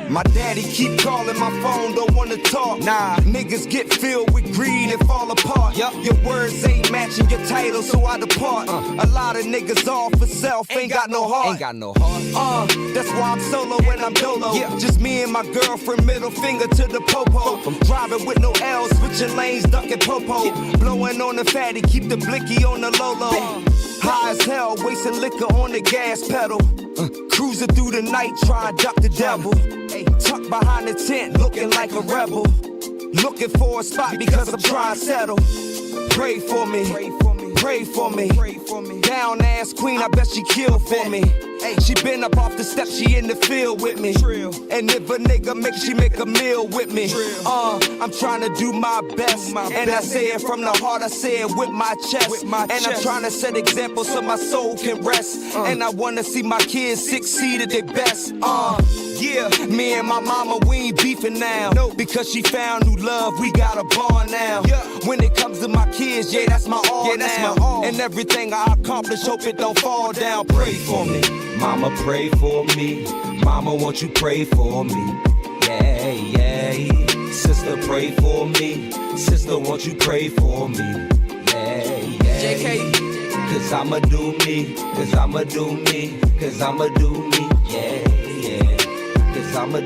My daddy keep calling my phone, don't wanna talk. Nah, niggas get filled with greed and fall apart. Your words ain't matching your title, so I depart. A lot of niggas all for self, ain't got no heart. That's why I'm solo when I'm dolo. Just me and my girlfriend, middle finger to the popo. I'm driving with no L, switching lanes, ducking popo. Blowing on the fatty, keep the blicky on the low. High as hell, wasting liquor on the gas pedal. Cruising through the night, trying to duck the devil. Tucked behind the tent, looking like a rebel. Looking for a spot because I'm trying to settle. Pray for me, pray for me. Down ass queen, I bet she kill for me. She been up off the steps, she in the field with me. And if a nigga make a meal with me. I'm trying to do my best. And I say it from the heart, I say it with my chest. And I'm trying to set examples so my soul can rest. And I wanna see my kids succeed at their best. Yeah, me and my mama, we ain't beefing now. No, because she found new love, we got a bond now. Yeah. When it comes to my kids, yeah, that's my all now. And everything I accomplish, hope it don't fall down. Pray for me, mama, pray for me. Mama, won't you pray for me? Yeah, yeah. Sister, pray for me. Sister, won't you pray for me? Yeah, yeah. JK. Cause I'ma do me. Cause I'ma do me. Cause I'ma do me. Yeah, yeah. Cause I'ma